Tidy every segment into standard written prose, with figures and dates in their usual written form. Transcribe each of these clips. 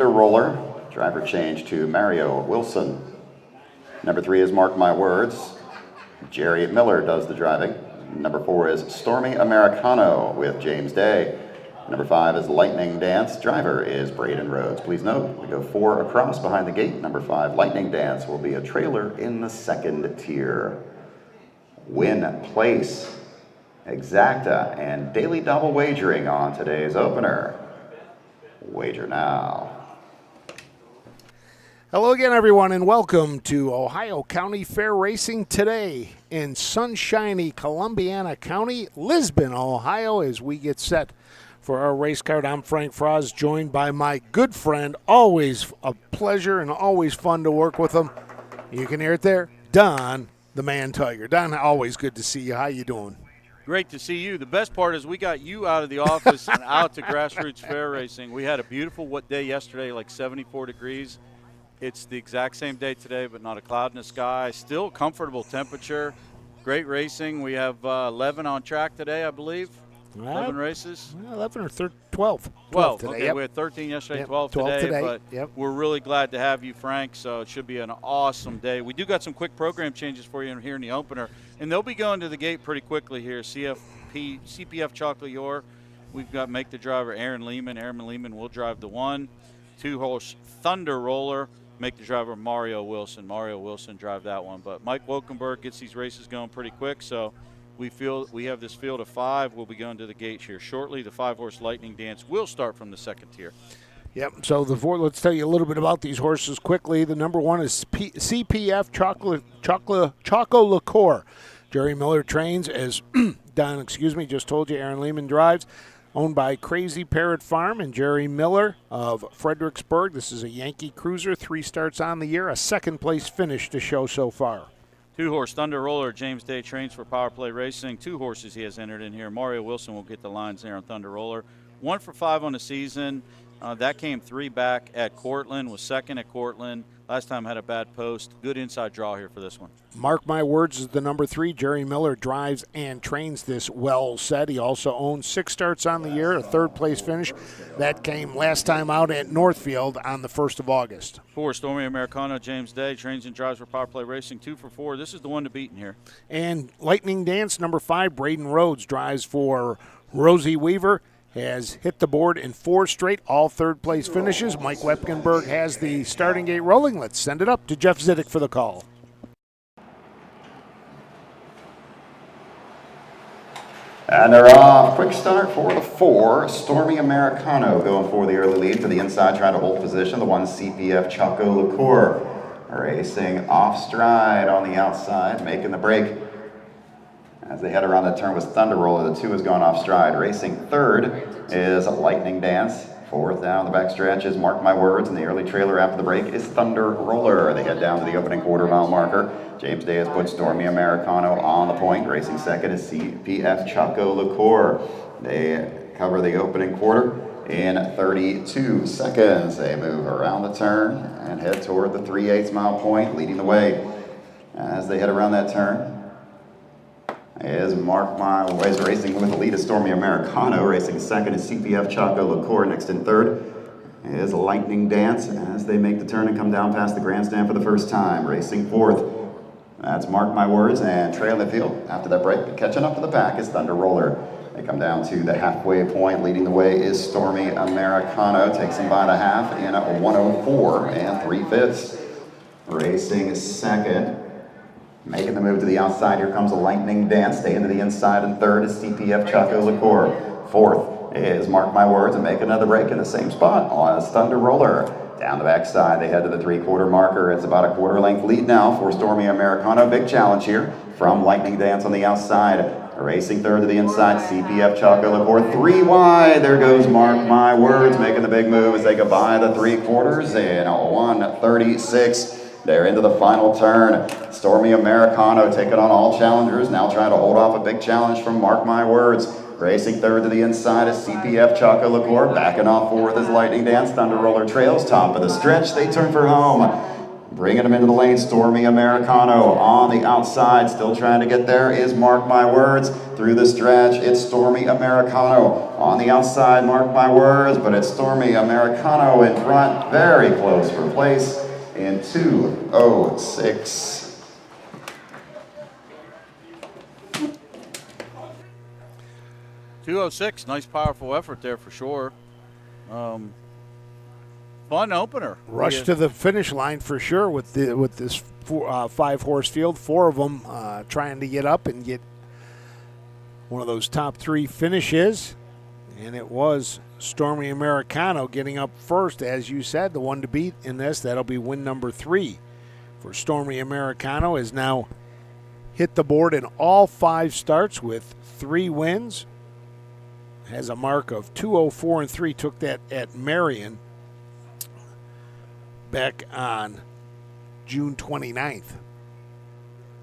Roller. Driver change to Mario Wilson. Number 3 is Mark My Words. Jerry Miller does the driving. Number 4 is Stormy Americano with James Day. Number 5 is Lightning Dance. Driver is Braden Rhodes. Please note, we go 4 across behind the gate. Number 5, Lightning Dance, will be a trailer in the second tier. Win place, exacta, and daily double wagering on today's opener. Wager now. Hello again, everyone, and welcome to Ohio County Fair Racing today in sunshiny Columbiana County, Lisbon, Ohio, as we get set for our race card. I'm Frank Frost, joined by my good friend, always a pleasure and always fun to work with him. You can hear it there, Don, the Man Tiger. Don, always good to see you. How you doing? Great to see you. The best part is we got you out of the office and out to grassroots fair racing. We had a beautiful day yesterday, like 74 degrees. It's the exact same day today, but not a cloud in the sky. Still comfortable temperature. Great racing. We have 11 on track today, I believe. 11 races. 11 or 12. 12 today. Okay, yep. We had 13 yesterday, Yep, 12 12 today. today. But we're really glad to have you, Frank. So it should be an awesome day. We do got some quick program changes for you here in the opener, and they'll be going to the gate pretty quickly here. CPF Chocolate Yor. We've got Make the Driver Aaron Lehman. Aaron Lehman will drive the 1. 2-horse Thunder Roller. Make the driver Mario Wilson. Mario Wilson drive that one. But Mike Wokenberg gets these races going pretty quick, so we have this field of 5. We'll be going to the gate here shortly. The 5-horse Lightning Dance will start from the second tier. Yep, so let's tell you a little bit about these horses quickly. The number 1 is CPF Choco Liqueur. Jerry Miller trains, as Don, just told you, Aaron Lehman drives. Owned by Crazy Parrot Farm and Jerry Miller of Fredericksburg. This is a Yankee Cruiser, 3 starts on the year, a second-place finish to show so far. 2-horse Thunder Roller, James Day trains for Power Play Racing. 2 horses he has entered in here. Mario Wilson will get the lines there on Thunder Roller. 1 for 5 on the season. That came 3 back at Cortland, was second at Cortland. Last time had a bad post. Good inside draw here for this one. Mark My Words is the number 3. Jerry Miller drives and trains this well set. He also owns 6 starts on the year, a third-place finish. That came last time out at Northfield on the 1st of August. 4, Stormy Americano, James Day, trains and drives for Power Play Racing. 2 for 4. This is the one to beat in here. And Lightning Dance, number 5, Braden Rhodes drives for Rosie Weaver. Has hit the board in 4 straight, all third-place finishes. Mike Wepkenberg has the starting gate rolling. Let's send it up to Jeff Zidek for the call. And they're off. Quick start for the 4. Stormy Americano going for the early lead to the inside, trying to hold position. The 1, CPF Choco Liqueur, racing off stride on the outside, making the break. As they head around the turn with Thunder Roller, the 2 has gone off stride. Racing third is Lightning Dance. 4th down the backstretch is Mark My Words, and the early trailer after the break is Thunder Roller. They head down to the opening quarter-mile marker. James Day has put Stormy Americano on the point. Racing second is CPF Choco Liqueur. They cover the opening quarter in 32 seconds. They move around the turn and head toward the 3/8 mile point, leading the way. As they head around that turn, is Mark My Words racing with the lead is Stormy Americano. Racing second is CPF Choco Liqueur. Next in third is Lightning Dance as they make the turn and come down past the grandstand for the first time. Racing fourth, that's Mark My Words, and trailing the field after that break, catching up to the pack is Thunder Roller. They come down to the halfway point. Leading the way is Stormy Americano. Takes them by the half in 1:04 3/5. Racing second, making the move to the outside, here comes a Lightning Dance. Staying to the inside, and third is CPF Choco Liqueur. 4th is Mark My Words, and make another break in the same spot as Thunder Roller. Down the backside, they head to the 3/4 marker. It's about a quarter-length lead now for Stormy Americano. Big challenge here from Lightning Dance on the outside. Racing third to the inside, CPF Choco Liqueur. 3 wide, there goes Mark My Words, making the big move as they go by the 3/4 in 1:36. They're into the final turn. Stormy Americano taking on all challengers, now trying to hold off a big challenge from Mark My Words. Racing third to the inside is CPF Choco Liqueur. Backing off 4th is Lightning Dance. Thunder Roller trails top of the stretch. They turn for home. Bringing him into the lane, Stormy Americano on the outside, still trying to get there is Mark My Words. Through the stretch, it's Stormy Americano on the outside, Mark My Words, but it's Stormy Americano in front, very close for place in 2:06. .206, nice powerful effort there for sure. Fun opener. Rush to the finish line for sure with this 5-horse field. 4 of them trying to get up and get one of those top 3 finishes. And it was Stormy Americano getting up first, as you said, the one to beat in this. That'll be win number 3 for Stormy Americano. Has now hit the board in all 5 starts with 3 wins. Has a mark of 2:04 and 3. Took that at Marion back on June 29th.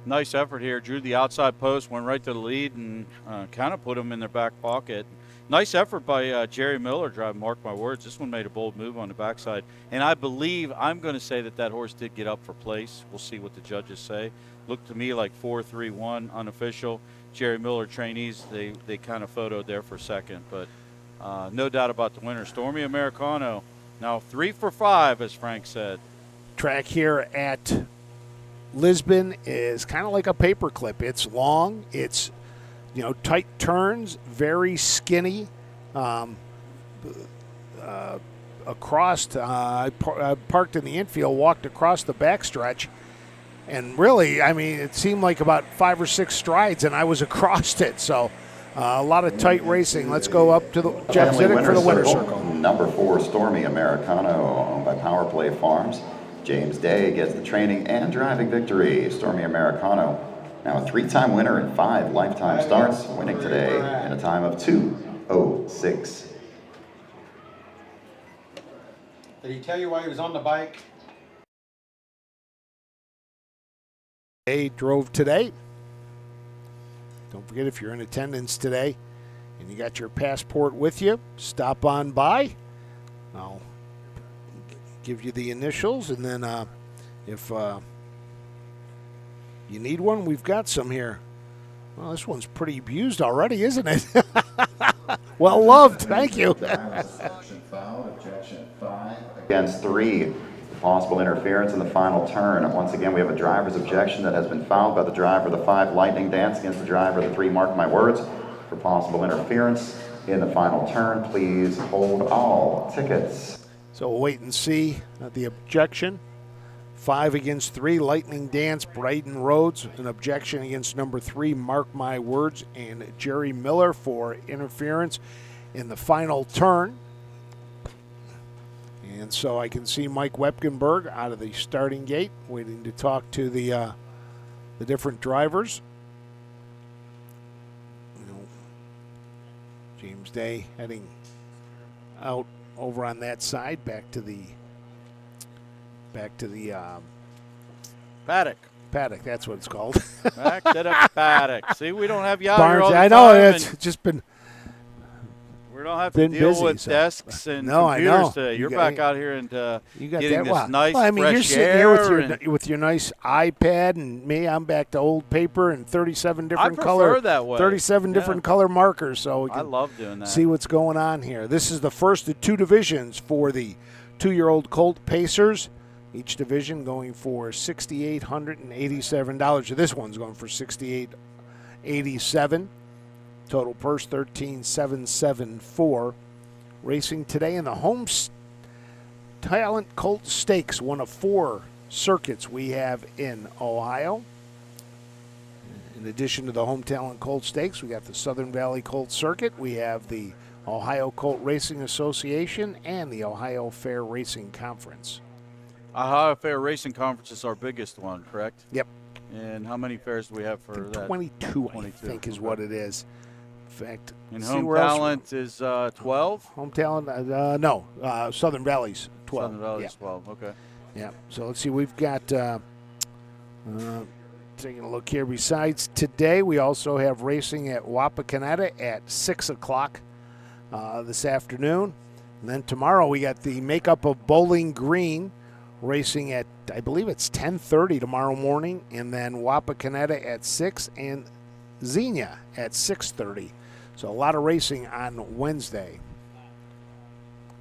Nice effort here. Drew the outside post, went right to the lead, and kind of put him in their back pocket. Nice effort by Jerry Miller driving Mark My Words. This one made a bold move on the backside. And I believe, I'm going to say that horse did get up for place. We'll see what the judges say. Looked to me like 4-3-1 unofficial. Jerry Miller trainees, they kind of photoed there for a second. But no doubt about the winner. Stormy Americano, now 3 for 5, as Frank said. Track here at Lisbon is kind of like a paperclip. It's long. It's, tight turns, very skinny. Across, I parked in the infield, walked across the backstretch, and really, it seemed like about 5 or 6 strides, and I was across it. So a lot of tight racing. Let's go up to the Jeff Zidek for the winner's circle. Number 4, Stormy Americano, owned by Power Play Farms. James Day gets the training and driving victory. Stormy Americano, now a 3-time winner in 5 lifetime starts, winning today in a time of 2:06. Did he tell you why he was on the bike? Day drove today. Don't forget, if you're in attendance today and you got your passport with you, stop on by. I'll give you the initials, and then if you need one, we've got some here. Well, this one's pretty abused already, isn't it? Well loved. Thank you. Objection 5 against 3. Possible interference in the final turn. Once again, we have a driver's objection that has been filed by the driver of the 5 Lightning Dance against the driver of the 3 Mark My Words for possible interference in the final turn. Please hold all tickets. So we'll wait and see the objection. 5 against 3, Lightning Dance, Bryden Rhodes. An objection against number 3, Mark My Words, and Jerry Miller for interference in the final turn. And so I can see Mike Wepkenberg out of the starting gate, waiting to talk to the different drivers. James Day heading out over on that side, back to the Paddock. paddock. That's what it's called. Back to the paddock. See, we don't have you out Barnes, here all the I know time, it's just been. We don't have to been deal busy, with so. desks and No, I computers know. today. You You're got- back out here and You got getting that. this Well, nice I mean, fresh you're sitting air here and with your nice iPad, and me, I'm back to old paper and 37 different I color, prefer that way. 37 Yeah. different color markers, so we I can love doing that. see what's going on here. This is the first of 2 divisions for the 2-year-old Colt Pacers. Each division going for $6,887. This one's going for $6,887. Total purse $13,774. Racing today in the Home Talent Colt Stakes, one of 4 circuits we have in Ohio. In addition to the Home Talent Colt Stakes, we got the Southern Valley Colt Circuit. We have the Ohio Colt Racing Association and the Ohio Fair Racing Conference. Ohio Fair Racing Conference is our biggest one, correct? Yep. And how many fairs do we have for that? 22, I 22, think, is okay. what it is. In fact, And see Home where else- Talent is 12? Home Talent, no, Southern Valley's 12. Southern Valley Yeah. is 12, okay. Yeah. So let's see. We've got taking a look here. Besides today, we also have racing at Wapakoneta at 6 o'clock this afternoon. And then tomorrow we got the makeup of Bowling Green racing at I believe it's 10:30 tomorrow morning, and then Wapakoneta at 6 and Xenia at 6:30. So a lot of racing on Wednesday.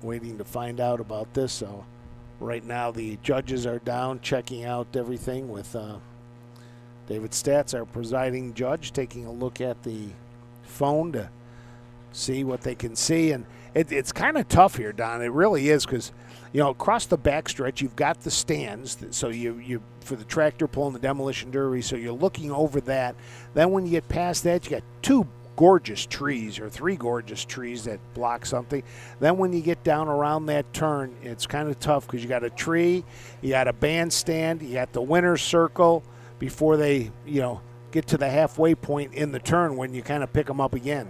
Waiting to find out about this. So right now the judges are down checking out everything with David Statz, our presiding judge, taking a look at the phone to see what they can see. And it's kind of tough here, Don. It really is, because across the backstretch you've got the stands, so you for the tractor pull and the demolition derby, so you're looking over that. Then when you get past that, you got 2 gorgeous trees or 3 gorgeous trees that block something. Then when you get down around that turn, it's kind of tough because you got a tree, you got a bandstand, you got the winner's circle before they get to the halfway point in the turn when you kind of pick them up again.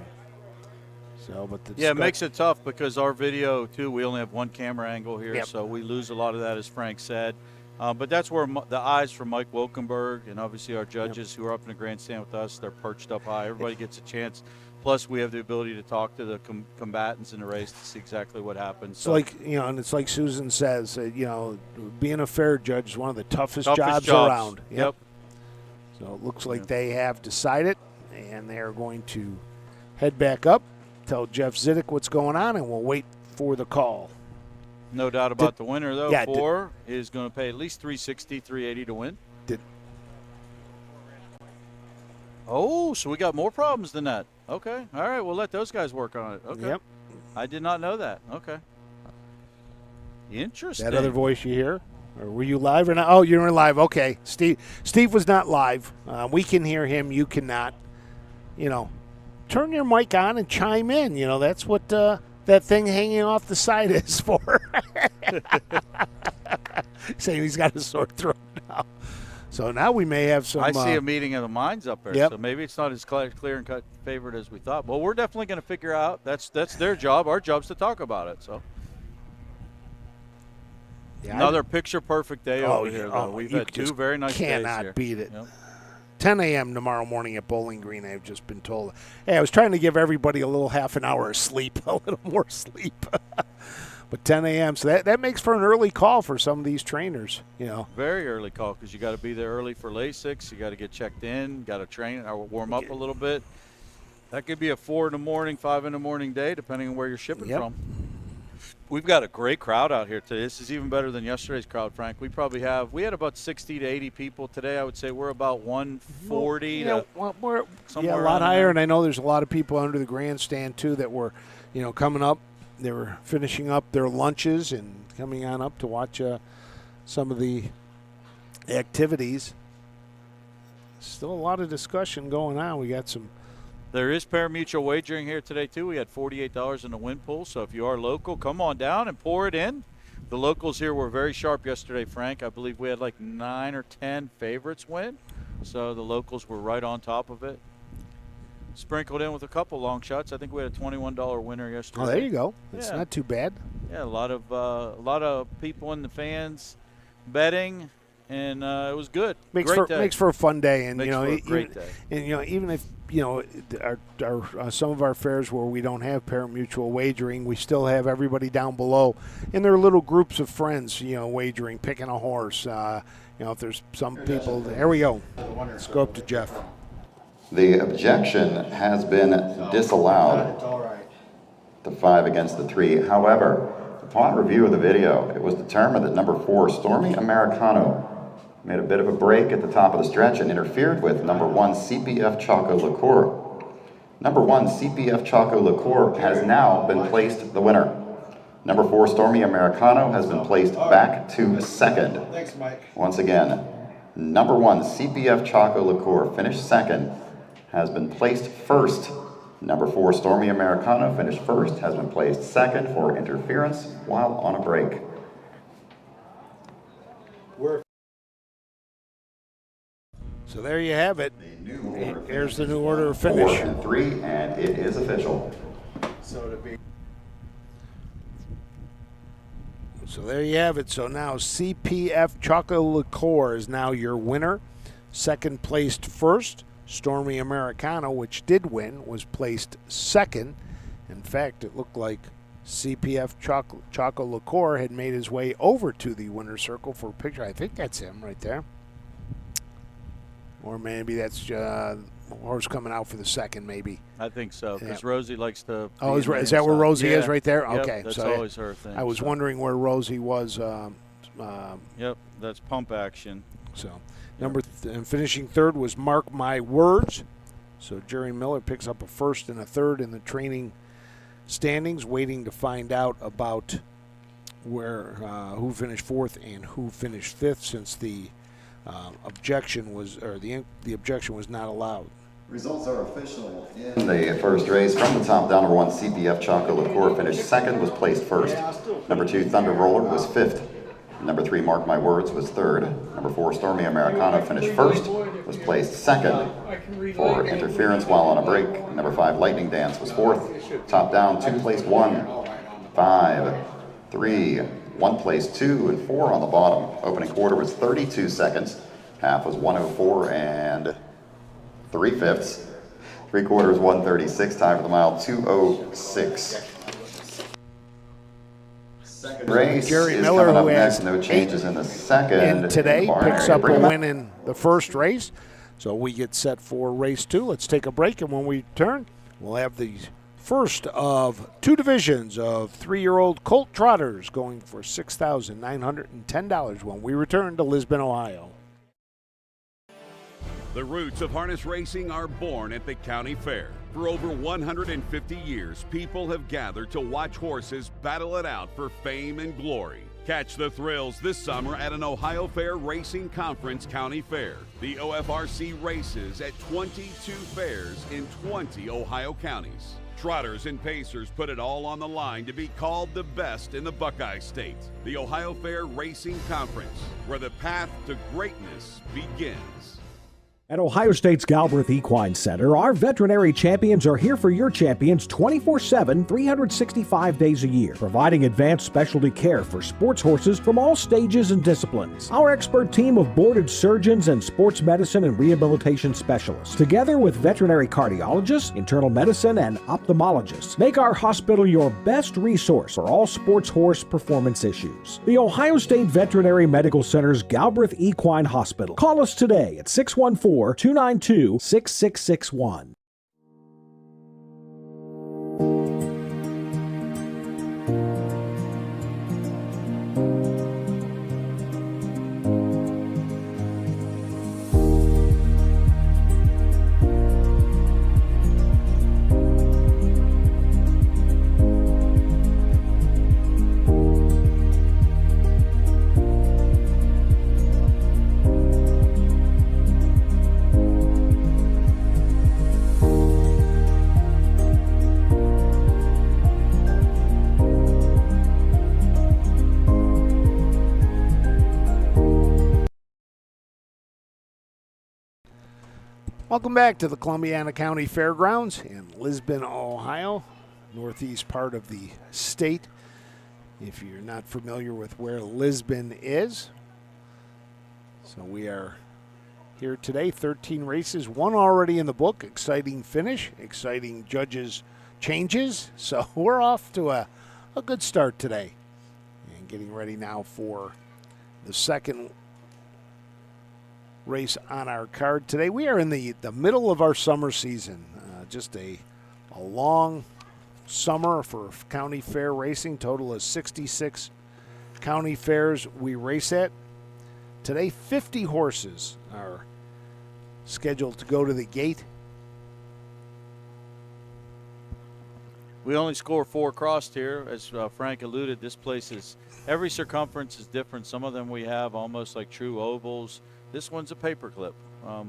So, but it makes it tough because our video too, we only have one camera angle here, Yep. so we lose a lot of that, as Frank said. But that's where the eyes from Mike Wilkenberg and obviously our judges who are up in the grandstand with us, they're perched up high. Everybody gets a chance. Plus, we have the ability to talk to the combatants in the race to see exactly what happens. It's like, and it's like Susan says, being a fair judge is one of the toughest jobs around. Yep. So it looks like they have decided, and they are going to head back up, tell Jeff Zidek what's going on, and we'll wait for the call. No doubt about the winner, though. Yeah, 4 is going to pay at least $360, $380 to win. So we got more problems than that. Okay. All right. We'll let those guys work on it. Okay. Yep. I did not know that. Okay. Interesting. That other voice you hear? Or were you live or not? Oh, you were live. Okay. Steve was not live. We can hear him. You cannot. Turn your mic on and chime in. That's what that thing hanging off the side is for. Saying he's got a sore throat now. So now we may have some. I see a meeting of the minds up there, Yep. so maybe it's not as clear and cut favorite as we thought. Well, we're definitely going to figure out. That's their job. Our job's to talk about it. So another picture-perfect day over here, though. We've had 2 very nice days here. Cannot beat it. Yep. 10 a.m. tomorrow morning at Bowling Green, I've just been told. Hey, I was trying to give everybody a little half an hour of sleep, a little more sleep. But 10 a.m., so that makes for an early call for some of these trainers, Very early call because you got to be there early for Lasix. You got to get checked in, got to train or warm up a little bit. That could be a 4 in the morning, 5 in the morning day, depending on where you're shipping from. We've got a great crowd out here today. This is even better than yesterday's crowd, Frank. We had about 60 to 80 people today. I would say we're about 140 we're somewhere a lot around higher, there. and I know there's a lot of people under the grandstand too that were, coming up. They were finishing up their lunches and coming on up to watch some of the activities. Still a lot of discussion going on. We got some. There is pari-mutuel wagering here today, too. We had $48 in the win pool, so if you are local, come on down and pour it in. The locals here were very sharp yesterday, Frank. I believe we had like 9 or 10 favorites win, so the locals were right on top of it. Sprinkled in with a couple long shots. I think we had a $21 winner yesterday. Oh, there you go. That's not too bad. Yeah, a lot of people in the fans betting, and it was good. Makes for a fun day, and makes for a great day. And even if our some of our fairs where we don't have pari-mutuel wagering, we still have everybody down below in their little groups of friends, wagering, picking a horse. If there's some people, there we go. Let's go up to Jeff. The objection has been disallowed. It's all right. The 5 against the 3. However, upon review of the video, it was determined that number 4, Stormy Americano, made a bit of a break at the top of the stretch and interfered with number 1, CPF Choco Liqueur. Number 1, CPF Choco Liqueur has now been placed the winner. Number 4, Stormy Americano has been placed back to second. Thanks, Mike. Once again, number 1, CPF Choco Liqueur finished second, has been placed first. Number 4, Stormy Americano, finished first, has been placed second for interference while on a break. So there you have it. Here's the new order of finish. 4 and 3, and it is official. So there you have it. So now CPF Choco Liqueur is now your winner. Second placed first. Stormy Americano, which did win, was placed second. In fact, it looked like CPF Choco Liqueur had made his way over to the winner's circle for a picture. I think that's him right there. Or maybe that's horse coming out for the second, maybe. I think so, because Yeah. Rosie likes to. Oh, be is in the that where inside. Rosie Yeah. is right there? Yep, Okay. that's so always her thing. I was so. wondering where Rosie was. Yep, that's pump action. So, and finishing third was Mark My Words. So Jerry Miller picks up a first and a third in the training standings, waiting to find out about who finished fourth and who finished fifth, since the objection was not allowed. Results are official. In the first race, from the top down, number 1 CPF Choco Liqueur finished second, was placed first. Number 2 Thunder Roller was fifth. Number 3 Mark My Words was third. Number 4 Stormy Americano finished first, was placed second. For interference while on a break, number 5 Lightning Dance was fourth. Top down, 2 placed 1, 5, 3, 1 placed 2, and 4 on the bottom. Opening quarter was 32 seconds. Half was 1:04 and 3/5. 3/4 1:36. Time for the mile 2:06. Second race Jerry is Miller, coming up who next. has No changes in the second. And today All right, picks up a bring him up. win in the first race. So we get set for race 2. Let's take a break, and when we return, we'll have the first of 2 divisions of 3-year-old colt trotters going for $6,910 when we return to Lisbon, Ohio. The roots of harness racing are born at the county fair. For over 150 years, people have gathered to watch horses battle it out for fame and glory. Catch the thrills this summer at an Ohio Fair Racing Conference County Fair. The OFRC races at 22 fairs in 20 Ohio counties. Trotters and pacers put it all on the line to be called the best in the Buckeye State. The Ohio Fair Racing Conference, where the path to greatness begins. At Ohio State's Galbraith Equine Center, our veterinary champions are here for your champions 24/7, 365 days a year, providing advanced specialty care for sports horses from all stages and disciplines. Our expert team of boarded surgeons and sports medicine and rehabilitation specialists, together with veterinary cardiologists, internal medicine, and ophthalmologists, make our hospital your best resource for all sports horse performance issues. The Ohio State Veterinary Medical Center's Galbraith Equine Hospital. Call us today at 614-292-6661. Welcome back to the Columbiana County Fairgrounds in Lisbon, Ohio, northeast part of the state. If you're not familiar with where Lisbon is. So we are here today, 13 races, 1 already in the book, exciting finish, exciting judges changes. So we're off to a good start today. And getting ready now for the second race on our card today. We are in the middle of our summer season. Just a long summer for county fair racing. Total of 66 county fairs we race at. Today, 50 horses are scheduled to go to the gate. We only score 4 crossed here. As Frank alluded, this place is, every circumference is different. Some of them we have almost like true ovals. This one's a paperclip.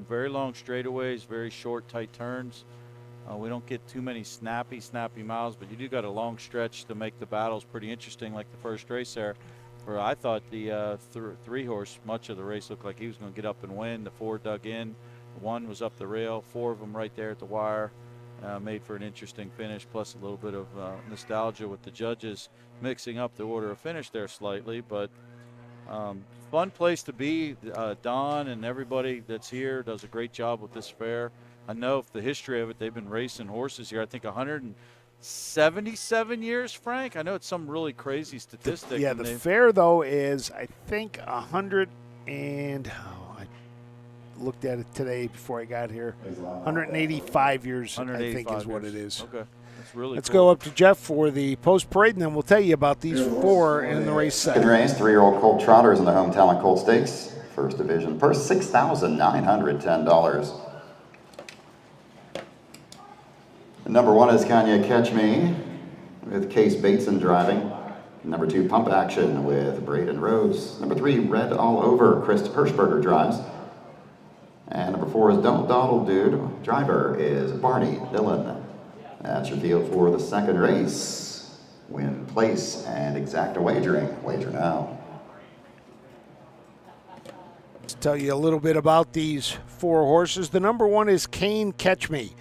Very long straightaways, very short, tight turns. We don't get too many snappy miles, but you do got a long stretch to make the battles pretty interesting, like the first race there, where I thought the 3-horse, much of the race looked like he was going to get up and win. The 4 dug in. The 1 was up the rail. 4 of them right there at the wire. Made for an interesting finish, plus a little bit of nostalgia with the judges mixing up the order of finish there slightly, but fun place to be. Don and everybody that's here does a great job with this fair. I know the history of it, they've been racing horses here. I think 77 years, Frank? I know it's some really crazy statistic. Yeah, and the they- fair, though, is, I think, 100 and, I looked at it today before I got here, 185 years, I think 185 is what years. it is. Okay, that's really Let's cool. go up to Jeff for the post-parade, and then we'll tell you about these 4 in the race Second set. race, 3-year-old Colt Trotters in the Home Talent Colt Stakes. First division, purse $6,910. Number 1 is Kanye Catch Me with Case Bateson driving. Number 2, Pump Action with Braden Rhodes. Number 3, Red All Over, Chris Hirschberger drives. And number 4 is Don't Dawdle Dude. Driver is Barney Dillon. That's your field for the second race. Win, place, and exacta wagering. Wager now. Let's tell you a little bit about these 4 horses. The number 1 is Kane Catch Me.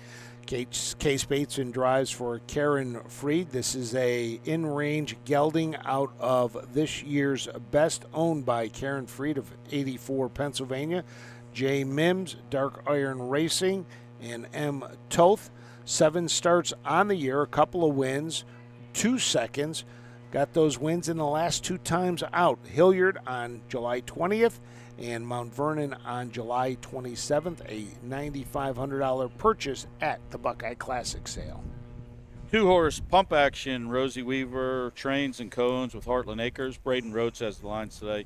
Case Bateson drives for Karen Freed. This is a in-range gelding out of this year's best, owned by Karen Freed of 84 Pennsylvania, J. Mims, Dark Iron Racing, and M. Toth. 7 starts on the year, a couple of wins, 2 seconds. Got those wins in the last 2 times out. Hilliard on July 20th and Mount Vernon on July 27th, a $9,500 purchase at the Buckeye Classic sale. 2-horse Pump Action, Rosie Weaver trains and co-owns with Heartland Acres. Braden Rhodes has the lines today.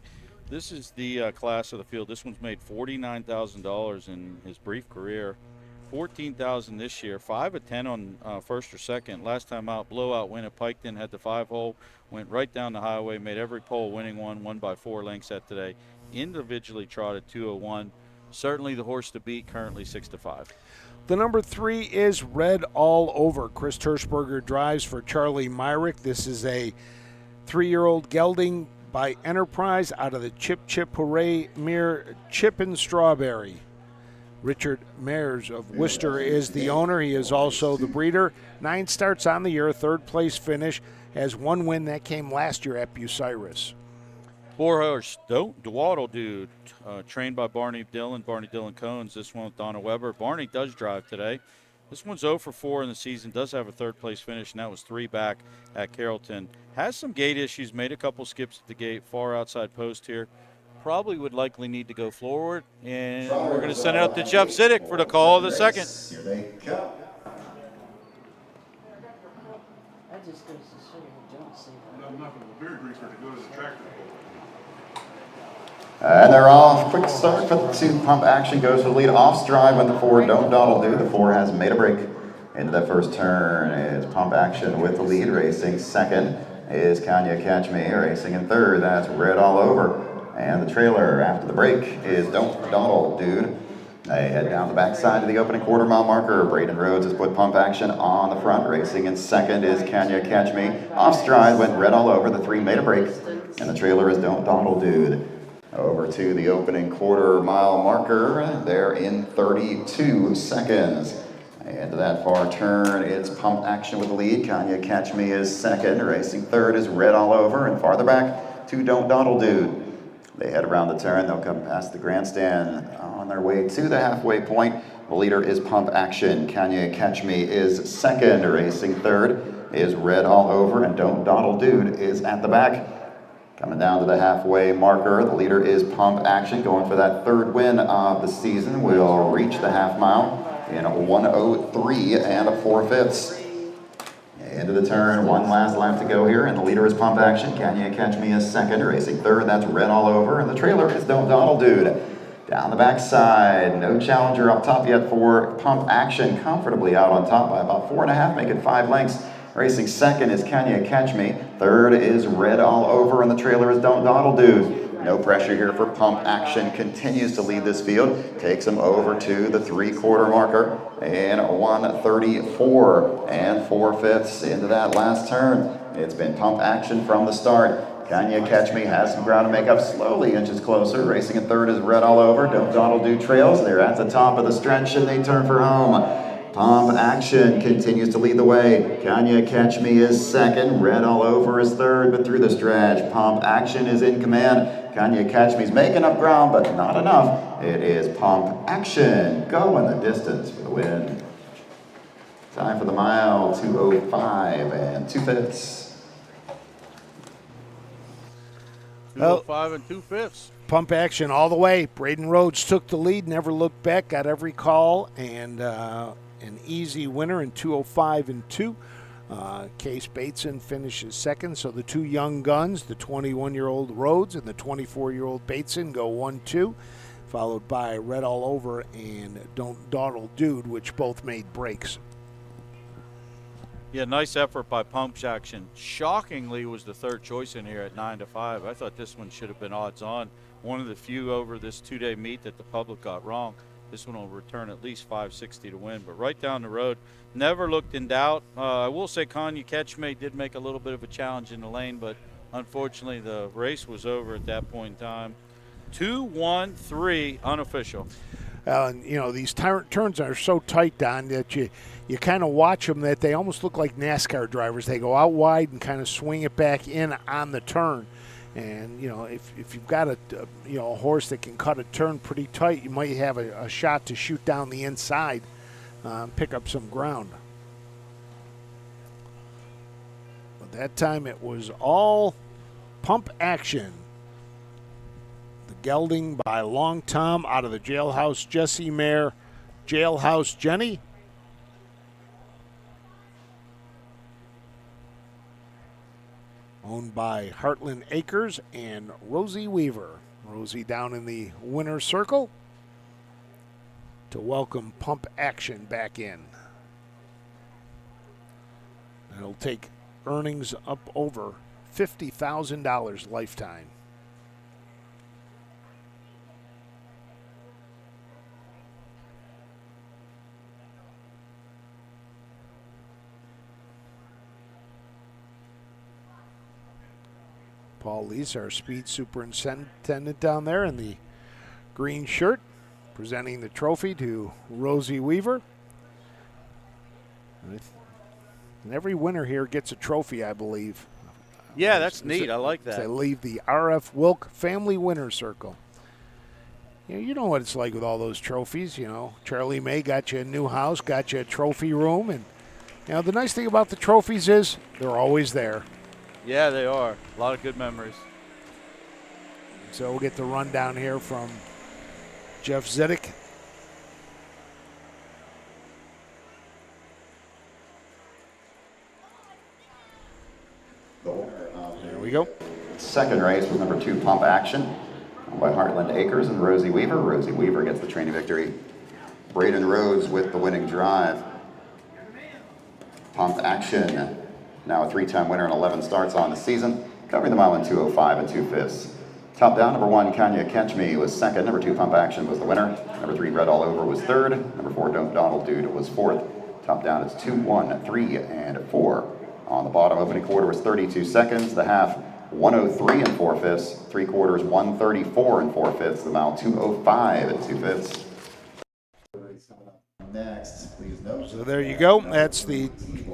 This is the class of the field. This one's made $49,000 in his brief career. $14,000 this year. 5 of 10 on first or second. Last time out, blowout win at Piketon. Had the 5-hole, went right down the highway, made every pole winning one. Won by 4 lengths at today. Individually trotted 201. Certainly the horse to beat. Currently 6-5. The number 3 is Red All Over. Chris Hirschberger drives for Charlie Myrick. This is a 3-year-old gelding by Enterprise out of the Chip Chip Hooray Mere Chippin' Strawberry. Richard Mayers of Worcester is the owner. He is also the breeder. 9 starts on the year, 3rd place finish. Has 1 win that came last year at Bucyrus. 4-horse Dwaddle Dude, trained by Barney Dillon Cones. This one with Donna Weber. Barney does drive today. This one's 0 for 4 in the season, does have a 3rd place finish, and that was 3 back at Carrollton. Has some gate issues, made a couple skips at the gate, far outside post here. Probably would likely need to go forward, and we're going to send it up to Jeff Zidek for the call of the second. Here they go. That just goes to show you don't see that. I'm not going to beer greaser to go to the tractor. And they're off. Quick start for the 2. Pump Action goes for the lead. Off stride when the 4 Don't Dawdle Do. The 4 has made a break. Into that first turn is Pump Action with the lead. Racing second is Kanye Catch Me. Racing in third, that's Red All Over. And the trailer after the break is Don't Dawdle Dude. They head down the backside of the opening quarter-mile marker. Braden Rhodes has put Pump Action on the front. Racing in second is Kanye Catch Me. Off stride went Red All Over. The 3 made a break. And the trailer is Don't Dawdle Dude. Over to the opening quarter-mile marker. They're in 32 seconds. And to that far turn, it's Pump Action with the lead. Kanye Catch Me is second. Racing third is Red All Over. And farther back, 2 Don't Dawdle Dude. They head around the turn. They'll come past the grandstand on their way to the halfway point. The leader is Pump Action. Kanye Catch Me is second. Racing third is Red All Over. And Don't Dawdle Dude is at the back. Coming down to the halfway marker, the leader is Pump Action, going for that 3rd win of the season. Will reach the half mile in 1:03 and 4/5. Into the turn, 1 last lap to go here, and the leader is Pump Action. Kanye Catch Me is second. Racing third, that's Red All Over, and the trailer is Don't Dawdle Dude. Down the backside, no challenger up top yet for Pump Action. Comfortably out on top by about 4.5, making 5 lengths. Racing second is Kanye Catch Me. Third is Red All Over, and the trailer is Don't Dawdle Dude. No pressure here for Pump Action. Continues to lead this field. Takes him over to the 3/4 marker. And 1:34 and 4/5 into that last turn. It's been Pump Action from the start. Kanye Catch Me has some ground to make up, slowly inches closer. Racing in third is Red All Over. Don't Dawdle Dude trails. They're at the top of the stretch, and they turn for home. Pump Action continues to lead the way. Kanye Catch Me is second. Red All Over is third, but through the stretch, Pump Action is in command. Kanye Catch Me's making up ground, but not enough. It is Pump Action going the distance for the win. Time for the mile, 2:05 and 2/5. 205 and 2/5. Pump action all the way. Braden Rhodes took the lead, never looked back, got every call, and an easy winner in 2:05 and 2. Case Bateson finishes second, so the two young guns, the 21-year-old Rhodes and the 24-year-old Bateson, go 1-2, followed by Red All Over and Don't Dawdle Dude, which both made breaks. Yeah, nice effort by Pump Action. Shockingly was the third choice in here at 9-5. I thought this one should have been odds on. One of the few over this two-day meet that the public got wrong. This one will return at least $560 to win, but right down the road, never looked in doubt. I will say Kanye Ketchme did make a little bit of a challenge in the lane, but unfortunately the race was over at that point in time. 2-1-3 unofficial. These turns are so tight, Don, that you kind of watch them that they almost look like NASCAR drivers. They go out wide and kind of swing it back in on the turn. And, if you've got a horse that can cut a turn pretty tight, you might have a shot to shoot down the inside, pick up some ground. But that time it was all Pump Action. The gelding by Long Tom out of the Jailhouse Jesse mare, Jailhouse Jenny. Owned by Heartland Acres and Rosie Weaver. Rosie down in the winner's circle to welcome Pump Action back in. It'll take earnings up over $50,000 lifetime. Paul Lees, our speed superintendent down there in the green shirt, presenting the trophy to Rosie Weaver. And every winner here gets a trophy, I believe. Yeah, that's neat. I like that. They leave the R.F. Wilk Family Winner's Circle. You know what it's like with all those trophies. Charlie May got you a new house, got you a trophy room. And, the nice thing about the trophies is they're always there. Yeah, they are. A lot of good memories. So we'll get the rundown here from Jeff Zedek. There we go. Second race was number 2, Pump Action, owned by Heartland Acres and Rosie Weaver. Rosie Weaver gets the training victory. Braden Rhodes with the winning drive. Pump Action, now a 3-time winner and 11 starts on the season, covering the mile in 2:05 and 2/5. Top down, number 1, Kanye Ketchme was second. Number 2, Pump Action was the winner. Number 3, Red All Over was third. Number 4, Don't Dawdle Dude was fourth. Top down is 2, 1, 3, and 4. On the bottom, opening quarter was 32 seconds. The half, 1:03 and 4/5. 3 quarters, 1:34 and 4/5. The mile, 2:05 and 2/5. Next, please note. So there you go. That's the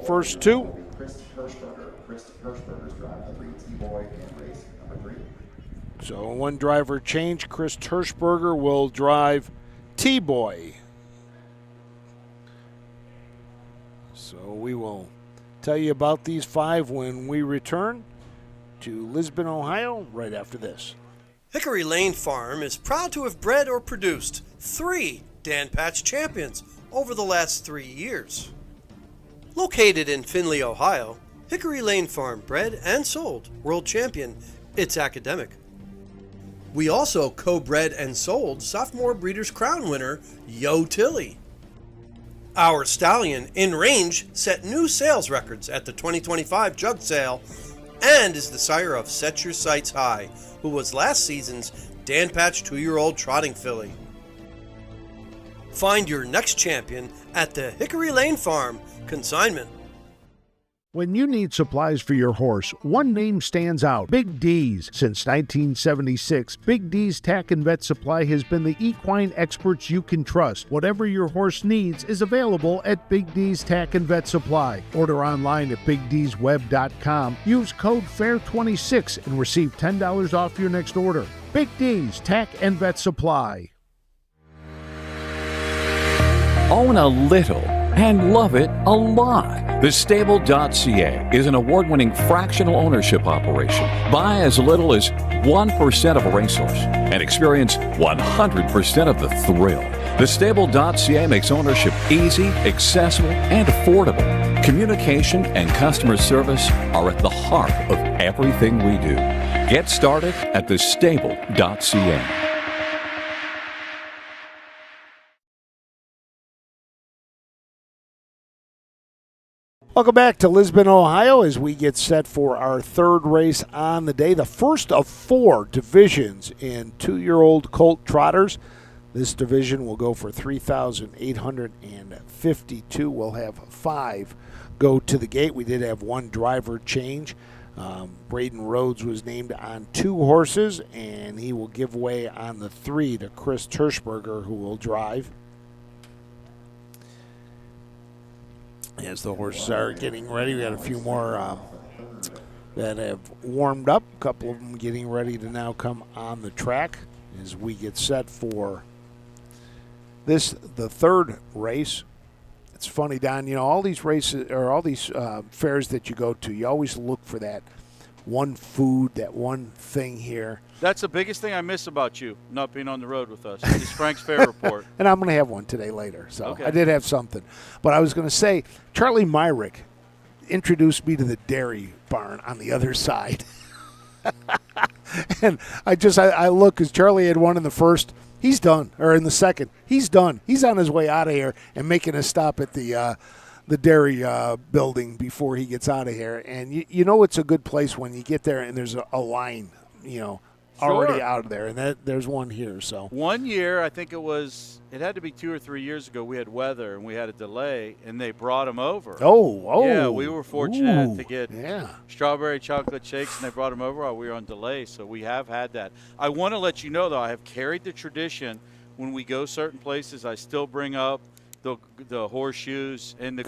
first two. Chris Hirschberger's driving the 3 T-Boy in race number 3. So one driver change. Chris Hirschberger will drive T-Boy. So we will tell you about these 5 when we return to Lisbon, Ohio, right after this. Hickory Lane Farm is proud to have bred or produced 3 Dan Patch champions over the last 3 years. Located in Findlay, Ohio, Hickory Lane Farm bred and sold world champion It's Academic. We also co-bred and sold sophomore Breeders' Crown winner Yo Tilly. Our stallion, In Range, set new sales records at the 2025 Jug Sale and is the sire of Set Your Sights High, who was last season's Dan Patch 2-year-old trotting filly. Find your next champion at the Hickory Lane Farm. Consignment. When you need supplies for your horse, one name stands out: Big D's. Since 1976, Big D's Tack and Vet Supply has been the equine experts you can trust. Whatever your horse needs is available at Big D's Tack and Vet Supply. Order online at BigD'sWeb.com. Use code FAIR26 and receive $10 off your next order. Big D's Tack and Vet Supply. Own a little and love it a lot. TheStable.ca is an award-winning fractional ownership operation. Buy as little as 1% of a racehorse and experience 100% of the thrill. TheStable.ca makes ownership easy, accessible, and affordable. Communication and customer service are at the heart of everything we do. Get started at TheStable.ca. Welcome back to Lisbon, Ohio, as we get set for our third race on the day, the first of 4 divisions in 2-year-old colt trotters. This division will go for $3,852. We'll have 5 go to the gate. We did have 1 driver change. Braden Rhodes was named on 2 horses, and he will give way on the 3 to Chris Terschberger, who will drive. As the horses are getting ready, we got a few more that have warmed up. A couple of them getting ready to now come on the track as we get set for this, the third race. It's funny, Don, all these races or all these fairs that you go to, you always look for that one food, that one thing here. That's the biggest thing I miss about you, not being on the road with us, is Frank's Fair Report. And I'm going to have one today later, so okay. I did have something. But I was going to say, Charlie Myrick introduced me to the dairy barn on the other side. And I look, because Charlie had one in the first. He's done, or in the second. He's done. He's on his way out of here and making a stop at the dairy building before he gets out of here. And you know it's a good place when you get there and there's a line, already out of there. And there's one here. So 1 year, I think it had to be 2 or 3 years ago, we had weather and we had a delay, and they brought them over. Oh. Yeah, we were fortunate to get yeah. strawberry chocolate shakes, and they brought them over while we were on delay, so we have had that. I want to let you know, though, I have carried the tradition. When we go certain places, I still bring up the horseshoes and the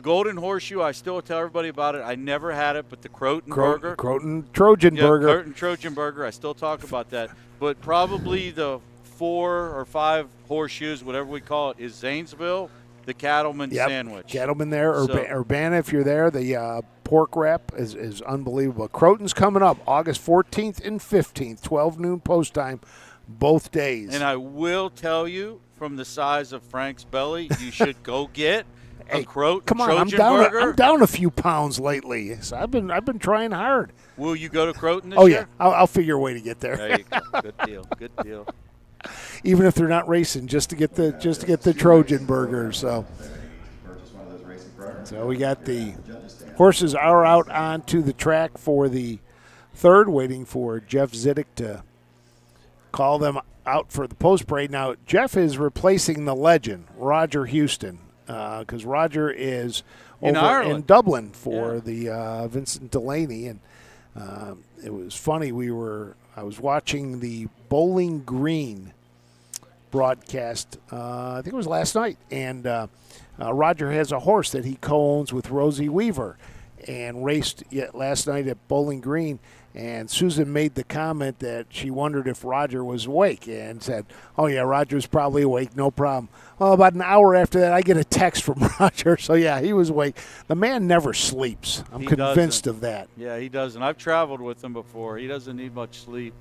golden horseshoe. I still tell everybody about it. I never had it, but the Croton burger. Croton Trojan burger. Croton Trojan burger. I still talk about that. But probably the 4 or 5 horseshoes, whatever we call it, is Zanesville, the Cattleman sandwich. Cattleman there, Urbana if you're there. The pork wrap is unbelievable. Croton's coming up August 14th and 15th, 12 noon post time, both days. And I will tell you, from the size of Frank's belly, you should go get a Croton Trojan burger. I'm down a few pounds lately. So I've been trying hard. Will you go to Croton this year? Yeah, I'll figure a way to get there. There you go. Good deal. Good deal. Even if they're not racing, just to get the Trojan burger. So we got the horses are out onto the track for the third, waiting for Jeff Ziddick to call them out for the post parade. Now, Jeff is replacing the legend, Roger Houston, because Roger is over in Dublin for the Vincent Delaney. And it was funny, I was watching the Bowling Green broadcast, I think it was last night, and Roger has a horse that he co-owns with Rosie Weaver and raced last night at Bowling Green. And Susan made the comment that she wondered if Roger was awake and said, oh, yeah, Roger's probably awake, no problem. Well, about an hour after that, I get a text from Roger. So, yeah, he was awake. The man never sleeps. I'm convinced of that. Yeah, he doesn't. I've traveled with him before. He doesn't need much sleep.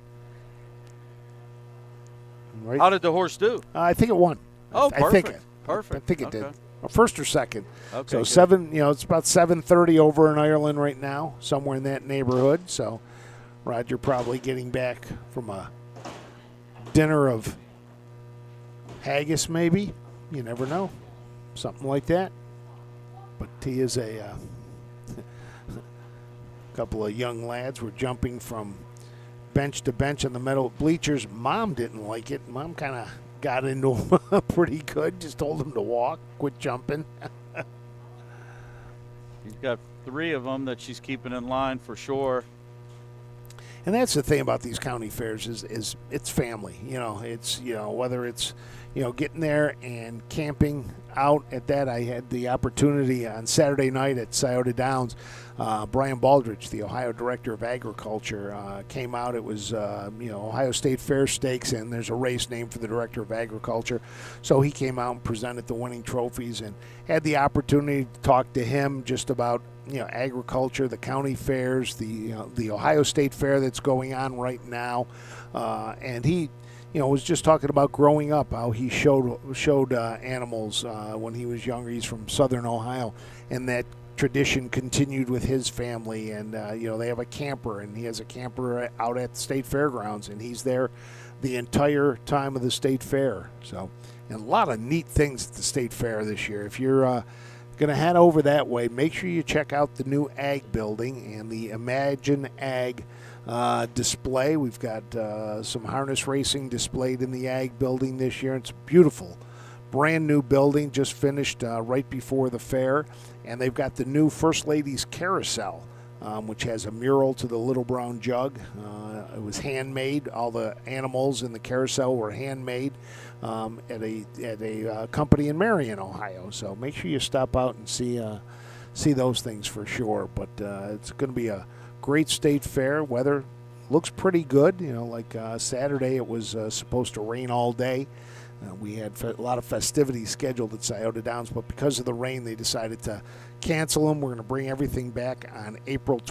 Right. How did the horse do? I think it won. Oh, perfect. I think it did. First or second. Okay, so good. It's about 7:30 over in Ireland right now, somewhere in that neighborhood. So Roger probably getting back from a dinner of haggis, maybe. You never know. Something like that. But he is a couple of young lads were jumping from bench to bench on the metal bleachers. Mom didn't like it. Mom kind of got into him pretty good. Just told him to walk, quit jumping. He's got 3 of them that she's keeping in line for sure. And that's the thing about these county fairs is it's family. It's whether it's getting there and camping out at that. I had the opportunity on Saturday night at Scioto Downs. Brian Baldridge, the Ohio Director of Agriculture, came out. It was Ohio State Fair Stakes, and there's a race named for the Director of Agriculture. So he came out and presented the winning trophies and had the opportunity to talk to him just about agriculture, the county fairs, the Ohio State Fair that's going on right now, and he was just talking about growing up, how he showed animals when he was younger. He's from Southern Ohio, and that tradition continued with his family. And they have a camper, and he has a camper out at the state fairgrounds, and he's there the entire time of the state fair. So, and a lot of neat things at the state fair this year. If you're going to head over that way, make sure you check out the new Ag building and the Imagine Ag display. We've got some harness racing displayed in the Ag building this year. It's a beautiful, brand new building, just finished right before the fair. And they've got the new First Lady's Carousel, which has a mural to the Little Brown Jug. It was handmade. All the animals in the carousel were handmade at a company in Marion, Ohio. So make sure you stop out and see those things for sure. But it's going to be a great state fair. Weather looks pretty good. Like Saturday, it was supposed to rain all day. We had a lot of festivities scheduled at Scioto Downs, but because of the rain, they decided to cancel them. We're going to bring everything back on August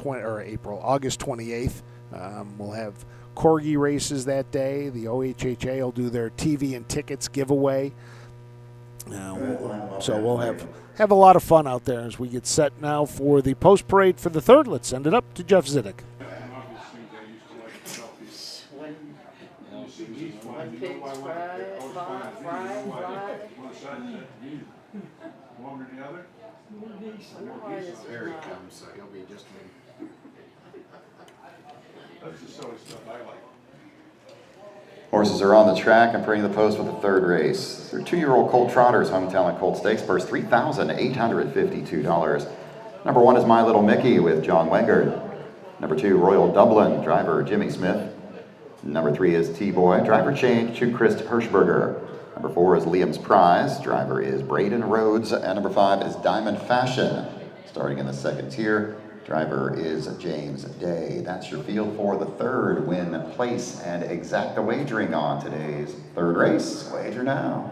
28th. We'll have corgi races that day. The OHHA will do their TV and tickets giveaway. So we'll have a lot of fun out there as we get set now for the post parade for the third. Let's send it up to Jeff Zidek. One pig's fried. One or the other? There he comes, so he'll be just me. That's the silly stuff I like. Horses are on the track and bringing the post with the third race. Their 2-year-old Colt Trotters Hometown Colt Stakes purse $3,852. Number 1 is My Little Mickey with John Wengard. Number 2, Royal Dublin, driver Jimmy Smith. Number 3 is T-Boy, driver change to Chris Hirschberger. Number 4 is Liam's Prize, driver is Braden Rhodes. And number 5 is Diamond Fashion. Starting in the second tier, driver is James Day. That's your field for the third. Win, place, and exact the wagering on today's third race. Wager now.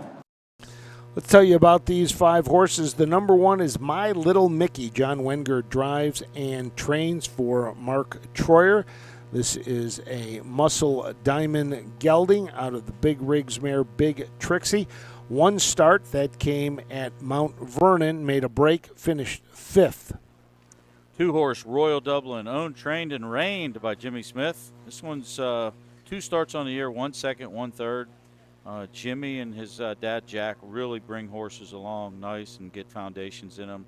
Let's tell you about these 5 horses. The number 1 is My Little Mickey. John Wengard drives and trains for Mark Troyer. This is a Muscle Diamond gelding out of the Big Rigs mare Big Trixie. One start that came at Mount Vernon, made a break, finished 5th. 2-horse Royal Dublin, owned, trained, and reined by Jimmy Smith. This one's 2 starts on the year, 1 second, 1 third. Jimmy and his dad Jack really bring horses along nice and get foundations in them.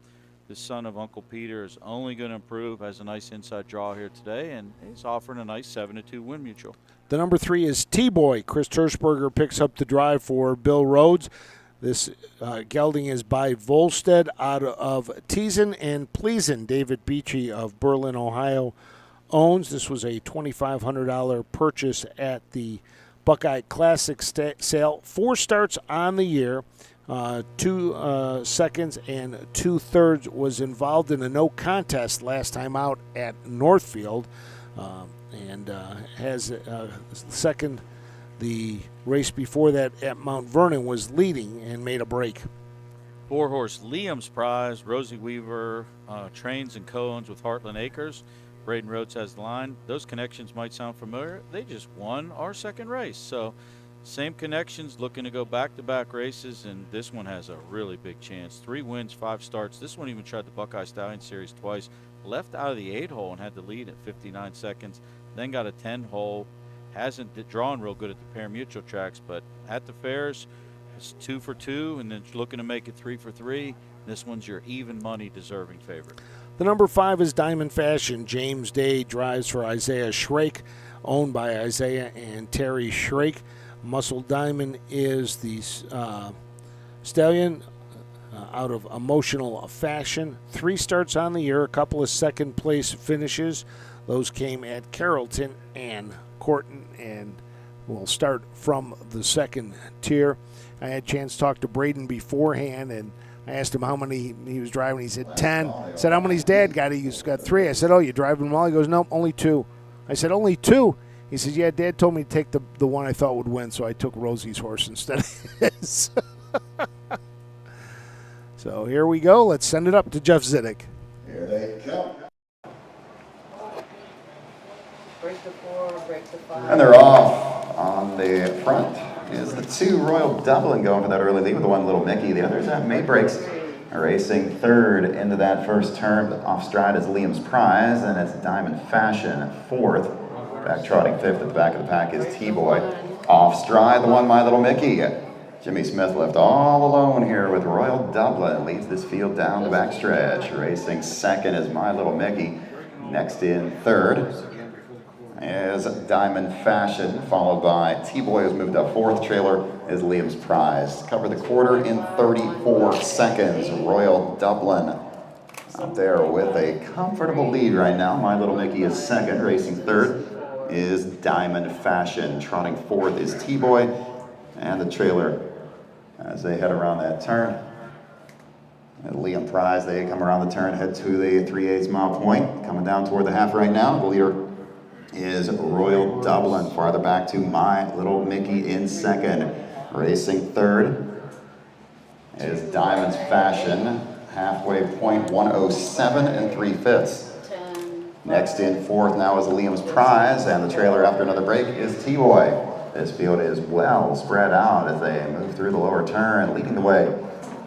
The son of Uncle Peter is only going to improve, has a nice inside draw here today, and he's offering a nice 7-2 win mutual. The number 3 is T-Boy. Chris Hirschberger picks up the drive for Bill Rhodes. This gelding is by Volstead out of Teason and Pleasin. David Beachy of Berlin, Ohio owns. This was a $2,500 purchase at the Buckeye Classic sale. 4 starts on the year. 2 seconds and 2/3 was involved in a no contest last time out at Northfield, and has second. The race before that at Mount Vernon was leading and made a break. 4-horse Liam's Prize, Rosie Weaver trains and co-owns with Heartland Acres. Braden Rhodes has the line. Those connections might sound familiar. They just won our second race, so same connections, looking to go back-to-back races, and this one has a really big chance. 3 wins, 5 starts. This one even tried the Buckeye Stallion Series twice. Left out of the 8-hole and had the lead at 59 seconds. Then got a 10-hole. Hasn't drawn real good at the pari-mutuel tracks, but at the fairs, it's 2 for 2, and then looking to make it 3 for 3. This one's your even money deserving favorite. The number 5 is Diamond Fashion. James Day drives for Isaiah Shrake, owned by Isaiah and Terry Shrake. Muscle Diamond is the stallion out of Emotional Fashion. 3 starts on the year, a couple of second-place finishes. Those came at Carrollton and Corton, and We'll start from the second tier. I had a chance to talk to Braden beforehand, and I asked him how many he was driving. He said 10. I said, how many's Dad got? He's got 3. I said, oh, you driving them all? He goes, nope, only 2. I said, only 2? He says, yeah, Dad told me to take the one I thought would win, so I took Rosie's horse instead of his. So here we go. Let's send it up to Jeff Zidek. Here they come. Break the 4, break the 5. And they're off. On the front is the 2 Royal Dublin going for that early lead with the 1 Little Mickey. The others at May Breaks racing third into that first turn. Off stride is Liam's Prize, and it's Diamond Fashion fourth. Back trotting fifth at the back of the pack is T-Boy. Off stride, the 1 My Little Mickey. Jimmy Smith left all alone here with Royal Dublin. Leads this field down the back stretch. Racing second is My Little Mickey. Next in third is Diamond Fashion, followed by T-Boy, who's moved up fourth. Trailer is Liam's Prize. Cover the quarter in 34 seconds. Royal Dublin up there with a comfortable lead right now. My Little Mickey is second. Racing third is Diamond Fashion. Trotting fourth is T-Boy. And the trailer as they head around that turn. And Liam Prize, they come around the turn, head to the 3/8 mile point. Coming down toward the half right now. The leader is Royal Dublin. Farther back to My Little Mickey in second. Racing third is Diamond's Fashion. Halfway point 107 and 3/5. Next in fourth now is Liam's Prize, and the trailer after another break is T-Boy. This field is well spread out as they move through the lower turn. Leading the way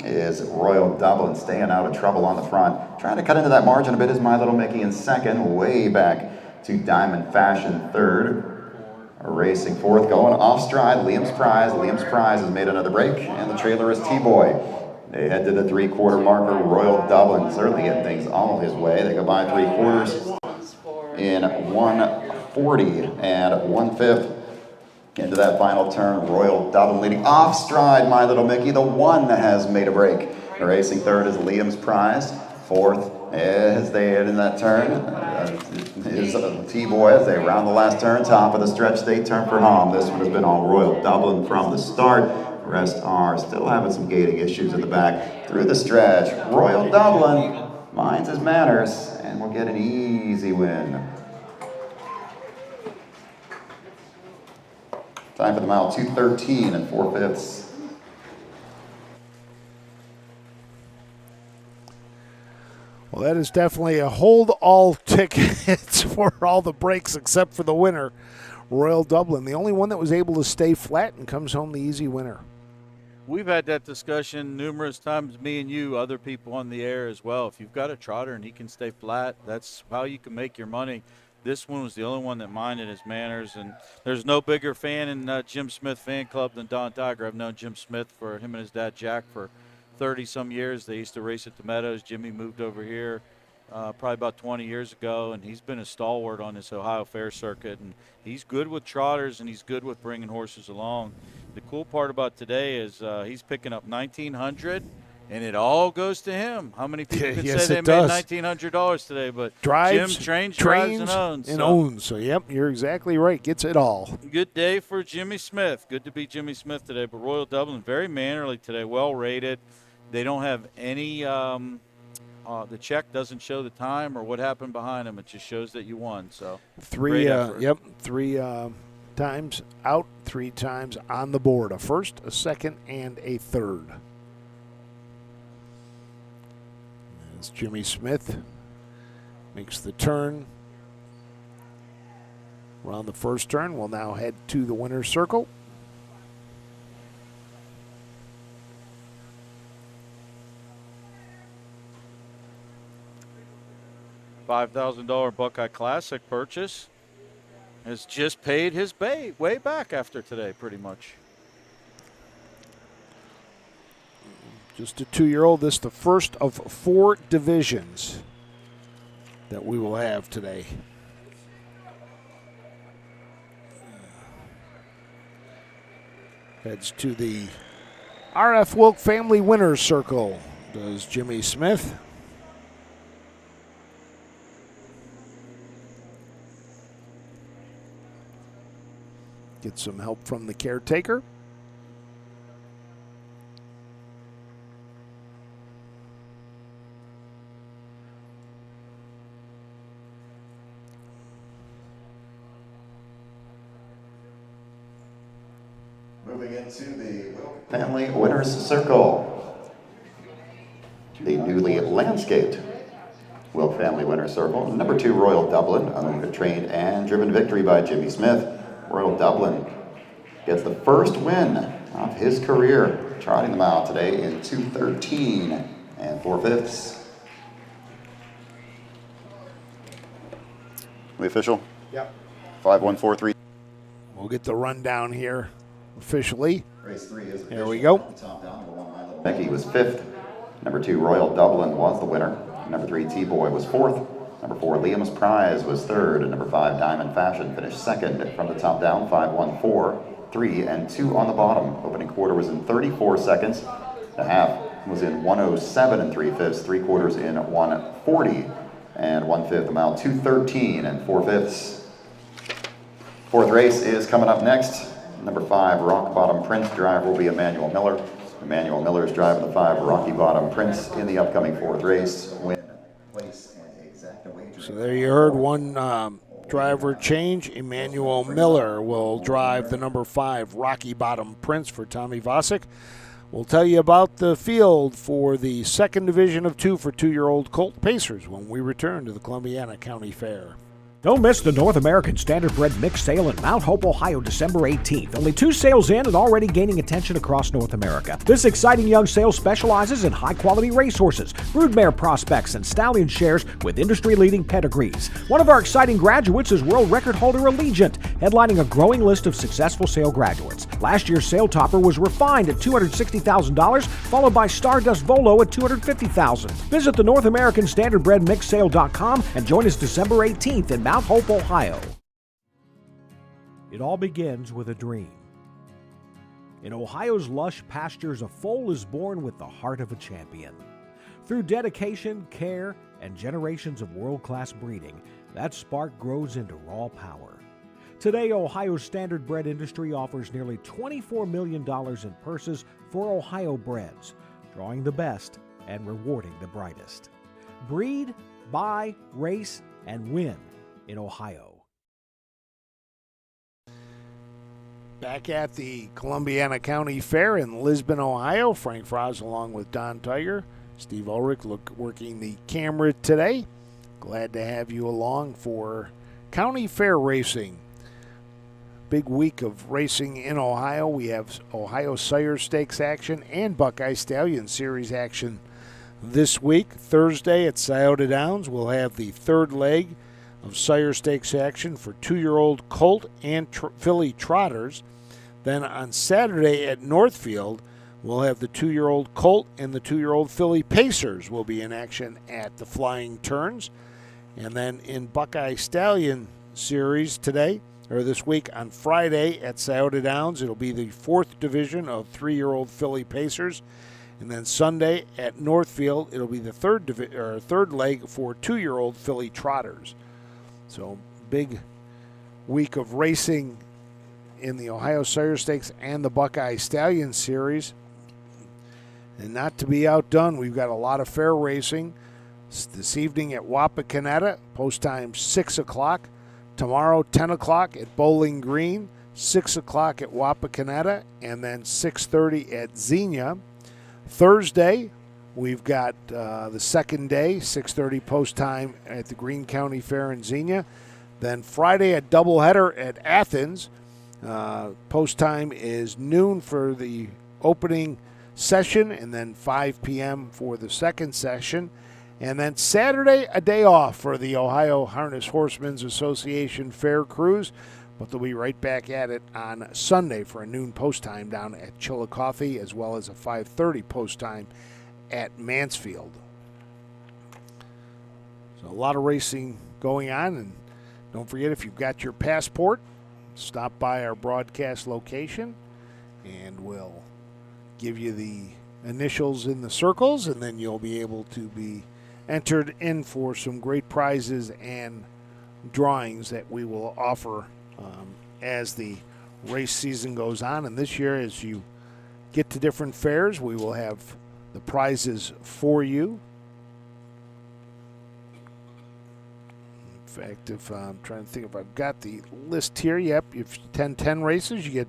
is Royal Dublin, staying out of trouble on the front. Trying to cut into that margin a bit is My Little Mickey in second. Way back to Diamond Fashion third. Racing fourth, going off stride, Liam's Prize. Liam's Prize has made another break, and the trailer is T-Boy. They head to the 3/4 marker. Royal Dublin certainly getting things all his way. They go by 3/4 in 140 and 1/5. Into that final turn, Royal Dublin leading off stride, My Little Mickey. The 1 has made a break. Racing third is Liam's Prize. Fourth, as they head in that turn, is T-Boy as they round the last turn. Top of the stretch, they turn for home. This one has been all Royal Dublin from the start. The rest are still having some gating issues in the back. Through the stretch, Royal Dublin minds his manners and will get an easy win. Time for the mile, 2:13 and 4/5. Well, that is definitely a hold all tickets for all the breaks except for the winner, Royal Dublin. The only one that was able to stay flat and comes home the easy winner. We've had that discussion numerous times, me and you, other people on the air as well. If you've got a trotter and he can stay flat, that's how you can make your money. This one was the only one that minded his manners, and there's no bigger fan in Jim Smith fan club than Don Tiger. I've known Jim Smith for him and his dad Jack for 30-some years. They used to race at the Meadows. Jimmy moved over here probably about 20 years ago, and he's been a stalwart on this Ohio Fair circuit, and he's good with trotters, and he's good with bringing horses along. The cool part about today is he's picking up $1,900. And it all goes to him. How many people could Yes, say they it made does. $1,900 today? But Drives, Jim drives, and owns. And so. owns. So, yep, you're exactly right. Gets it all. Good day for Jimmy Smith. Good to be Jimmy Smith today. But Royal Dublin, very mannerly today, well rated. They don't have any the check doesn't show the time or what happened behind them. It just shows that you won. So Three effort. times out, 3 times on the board. A first, a second, and a third. As Jimmy Smith makes the turn. Around the first turn, we'll now head to the winner's circle. $5,000 Buckeye Classic purchase has just paid his way back after today, pretty much. Just a 2-year-old. This is the first of 4 divisions that we will have today. Heads to the RF Wilk Family Winners Circle. Does Jimmy Smith. get some help from the caretaker. Moving into the family winner's circle. The newly landscaped Wilk Family Winner's Circle. Number 2, Royal Dublin, owned, trained, and driven victory by Jimmy Smith. Royal Dublin gets the first win of his career, trotting them out today in 2:13 and 4/5. The official? Yep. 5143. We'll get the rundown here officially. Race 3 is Here we go. Top down, number 1, Becky was 5th. Number 2, Royal Dublin was the winner. Number 3, T-Boy was 4th. Number 4, Liam's Prize was 3rd. And number 5, Diamond Fashion finished 2nd. From the top down, 5, 1, 4, 3, and 2 on the bottom. Opening quarter was in 34 seconds. The half was in 107 and 3/5. 3/4 in 140 and 1/5. Amount 2:13 and 4/5. Fourth race is coming up next. Number 5, Rock Bottom Prince. Driver will be Emmanuel Miller. Emmanuel Miller is driving the 5, Rocky Bottom Prince, in the upcoming 4th race. Win, place, and exact wager. So there you heard one driver change. Emmanuel Miller will drive the number 5, Rocky Bottom Prince, for Tommy Vosick. We'll tell you about the field for the second division of 2 for 2-year-old Colt Pacers when we return to the Columbiana County Fair. Don't miss the North American Standardbred Mixed Sale in Mount Hope, Ohio, December 18th. Only 2 sales in and already gaining attention across North America. This exciting young sale specializes in high-quality racehorses, broodmare prospects, and stallion shares with industry-leading pedigrees. One of our exciting graduates is world record holder Allegiant, headlining a growing list of successful sale graduates. Last year's sale topper was refined at $260,000, followed by Stardust Volo at $250,000. Visit the North American Standardbred Mixsale.com and join us December 18th in Mount Hope, Ohio. It all begins with a dream. In Ohio's lush pastures, a foal is born with the heart of a champion. Through dedication, care, and generations of world-class breeding, that spark grows into raw power. Today, Ohio's Standardbred industry offers nearly $24 million in purses for Ohio breds, drawing the best and rewarding the brightest. Breed, buy, race, and win in Ohio. Back at the Columbiana County Fair in Lisbon, Ohio, Frank Froz along with Don Tiger, Steve Ulrich working the camera today. Glad to have you along for County Fair racing. Big week of racing in Ohio. We have Ohio Sire Stakes action and Buckeye Stallion Series action this week. Thursday at Scioto Downs, we'll have the third leg of Sire Stakes action for 2-year-old Colt and filly trotters. Then on Saturday at Northfield, we'll have the 2-year-old Colt and the 2-year-old filly Pacers will be in action at the Flying Turns. And then in Buckeye Stallion Series today, or this week on Friday at Scioto Downs, it'll be the 4th division of 3-year-old filly Pacers. And then Sunday at Northfield, it'll be the third leg for 2-year-old filly trotters. So big week of racing in the Ohio Sire Stakes and the Buckeye Stallion Series. And not to be outdone, we've got a lot of fair racing this evening at Wapakoneta, post time 6 o'clock. Tomorrow, 10 o'clock at Bowling Green, 6 o'clock at Wapakoneta, and then 6:30 at Xenia. Thursday, we've got the second day, 6:30 post time at the Greene County Fair in Xenia. Then Friday, a doubleheader at Athens. Post time is noon for the opening session, and then 5 p.m. for the second session. And then Saturday, a day off for the Ohio Harness Horsemen's Association Fair Cruise, but they'll be right back at it on Sunday for a noon post time down at Chillicothe, as well as a 5:30 post time at Mansfield. So a lot of racing going on, and don't forget, if you've got your passport, stop by our broadcast location, and we'll give you the initials in the circles, and then you'll be able to be entered in for some great prizes and drawings that we will offer as the race season goes on. And this year, as you get to different fairs, we will have the prizes for you. In fact, if I'm trying to think if I've got the list here, yep, if you attend 10 races, you get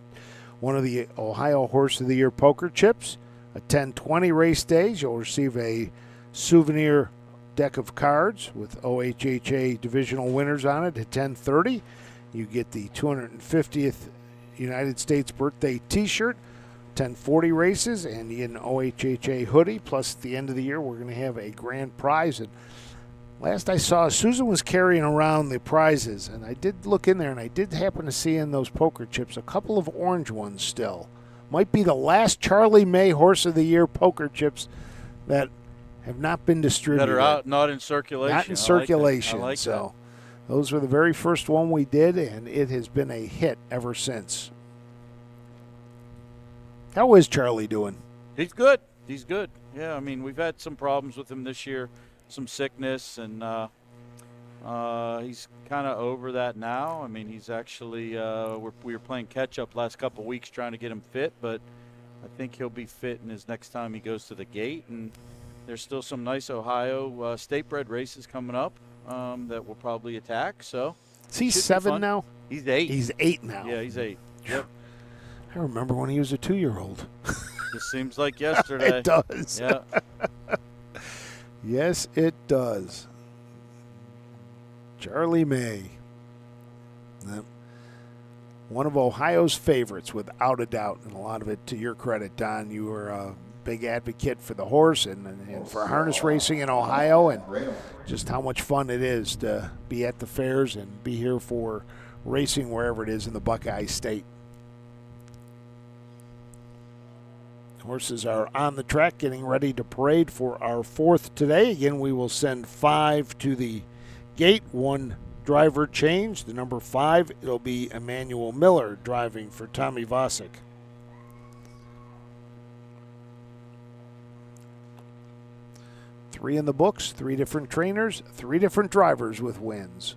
one of the Ohio Horse of the Year poker chips. Attend 20 race days, you'll receive a souvenir deck of cards with OHHA divisional winners on it. Attend 30, you get the 250th United States birthday t-shirt. Attend 40 races, and you get an OHHA hoodie. Plus, at the end of the year, we're going to have a grand prize. And last I saw, Susan was carrying around the prizes, and I did look in there, and I did happen to see in those poker chips a couple of orange ones still. Might be the last Charlie May Horse of the Year poker chips that have not been distributed. That are out, not in circulation. Not in circulation. I like so those were the very first one we did, and it has been a hit ever since. How is Charlie doing? He's good. He's good. Yeah, I mean, we've had some problems with him this year, some sickness, and he's kind of over that now. I mean, he's actually we were playing catch-up last couple of weeks trying to get him fit, but I think he'll be fit in his next time he goes to the gate. And there's still some nice Ohio state-bred races coming up that we'll probably attack. So is he 7 now? He's 8. He's 8 now. Yeah, he's 8. Yep. I remember when he was a 2-year-old. This seems like yesterday. It does. Yeah. Yes, it does. Charlie May. Yep. One of Ohio's favorites, without a doubt, and a lot of it to your credit, Don. You were a big advocate for the horse and for harness racing in Ohio, and just how much fun it is to be at the fairs and be here for racing wherever it is in the Buckeye State. Horses are on the track getting ready to parade for our 4th today. Again, we will send 5 to the gate, 1 driver change. The number 5, it'll be Emmanuel Miller driving for Tommy Vosick. Three in the books, 3 different trainers, 3 different drivers with wins.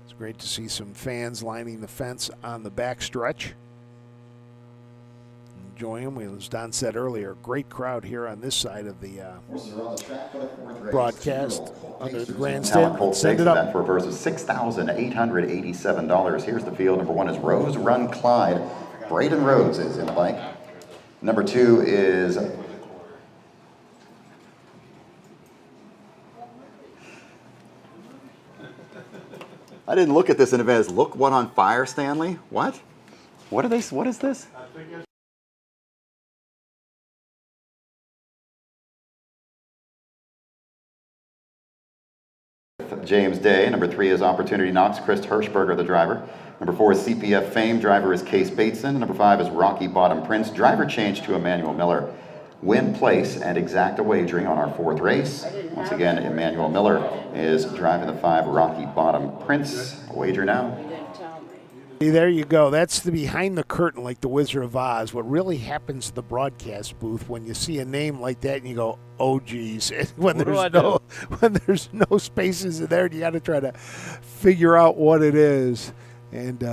It's great to see some fans lining the fence on the back stretch. Enjoy them. As Don said earlier, great crowd here on this side of the broadcast under the grandstand. Send it up. For a purse of $6,887. Here's the field. Number 1 is Rose Run Clyde. Braden Rhodes is in the bike. Number 2 is I didn't look at this in advance. Look What on Fire, Stanley? What? What are they? What is this? James Day. Number 3 is Opportunity Knox. Chris Hirschberger, the driver. Number 4 is CPF Fame. Driver is Case Bateson. Number 5 is Rocky Bottom Prince. Driver change to Emmanuel Miller. Win, place, and exacta wagering on our 4th race. Once again, Emmanuel Miller is driving the 5 Rocky Bottom Prince. Wager now. There you go. That's the behind the curtain, like the Wizard of Oz. What really happens to the broadcast booth when you see a name like that and you go, "Oh, geez!" when there's no spaces in there, and you got to try to figure out what it is. And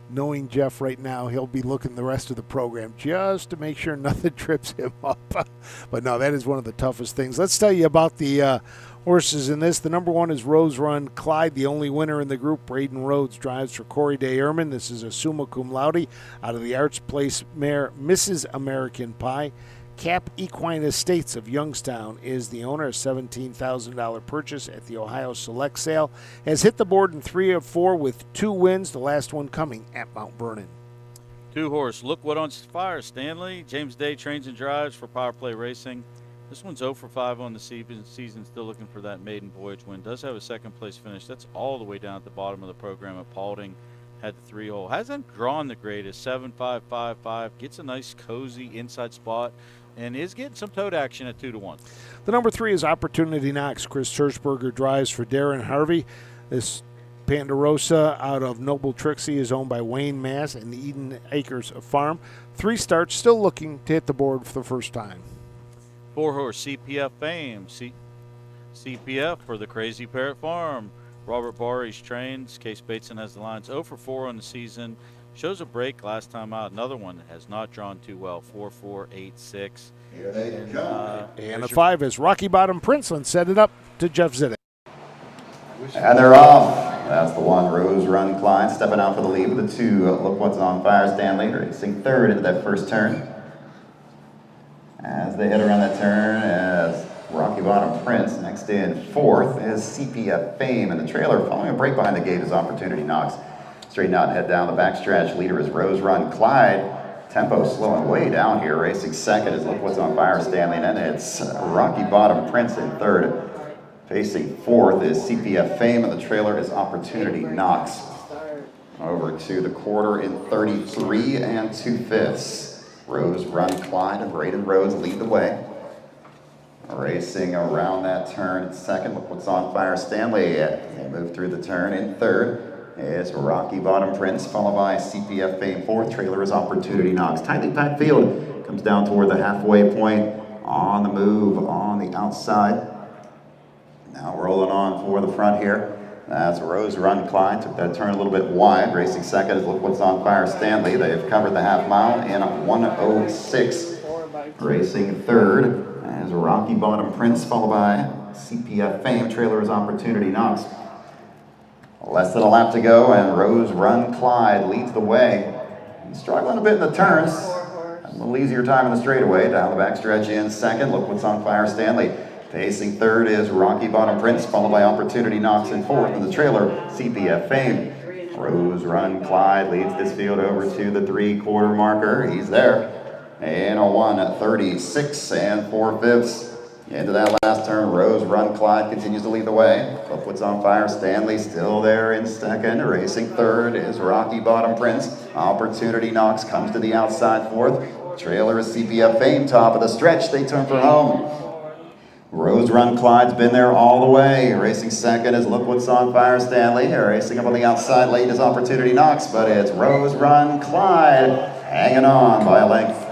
knowing Jeff right now, he'll be looking the rest of the program just to make sure nothing trips him up. But no, that is one of the toughest things. Let's tell you about the horses in this. The number 1 is Rose Run Clyde, the only winner in the group. Braden Rhodes drives for Corey Day Ehrman. This is a summa cum laude out of the Arts Place mare, Mrs. American Pie. Cap Equine Estates of Youngstown is the owner. A $17,000 purchase at the Ohio Select Sale. Has hit the board in 3 of 4 with 2 wins, the last one coming at Mount Vernon. 2 horse, Look What on Fire, Stanley. James Day trains and drives for Power Play Racing. This one's 0 for 5 on the season, still looking for that maiden voyage win. Does have a 2nd place finish. That's all the way down at the bottom of the program at Paulding. Had the 3-hole. Hasn't drawn the greatest. 7-5-5-5. Gets a nice cozy inside spot and is getting some tote action at 2-1. The number 3 is Opportunity Knox. Chris Hirschberger drives for Darren Harvey. This Ponderosa out of Noble Trixie is owned by Wayne Mass and the Eden Acres Farm. 3 starts, still looking to hit the board for the first time. 4 horse, CPF Fame. CPF for the Crazy Parrot Farm. Robert Barry's trains. Case Bateson has the lines 0 for 4 on the season. Shows a break last time out. Another one that has not drawn too well. 4-4-8-6. Here they come. And the 5 is Rocky Bottom Princeland. Set it up to Jeff Zidek. And they're off. That's the 1, Rose Run Clyde, stepping out for the lead with the 2, Look What's on Fire Stanley, racing third into that first turn. As they head around that turn, as Rocky Bottom Prince, next in fourth is CPF Fame, and the trailer following a break behind the gate as Opportunity Knocks. Straighten out and head down the backstretch. Leader is Rose Run Clyde. Tempo slowing way down here. Racing second is Look What's on Fire Stanley, and then it's Rocky Bottom Prince in third. Facing fourth is CPF Fame, and the trailer is Opportunity Knocks. Over to the quarter in 33 2/5. Rose Run Clyde and Braden Rhodes lead the way. Racing around that turn in second, Look What's on Fire Stanley. They move through the turn in third. It's Rocky Bottom Prince, followed by CPF Fame fourth. Trailer is Opportunity Knocks. Tightly packed field. Comes down toward the halfway point. On the move on the outside. Now rolling on for the front here. That's Rose Run Clyde. Took that turn a little bit wide. Racing second is Look What's on Fire Stanley. They've covered the half mile in 1:06. Racing third as Rocky Bottom Prince, followed by CPF Fame. Trailer is Opportunity Knocks. Less than a lap to go, and Rose Run Clyde leads the way. He's struggling a bit in the turns. A little easier time in the straightaway. Down the backstretch in second. Look What's on Fire Stanley. Pacing third is Rocky Bottom Prince, followed by Opportunity Knocks in fourth. In the trailer, CPF Fame. Rose Run Clyde leads this field over to the 3/4 marker. He's there. And a 1:36 4/5. Into that last turn, Rose Run Clyde continues to lead the way. Look What's on Fire Stanley still there in second. Racing third is Rocky Bottom Prince. Opportunity Knocks comes to the outside fourth. Trailer is CPF Fame, top of the stretch. They turn for home. Rose Run Clyde's been there all the way. Racing second is Look What's on Fire Stanley. Racing up on the outside late is Opportunity Knocks, but it's Rose Run Clyde hanging on by a length.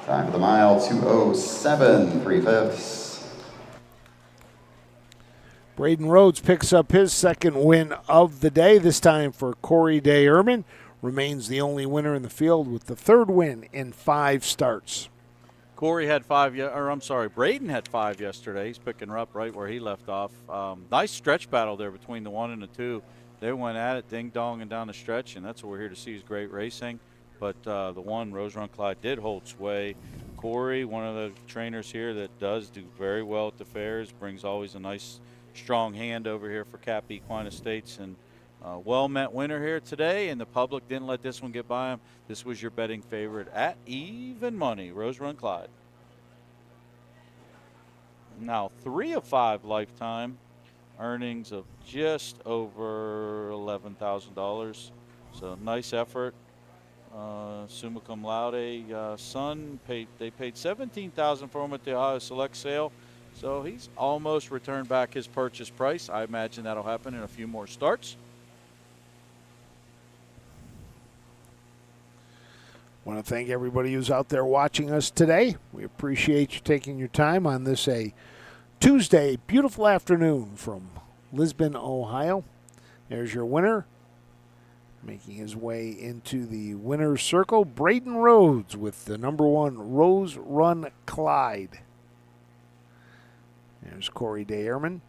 Time for the mile, 2:07 3/5. Braden Rhodes picks up his second win of the day, this time for Corey Day Ehrman. Remains the only winner in the field with the third win in 5 starts. Corey had 5, Braden had 5 yesterday. He's picking her up right where he left off. Nice stretch battle there between the 1 and the 2. They went at it, ding-dong, and down the stretch, and that's what we're here to see is great racing. But the 1, Rose Run Clyde, did hold sway. Corey, one of the trainers here that does do very well at the fairs, brings always a nice, strong hand over here for Cap Equine Estates, and well-met winner here today, and the public didn't let this one get by him. This was your betting favorite at even money, Rose Run Clyde. Now 3 of 5 lifetime earnings of just over $11,000. So nice effort. Summa cum laude son they paid $17,000 for him at the Ohio Select sale, so he's almost returned back his purchase price. I imagine that'll happen in a few more starts. Want to thank everybody who's out there watching us today. We appreciate you taking your time on this Tuesday, beautiful afternoon from Lisbon, Ohio. There's your winner. Making his way into the winner's circle, Braden Rhodes with the number 1 Rose Run Clyde. There's Corey Day Ehrman.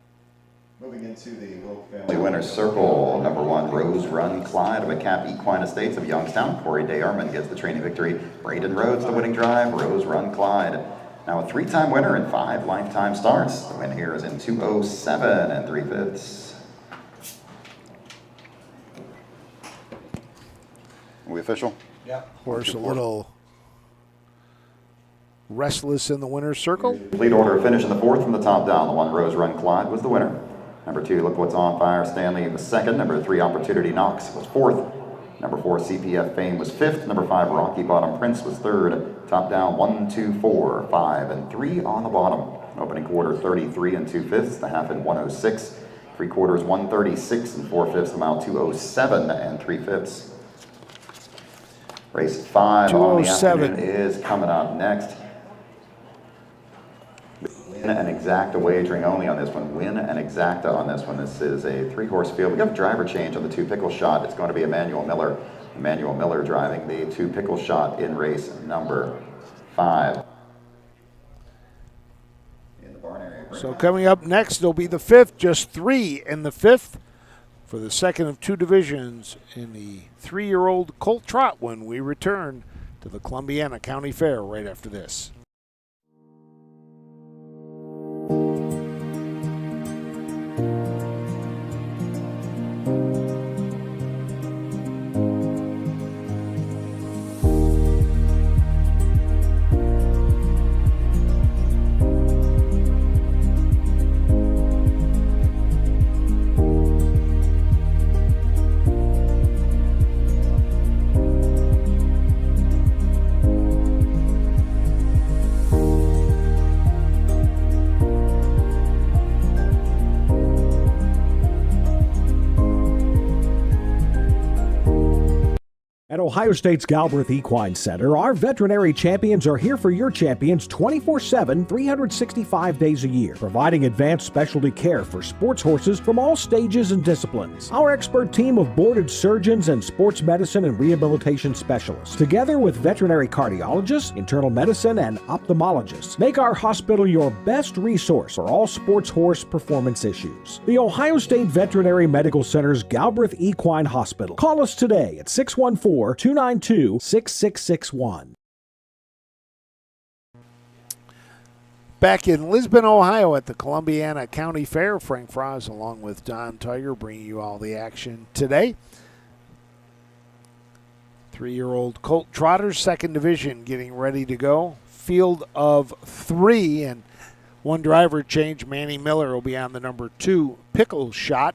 Moving into the Wilk family winner's circle, number 1 Rose Run Clyde of a Cap Equine Estates of Youngstown. Corey Day Ehrman gets the training victory. Braden Rhodes the winning drive. Rose Run Clyde. Now a 3-time winner in 5 lifetime starts. The win here is in 2:07 3/5. Are we official? Yeah. Horse a little restless in the winner's circle. Complete order of finish in the 4th from the top down. The 1 Rose Run Clyde was the winner. Number 2 Look What's on Fire Stanley was second. Number 3 Opportunity Knocks was 4th. Number 4 CPF Fame was 5th. Number 5 Rocky Bottom Prince was 3rd. Top down 1, 2, 4, 5, and 3 on the bottom. Opening quarter 33 2/5. The half in 1:06. 3/4 1:36 4/5. The mile 2:07 3/5. Race 5 on the afternoon is coming up next. an exacta wagering only on this one. Win an exacta on this one. This is a 3-horse field. We got a driver change on the 2 pickle shot. It's going to be Emmanuel Miller. Emmanuel Miller driving the 2 pickle shot in race number 5. In the barn area. So coming up next, it'll be the 5th, just 3 in the 5th for the second of 2 divisions in the 3-year-old colt trot when we return to the Columbiana County Fair right after this. At Ohio State's Galbraith Equine Center, our veterinary champions are here for your champions 24/7, 365 days a year, providing advanced specialty care for sports horses from all stages and disciplines. Our expert team of boarded surgeons and sports medicine and rehabilitation specialists, together with veterinary cardiologists, internal medicine, and ophthalmologists, make our hospital your best resource for all sports horse performance issues. The Ohio State Veterinary Medical Center's Galbraith Equine Hospital. Call us today at 614-292-6661. Back in Lisbon, Ohio at the Columbiana County Fair, Frank Frost along with Don Tiger bringing you all the action today. 3-year-old colt trotters, second division, getting ready to go. Field of 3 and 1 driver change. Manny Miller will be on the number 2 pickle shot.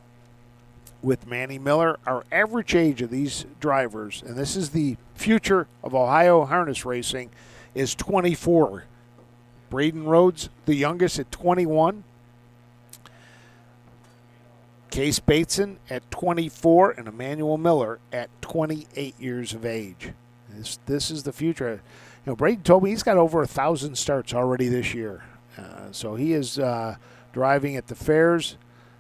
With Manny Miller, our average age of these drivers, and this is the future of Ohio harness racing, is 24. Braden Rhodes, the youngest, at 21. Case Bateson at 24, and Emmanuel Miller at 28 years of age. This is the future. You know, Braden told me he's got over 1,000 starts already this year. So he is driving at the fairs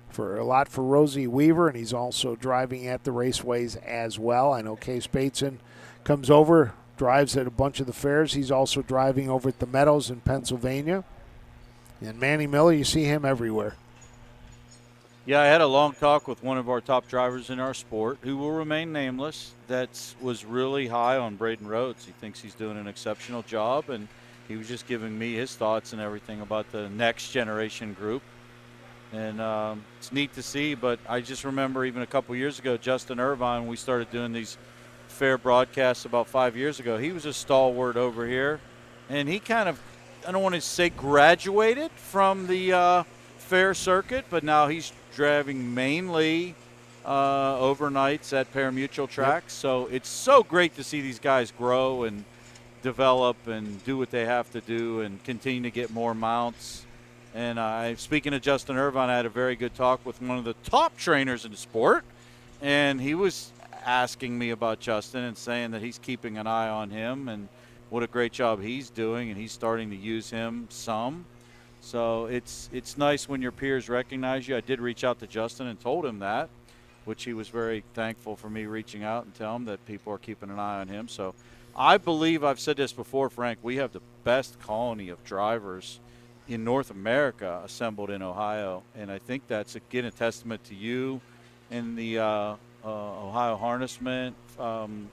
for a lot for Rosie Weaver, and he's also driving at the raceways as well. I know Case Bateson comes over, drives at a bunch of the fairs. He's also driving over at the Meadows in Pennsylvania. And Manny Miller, you see him everywhere. Yeah, I had a long talk with one of our top drivers in our sport, who will remain nameless, that was really high on Braden Rhodes. He thinks he's doing an exceptional job, and he was just giving me his thoughts and everything about the next generation group. And it's neat to see, but I just remember even a couple years ago, Justin Irvine, we started doing these fair broadcasts about 5 years ago. He was a stalwart over here, and he kind of, I don't want to say graduated from the fair circuit, but now he's driving mainly overnights at pari-mutuel tracks. Yep. So it's so great to see these guys grow and develop and do what they have to do and continue to get more mounts. And speaking of Justin Irvine, I had a very good talk with one of the top trainers in the sport, and he was asking me about Justin and saying that he's keeping an eye on him and what a great job he's doing, and he's starting to use him some. So it's nice when your peers recognize you. I did reach out to Justin and told him that, which he was very thankful for me reaching out and telling him that people are keeping an eye on him. So I believe, I've said this before, Frank, we have the best colony of drivers in North America assembled in Ohio, and I think that's again a testament to you and the Ohio Harnessmen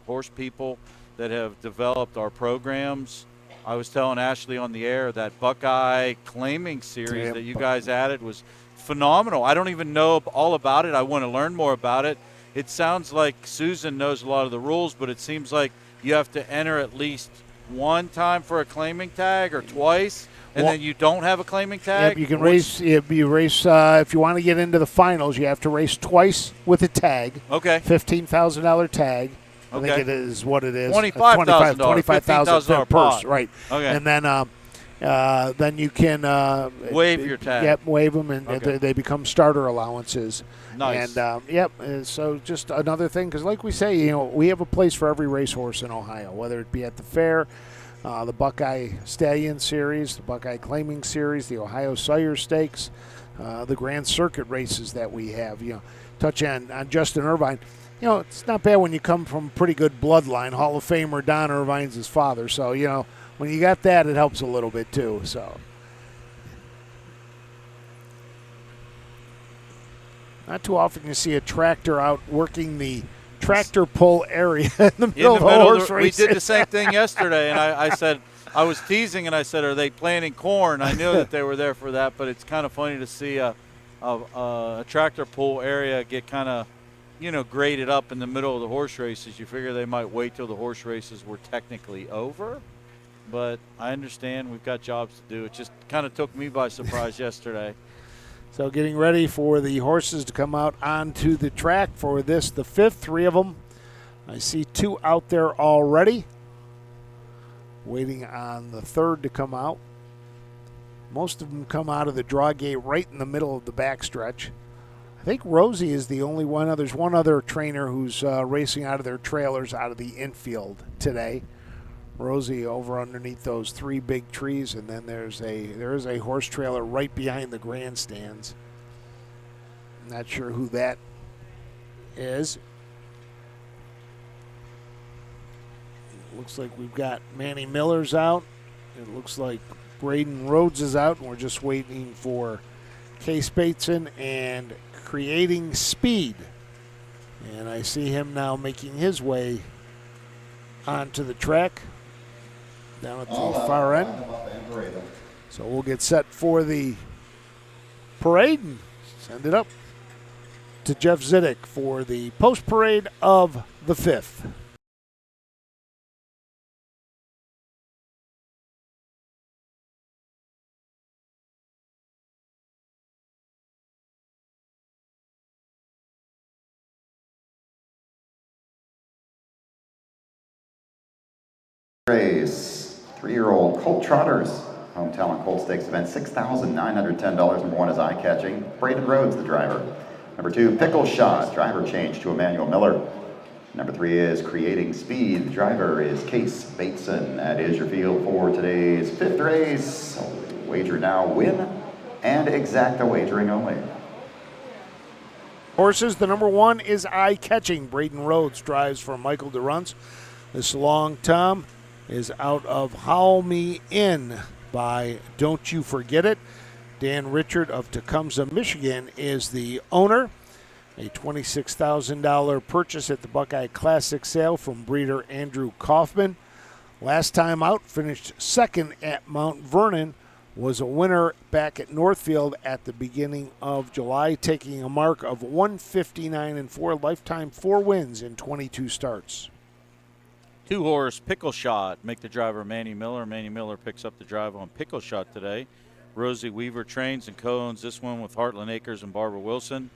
horse people that have developed our programs. I was telling Ashley on the air that Buckeye claiming series that you guys added was phenomenal. I don't even know all about it. I want to learn more about it. It sounds like Susan knows a lot of the rules, but it seems like you have to enter at least one time for a claiming tag or twice. And then you don't have a claiming tag? Yep, you can race. If you want to get into the finals, you have to race twice with a tag. Okay. $15,000 tag. I Okay. think it is what it is. $25,000. $25,000 purse, right? Okay. And then you can waive your tag. Yep, waive them, and Okay. they become starter allowances. Nice. And so just another thing, because like we say, we have a place for every racehorse in Ohio, whether it be at the fair, the Buckeye Stallion Series, the Buckeye Claiming Series, the Ohio Sire Stakes, the Grand Circuit races that we have. Touch on Justin Irvine. It's not bad when you come from a pretty good bloodline. Hall of Famer Don Irvine's his father. So, when you got that, it helps a little bit too. So, not too often you see a tractor out working the tractor pull area in the middle of the horse race. We did the same thing yesterday, and I said, I was teasing, and I said, are they planting corn? I knew that they were there for that, but it's kind of funny to see a tractor pull area get kind of, graded up in the middle of the horse races. You figure they might wait till the horse races were technically over, but I understand we've got jobs to do. It just kind of took me by surprise yesterday. So getting ready for the horses to come out onto the track for this, the 5th, 3 of them. I see 2 out there already. Waiting on the 3rd to come out. Most of them come out of the draw gate right in the middle of the backstretch. I think Rosie is the only one. There's one other trainer who's racing out of their trailers out of the infield today. Rosie over underneath those 3 big trees, and then there is a horse trailer right behind the grandstands. Not sure who that is. Looks like we've got Manny Miller's out. It looks like Braden Rhodes is out, and we're just waiting for Case Bateson and Creating Speed. And I see him now making his way onto the track down at the far end. So we'll get set for the parade and send it up to Jeff Zidek for the post-parade of the 5th. Race, 3-year-old Colt Trotters, home talent Colt Stakes event, $6,910. Number 1 is Eye Catching, Braden Rhodes, the driver. Number 2, Pickle Shot, driver change to Emmanuel Miller. Number 3 is Creating Speed, the driver is Case Bateson. That is your field for today's 5th race. Wager now, win and exacta wagering only. Horses, the number 1 is Eye Catching. Braden Rhodes drives for Michael DeRunts. This long Tom is out of Howl Me In by Don't You Forget It. Dan Richard of Tecumseh, Michigan is the owner. A $26,000 purchase at the Buckeye Classic sale from breeder Andrew Kaufman. Last time out, finished 2nd at Mount Vernon, was a winner back at Northfield at the beginning of July, taking a mark of 159-4, lifetime 4 wins in 22 starts. 2-horse Pickle Shot, make the driver Manny Miller. Manny Miller picks up the drive on Pickle Shot today. Rosie Weaver trains and co-owns this one with Heartland Acres and Barbara Wilson.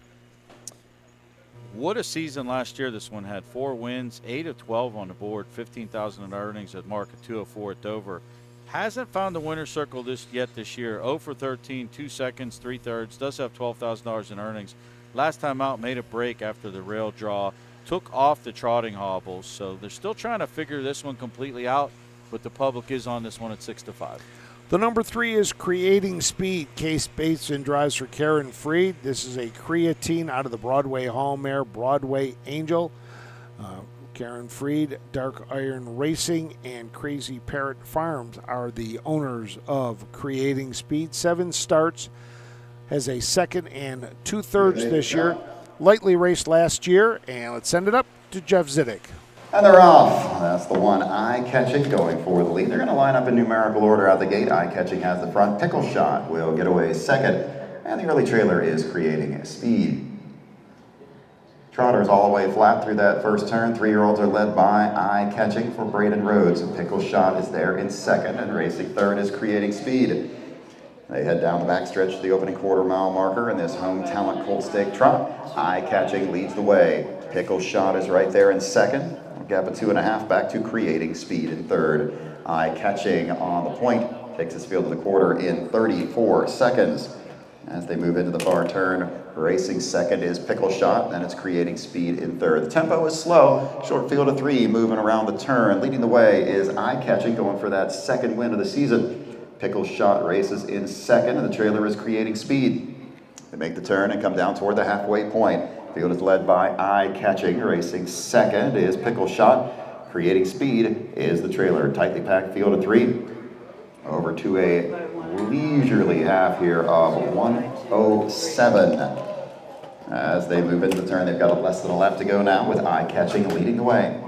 What a season last year this one had. 4 wins, 8 of 12 on the board, $15,000 in earnings at market 204 at Dover. Hasn't found the winner's circle this year. 0 for 13, 2 seconds, 3 thirds. Does have $12,000 in earnings. Last time out, made a break after the rail draw. Took off the trotting hobbles, so they're still trying to figure this one completely out, but the public is on this one at 6-5. The number 3 is Creating Speed. Case Bateson drives for Karen Freed. This is a creatine out of the Broadway Hall mare, Broadway Angel. Karen Freed, Dark Iron Racing, and Crazy Parrot Farms are the owners of Creating Speed. 7 starts, has a 2nd and 2 thirds this year. Lightly raced last year, and let's send it up to Jeff Zidek. And they're off. That's the one, Eye Catching, going for the lead. They're going to line up in numerical order out the gate. Eye Catching has the front. Pickle Shot will get away 2nd. And the early trailer is Creating Speed. Trotters all the way flat through that first turn. 3-year-olds are led by Eye Catching for Braden Rhodes. Pickle Shot is there in 2nd, and racing 3rd is Creating Speed. They head down the backstretch to the opening quarter-mile marker in this home talent Colt Stake trot. Eye Catching leads the way. Pickle Shot is right there in 2nd. A gap of 2.5 back to Creating Speed in 3rd. Eye Catching on the point. Takes his field to the quarter in 34 seconds. as they move into the far turn. Racing second is Pickle Shot, and it's creating speed in third. The tempo is slow, short field of 3 moving around the turn. Leading the way is Eye Catching, going for that second win of the season. Pickle Shot races in second, and the trailer is creating speed. They make the turn and come down toward the halfway point. Field is led by Eye Catching. Racing second is Pickle Shot. Creating speed is the trailer. Tightly packed field of 3. Over to a leisurely half here of 107. As they move into the turn, they've got less than a lap to go now, with Eye Catching leading the way.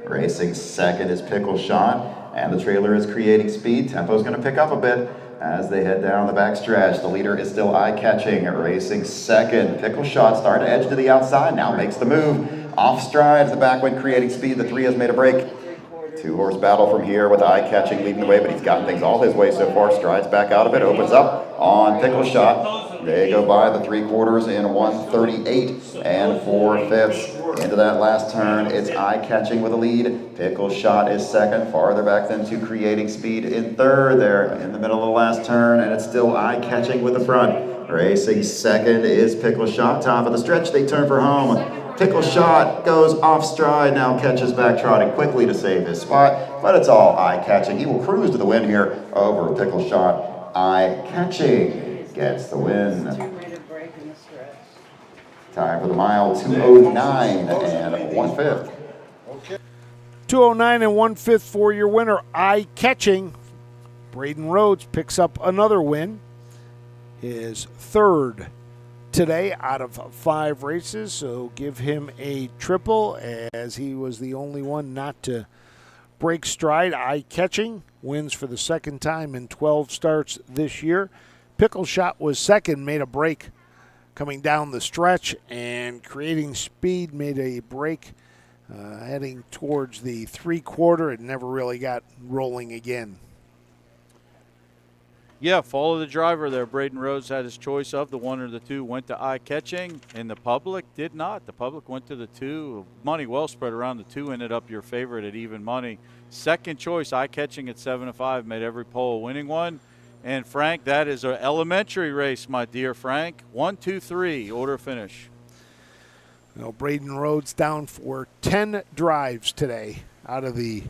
Racing second is Pickle Shot, and the trailer is creating speed. Tempo's going to pick up a bit as they head down the backstretch. The leader is still Eye Catching. Racing second, Pickle Shot starting to edge to the outside, now makes the move. Off stride as the back wind creating speed. The 3 has made a break. 2-horse battle from here with Eye Catching leading the way, but he's gotten things all his way so far. Strides back out of it, opens up on Pickle Shot. They go by the 3/4 in 1:38 and 4/5. Into that last turn, it's Eye Catching with a lead. Pickle Shot is second, farther back than to creating speed in third there in the middle of the last turn, and it's still Eye Catching with the front. Racing second is Pickle Shot. Top of the stretch, they turn for home. Pickle Shot goes off stride, now catches back trotting quickly to save his spot, but it's all Eye Catching. He will cruise to the win here over Pickle Shot. Eye Catching gets the win. Time for the mile, 2:09 and 1/5. 2:09 and 1/5 for your winner, Eye Catching. Braden Rhodes picks up another win. His third today out of 5 races, so give him a triple, as he was the only one not to break stride. Eye Catching wins for the second time in 12 starts this year. Pickle Shot was second, made a break coming down the stretch, and creating speed made a break heading towards the 3/4. It never really got rolling again. Yeah, follow the driver there. Braden Rhodes had his choice of the 1 or the 2, went to Eye Catching, and the public did not. The public went to the 2. Money well spread around. The 2 ended up your favorite at even money. Second choice, Eye Catching at 7-5, made every poll a winning one. And Frank, that is an elementary race, my dear Frank. 1, 2, 3, order of finish. You know, Braden Rhodes down for 10 drives today out of the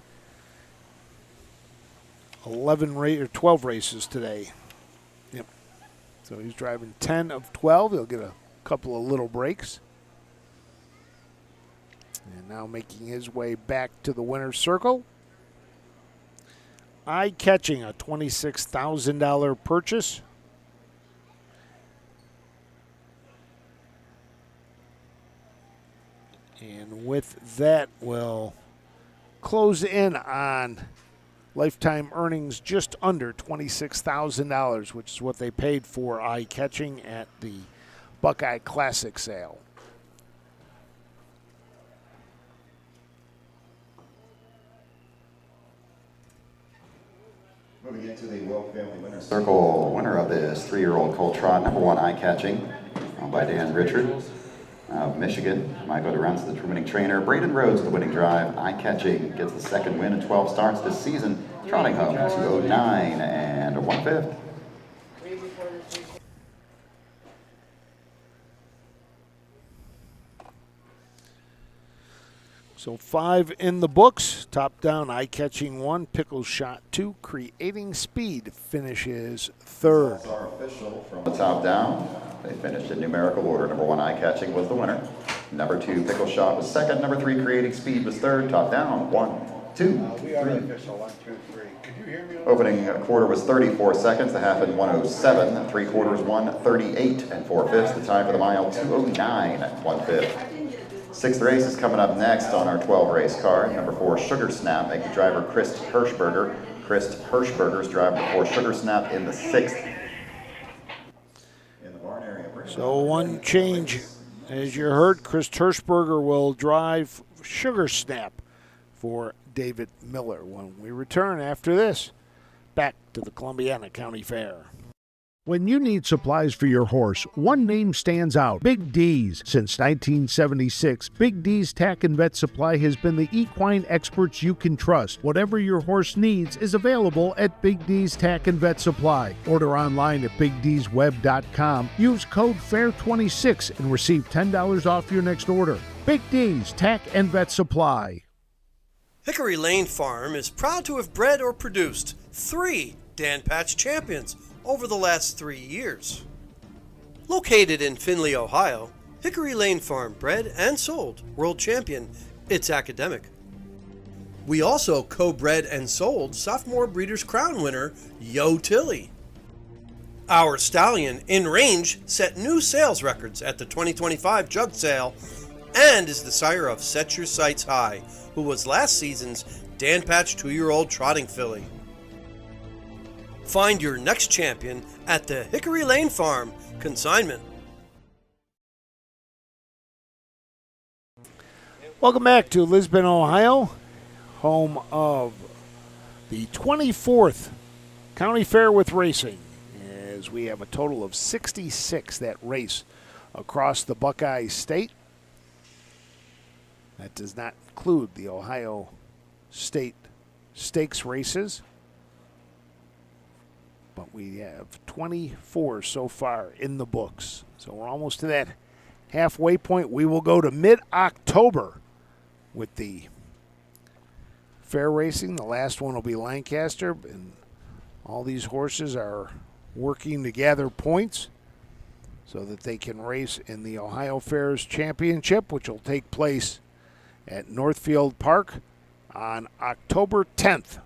12 races today. Yep. So he's driving 10 of 12. He'll get a couple of little breaks. And now making his way back to the winner's circle. Eye Catching, a $26,000 purchase. And with that, we'll close in on lifetime earnings just under $26,000, which is what they paid for Eye Catching at the Buckeye Classic sale. Moving into the Will Family Winner's Circle, winner of this 3-year-old colt trot, number 1 Eye Catching, owned by Dan Richard of Michigan. Michael Durant's the winning trainer. Braden Rhodes, the winning drive. Eye Catching gets the second win in 12 starts this season, trotting home 2:09 and 1/5. So 5 in the books. Top down, Eye Catching 1, Pickle Shot 2, Creating Speed finishes third. Results are official from the top down. They finished in numerical order. Number 1 Eye Catching was the winner. Number 2 Pickle Shot was second. Number 3 Creating Speed was third. Top down, 1, 2, We are 3. official, 1, 2, 3. Could you hear me? Opening quarter was 34 seconds. The half in 1:07. 3/4 1:38 and 4/5. The time for the mile 2:09 and 1/5. 6th race is coming up next on our 12 race card. Number 4 Sugar Snap, make the driver Chris Hirschberger. Chris Hirschberger's driving before Sugar Snap in the 6th. In the barn area. So one change, as you heard, Chris Hirschberger will drive Sugar Snap for David Miller when we return after this back to the Columbiana County Fair. When you need supplies for your horse, one name stands out: Big D's. Since 1976, Big D's Tack and Vet Supply has been the equine experts you can trust. Whatever your horse needs is available at Big D's Tack and Vet Supply. Order online at BigD'sWeb.com. Use code FAIR26 and receive $10 off your next order. Big D's Tack and Vet Supply. Hickory Lane Farm is proud to have bred or produced 3 Dan Patch champions over the last 3 years. Located in Findlay, Ohio, Hickory Lane Farm bred and sold world champion It's Academic. We also co-bred and sold sophomore Breeders' Crown winner Yo Tilly. Our stallion In Range set new sales records at the 2025 Jug Sale and is the sire of Set Your Sights High, who was last season's Dan Patch 2-year-old trotting filly. Find your next champion at the Hickory Lane Farm consignment. Welcome back to Lisbon, Ohio, home of the 24th County Fair with Racing, as we have a total of 66 that race across the Buckeye State. That does not include the Ohio State Stakes races. But we have 24 so far in the books. So we're almost to that halfway point. We will go to mid-October with the fair racing. The last one will be Lancaster. And all these horses are working to gather points so that they can race in the Ohio Fairs Championship, which will take place at Northfield Park on October 10th.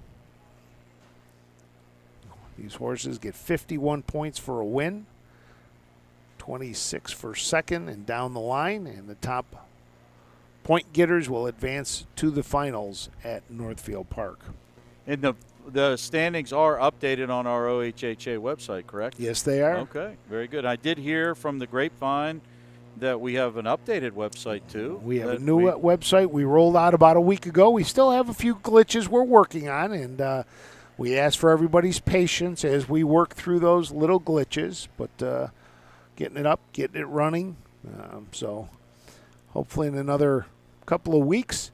These horses get 51 points for a win, 26 for second and down the line, and the top point getters will advance to the finals at Northfield Park. And the standings are updated on our OHHA website, correct? Yes, they are. Okay, very good. I did hear from the grapevine that we have an updated website too. We have a new website we rolled out about a week ago. We still have a few glitches we're working on, and we ask for everybody's patience as we work through those little glitches, but getting it up, getting it running. So hopefully in another couple of weeks,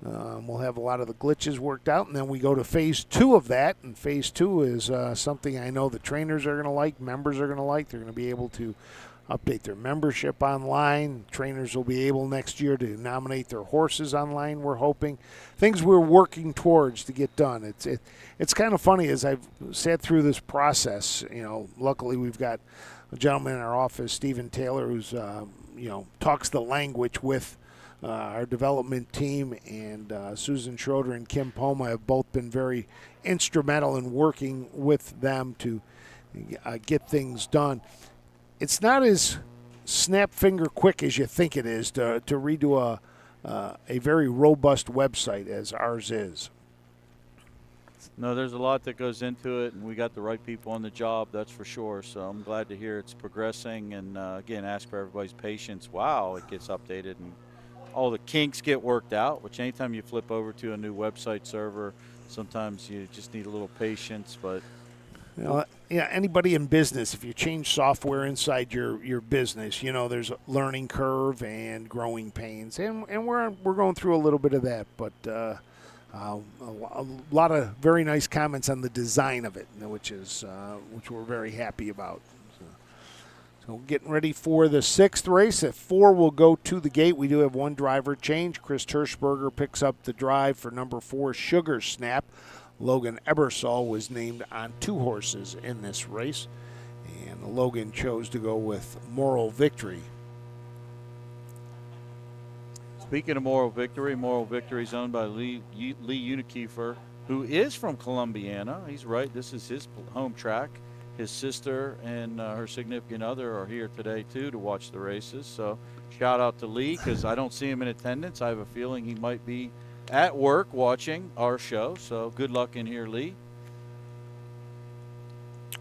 we'll have a lot of the glitches worked out, and then we go to phase 2 of that. And phase 2 is something I know the trainers are going to like, members are going to like. They're going to be able to update their membership online. Trainers will be able next year to nominate their horses online, we're hoping. Things we're working towards to get done. It's kind of funny as I've sat through this process. Luckily we've got a gentleman in our office, Stephen Taylor, who's talks the language with our development team, and Susan Schroeder and Kim Poma have both been very instrumental in working with them to get things done. It's not as snap finger quick as you think it is to redo a very robust website as ours is. No, there's a lot that goes into it, and we got the right people on the job, that's for sure. So I'm glad to hear it's progressing, and again, ask for everybody's patience. Wow, it gets updated and all the kinks get worked out, which anytime you flip over to a new website server, sometimes you just need a little patience. But anybody in business, if you change software inside your business, there's a learning curve and growing pains, and we're going through a little bit of that, but a lot of very nice comments on the design of it, which we're very happy about. So getting ready for the 6th race. At 4, we'll go to the gate. We do have one driver change. Chris Hirschberger picks up the drive for number 4, Sugar Snap. Logan Ebersol was named on 2 horses in this race, and Logan chose to go with Moral Victory. Speaking of Moral Victory is owned by Lee Unikiefer, who is from Columbiana. He's right. This is his home track. His sister and her significant other are here today, too, to watch the races. So shout out to Lee, because I don't see him in attendance. I have a feeling he might be at work watching our show. So good luck in here, Lee.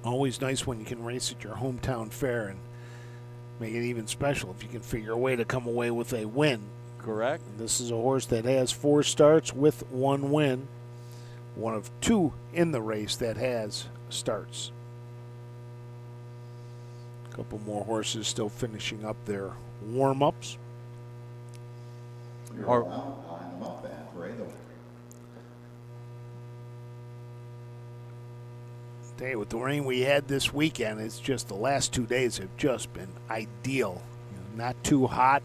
Always nice when you can race at your hometown fair and make it even special if you can figure a way to come away with a win. Correct. And this is a horse that has 4 starts with 1 win. One of 2 in the race that has starts. A couple more horses still finishing up their warm-ups. Hey, with the rain we had this weekend, it's just the last 2 days have just been ideal. Not too hot.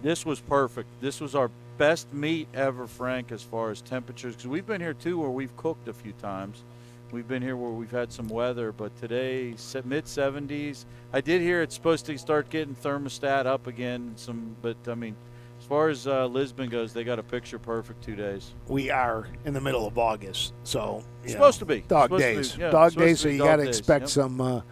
This was perfect. This was our best meet ever, Frank, as far as temperatures. Because we've been here, too, where we've cooked a few times. We've been here where we've had some weather. But today, mid-70s. I did hear it's supposed to start getting thermostat up again. But, I mean, as far as Lisbon goes, they got a picture-perfect 2 days. We are in the middle of August, so it's supposed to be. Dog days. Dog days, so you got to expect some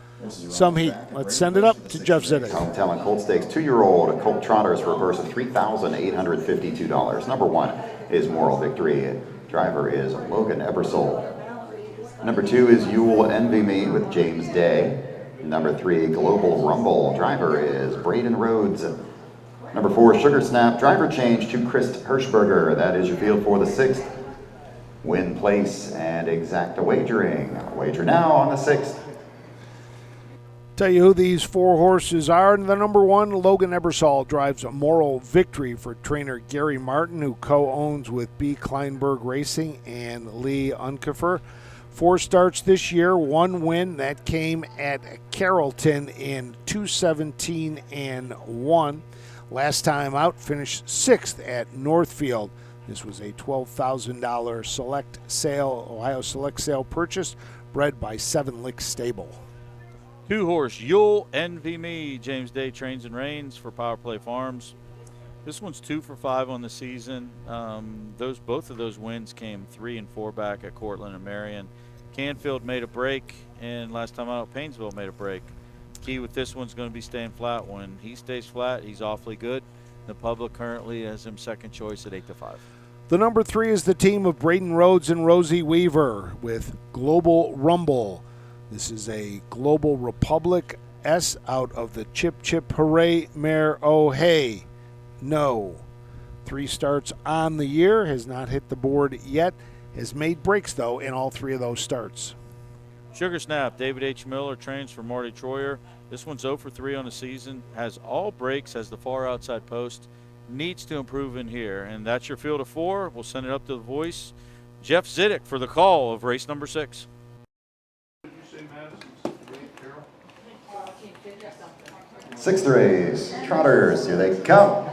heat. Let's send it up to Jeff Zidek. Hometown Colt Stakes 2-year-old Colt Trotters for a purse of $3,852. Number 1 is Moral Victory. Driver is Logan Ebersole. Number 2 is You'll Envy Me with James Day. Number 3, Global Rumble. Driver is Braden Rhodes. Number 4, Sugar Snap. Driver change to Chris Hirschberger. That is your field for the 6th. Win, place, and exacta wagering. Wager now on the 6th. Tell you who these 4 horses are. The number 1, Logan Ebersole, drives a Moral Victory for trainer Gary Martin, who co-owns with B. Kleinberg Racing and Lee Unkefer. 4 starts this year, 1 win. That came at Carrollton in 2:17-1. Last time out, finished 6th at Northfield. This was a $12,000 select sale, Ohio Select Sale purchase, bred by Seven Licks Stable. 2-horse, You'll Envy Me. James Day trains and reigns for Power Play Farms. This one's 2 for 5 on the season. Both of those wins came 3 and 4 back at Cortland and Marion. Canfield made a break, and last time out, Painesville made a break. Key with this one's going to be staying flat. When he stays flat, he's awfully good. The public currently has him second choice at 8-5. The number 3 is the team of Braden Rhodes and Rosie Weaver with Global Rumble. This is a Global Republic S out of the Chip Chip Hooray Mare Oh Hey. No. 3 starts on the year, has not hit the board yet. Has made breaks, though, in all 3 of those starts. Sugar Snap, David H. Miller trains for Marty Troyer. This one's 0 for 3 on the season. Has all breaks, has the far outside post. Needs to improve in here. And that's your field of 4. We'll send it up to the voice. Jeff Zidek for the call of race number 6. Sixth race, Trotters, here they come.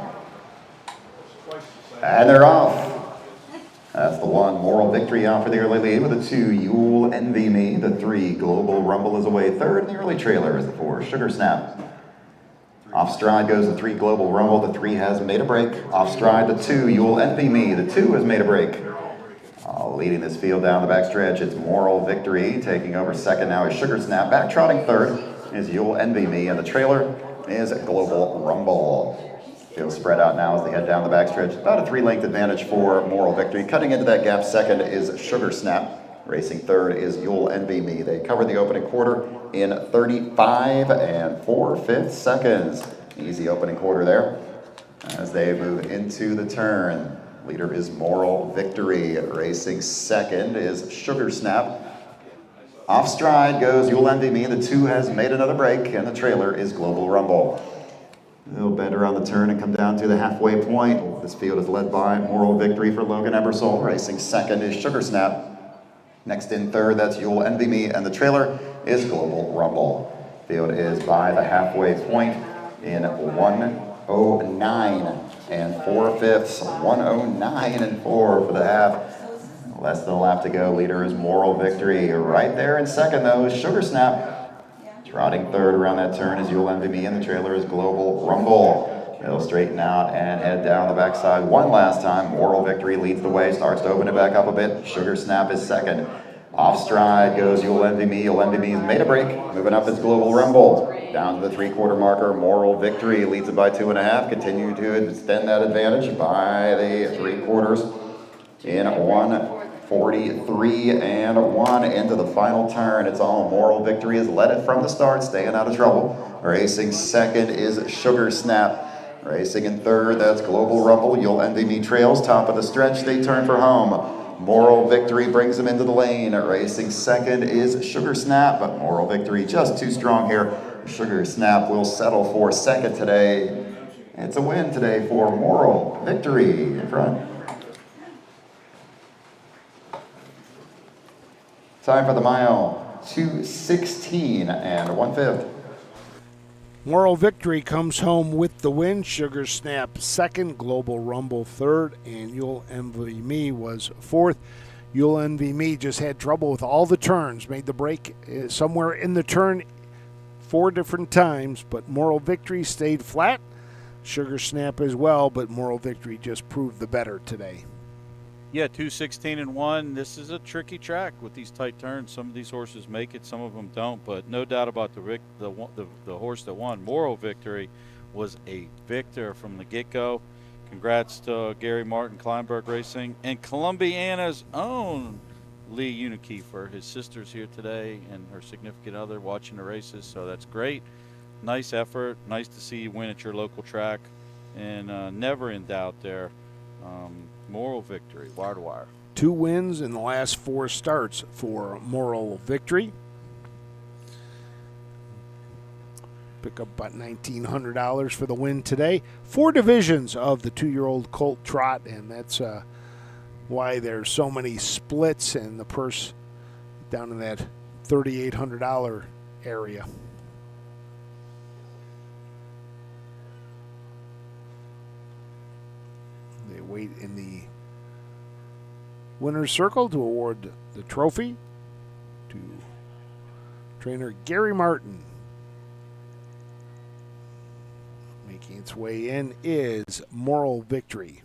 And they're off. That's the 1, Moral Victory out for the early lead with the 2, You'll Envy Me. The 3, Global Rumble is away third. And the early trailer is the 4, Sugar Snap. Off stride goes the 3, Global Rumble. The 3 has made a break. Off stride, the 2, You'll Envy Me. The 2 has made a break. Leading this field down the backstretch, it's Moral Victory. Taking over second now is Sugar Snap. Back trotting third is You'll Envy Me. And the trailer is Global Rumble. Field spread out now as they head down the backstretch. About a 3-length advantage for Moral Victory. Cutting into that gap second is Sugar Snap. Racing third is You'll Envy Me. They covered the opening quarter in 35 4/5 seconds. Easy opening quarter there as they move into the turn. Leader is Moral Victory. Racing second is Sugar Snap. Off stride goes You'll Envy Me. The 2 has made another break, and the trailer is Global Rumble. They'll bend around the turn and come down to the halfway point. This field is led by Moral Victory for Logan Ebersole. Racing second is Sugar Snap. Next in third, that's You'll Envy Me, and the trailer is Global Rumble. Field is by the halfway point in 1:09 4/5. 1:09 4 for the half. Less than a lap to go. Leader is Moral Victory. Right there in second, though, is Sugar Snap. Trotting third around that turn is You'll Envy Me, and the trailer is Global Rumble. They'll straighten out and head down the backside one last time. Moral Victory leads the way, starts to open it back up a bit. Sugar Snap is second. Off stride goes You'll Envy Me. You'll Envy Me has made a break. Moving up is Global Rumble. Down to the 3/4 marker, Moral Victory leads it by 2.5. Continue to extend that advantage by the 3/4 in 1:43-1 into the final turn. It's all Moral Victory has led it from the start, staying out of trouble. Racing second is Sugar Snap. Racing in third, that's Global Rumble. You'll Envy Me trails. Top of the stretch, they turn for home. Moral Victory brings them into the lane. Racing second is Sugar Snap, but Moral Victory just too strong here. Sugar Snap will settle for second today. It's a win today for Moral Victory in front. Time for the mile, 2:16 and 1/5. Moral Victory comes home with the win. Sugar Snap second, Global Rumble third, and You'll Envy Me was fourth. You'll Envy Me just had trouble with all the turns, made the break somewhere in the turn 4 different times, but Moral Victory stayed flat. Sugar Snap as well, but Moral Victory just proved the better today. Yeah, 2:16 and 1. This is a tricky track with these tight turns. Some of these horses make it, some of them don't. But no doubt about the horse that won. Moral Victory was a victor from the get-go. Congrats to Gary Martin, Kleinberg Racing, and Columbiana's own Lee Unikiefer. His sister's here today and her significant other watching the races, so that's great. Nice effort. Nice to see you win at your local track, and never in doubt there. Moral Victory, wire to wire. 2 wins in the last 4 starts for Moral Victory. Pick up about $1,900 for the win today. 4 divisions of the 2-year-old Colt Trot, and that's why there's so many splits and the purse down in that $3,800 area. They wait in the winner's circle to award the trophy to trainer Gary Martin. Making its way in is Moral Victory.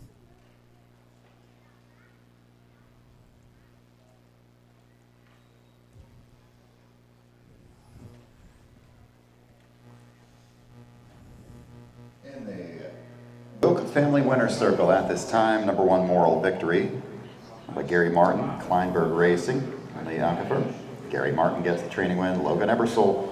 In the Oak Family Winner's Circle at this time, number 1 Moral Victory by Gary Martin, Kleinberg Racing, and Lee Unikiefer. Gary Martin gets the training win. Logan Ebersol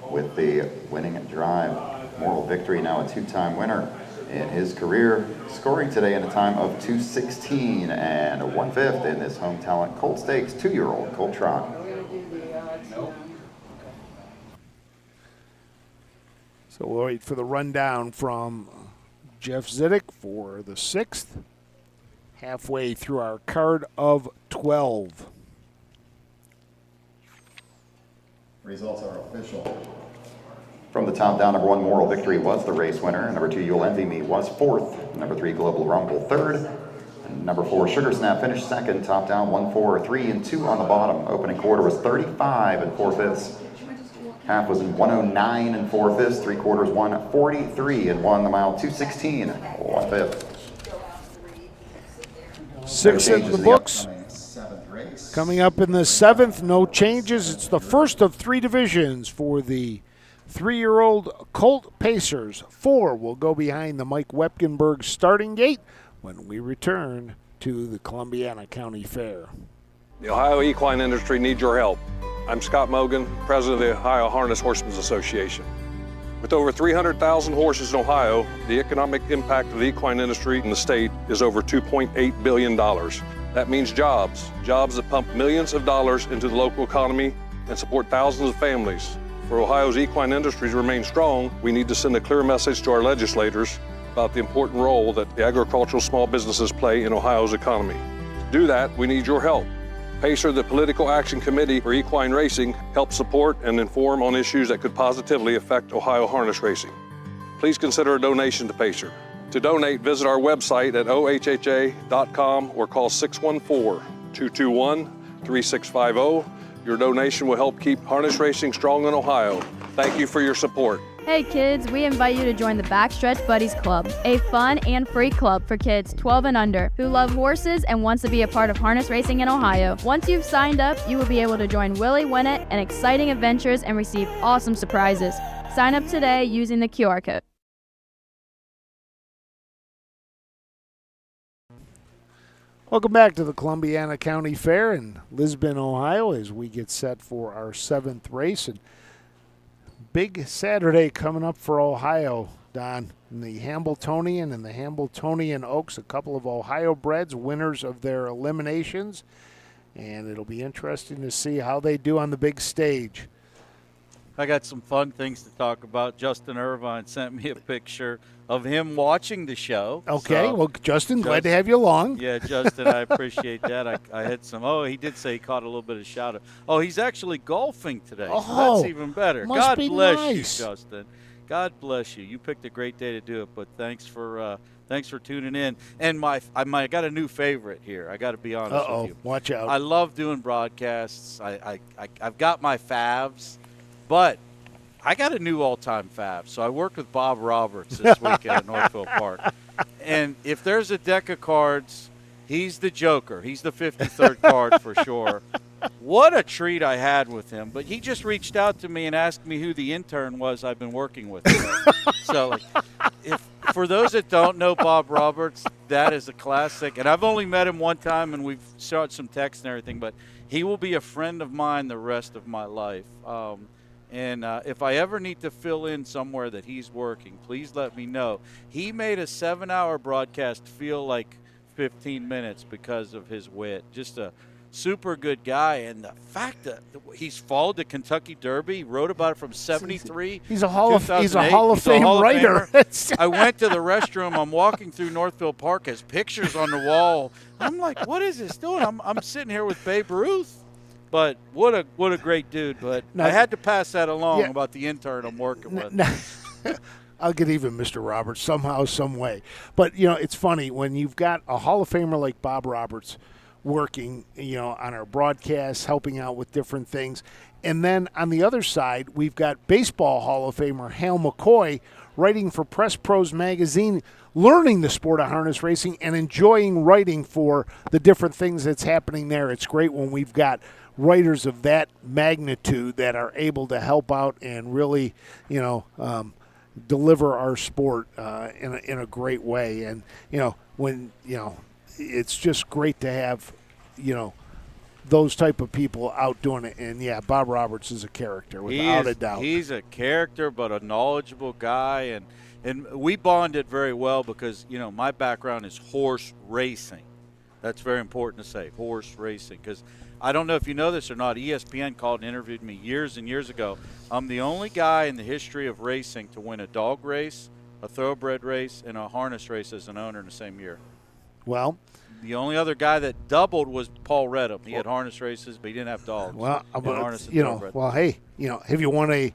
with the winning drive. Moral Victory, now a 2-time winner in his career, scoring today in a time of 2:16 and 1/5 in this Home Talent Colt Stakes 2-year-old Colt Trot. So we'll wait for the rundown from Jeff Zidek for the 6th. Halfway through our card of 12. Results are official. From the top down, number 1 Moral Victory was the race winner. Number 2 You'll Envy Me was 4th. Number 3 Global Rumble 3rd. And number 4 Sugar Snap finished 2nd. Top down 1, 4, 3, and 2 on the bottom. Opening quarter was 35 and 4/5. Half was in 109 and 4/5. 3/4 143 and 1. The mile 2:16 1/5. 6 in the books. Coming up in the 7th, no changes. It's the first of 3 divisions for the 3-year-old Colt Pacers. 4 will go behind the Mike Wepkenberg starting gate when we return to the Columbiana County Fair. The Ohio equine industry needs your help. I'm Scott Mogan, president of the Ohio Harness Horsemen's Association. With over 300,000 horses in Ohio, the economic impact of the equine industry in the state is over $2.8 billion. That means jobs that pump millions of dollars into the local economy and support thousands of families. For Ohio's equine industry to remain strong, we need to send a clear message to our legislators about the important role that the agricultural small businesses play in Ohio's economy. To do that, we need your help. PACER, the Political Action Committee for Equine Racing, helps support and inform on issues that could positively affect Ohio harness racing. Please consider a donation to PACER. To donate, visit our website at ohha.com or call 614-221-3650. Your donation will help keep harness racing strong in Ohio. Thank you for your support. Hey kids, we invite you to join the Backstretch Buddies Club, a fun and free club for kids 12 and under who love horses and wants to be a part of harness racing in Ohio. Once you've signed up, you will be able to join Willie Winnett and exciting adventures and receive awesome surprises. Sign up today using the QR code. Welcome back to the Columbiana County Fair in Lisbon, Ohio, as we get set for our 7th race. And big Saturday coming up for Ohio, Don. In the Hambletonian and the Hambletonian Oaks, a couple of Ohio breds, winners of their eliminations. And it'll be interesting to see how they do on the big stage. I got some fun things to talk about. Justin Irvine sent me a picture of him watching the show. Okay, So, well, Justin, glad to have you along. Yeah, Justin, I appreciate that. I had some. Oh, he did say he caught a little bit of shout out. Oh, he's actually golfing today. So Oh, that's even better. must God be bless nice. you, Justin. God bless you. You picked a great day to do it, but thanks for tuning in. And I got a new favorite here. I got to be honest with you. Watch out. I love doing broadcasts. I've got my faves, but I got a new all-time fav. So I worked with Bob Roberts this weekend at Northville Park. And if there's a deck of cards, he's the Joker. He's the 53rd card for sure. What a treat I had with him. But he just reached out to me and asked me who the intern was I've been working with today. So for those that don't know Bob Roberts, that is a classic. And I've only met him one time, and we've started some texts and everything. But he will be a friend of mine the rest of my life. And if I ever need to fill in somewhere that he's working, please let me know. He made a 7-hour broadcast feel like 15 minutes because of his wit. Just a super good guy. And the fact that he's followed the Kentucky Derby, wrote about it from 73. He's a Hall of He's Fame writer. I went to the restroom. I'm walking through Northville Park. Has pictures on the wall. I'm like, what is this doing? I'm sitting here with Babe Ruth. But what a great dude. But I had to pass that along about the intern I'm working with. I'll get even Mr. Roberts somehow, some way. But, it's funny when you've got a Hall of Famer like Bob Roberts working, on our broadcasts, helping out with different things. And then on the other side, we've got Baseball Hall of Famer Hal McCoy writing for Press Pros Magazine, learning the sport of harness racing and enjoying writing for the different things that's happening there. It's great when we've got writers of that magnitude that are able to help out and really, deliver our sport in a great way. And, it's just great to have, those type of people out doing it. And, Bob Roberts is a character, without a doubt. He's a character, but a knowledgeable guy. And we bonded very well because, my background is horse racing. That's very important to say, horse racing, because I don't know if you know this or not, ESPN called and interviewed me years and years ago. I'm the only guy in the history of racing to win a dog race, a thoroughbred race, and a harness race as an owner in the same year. Well, the only other guy that doubled was Paul Redham. He had harness races, but he didn't have dogs. Well, hey, have you won a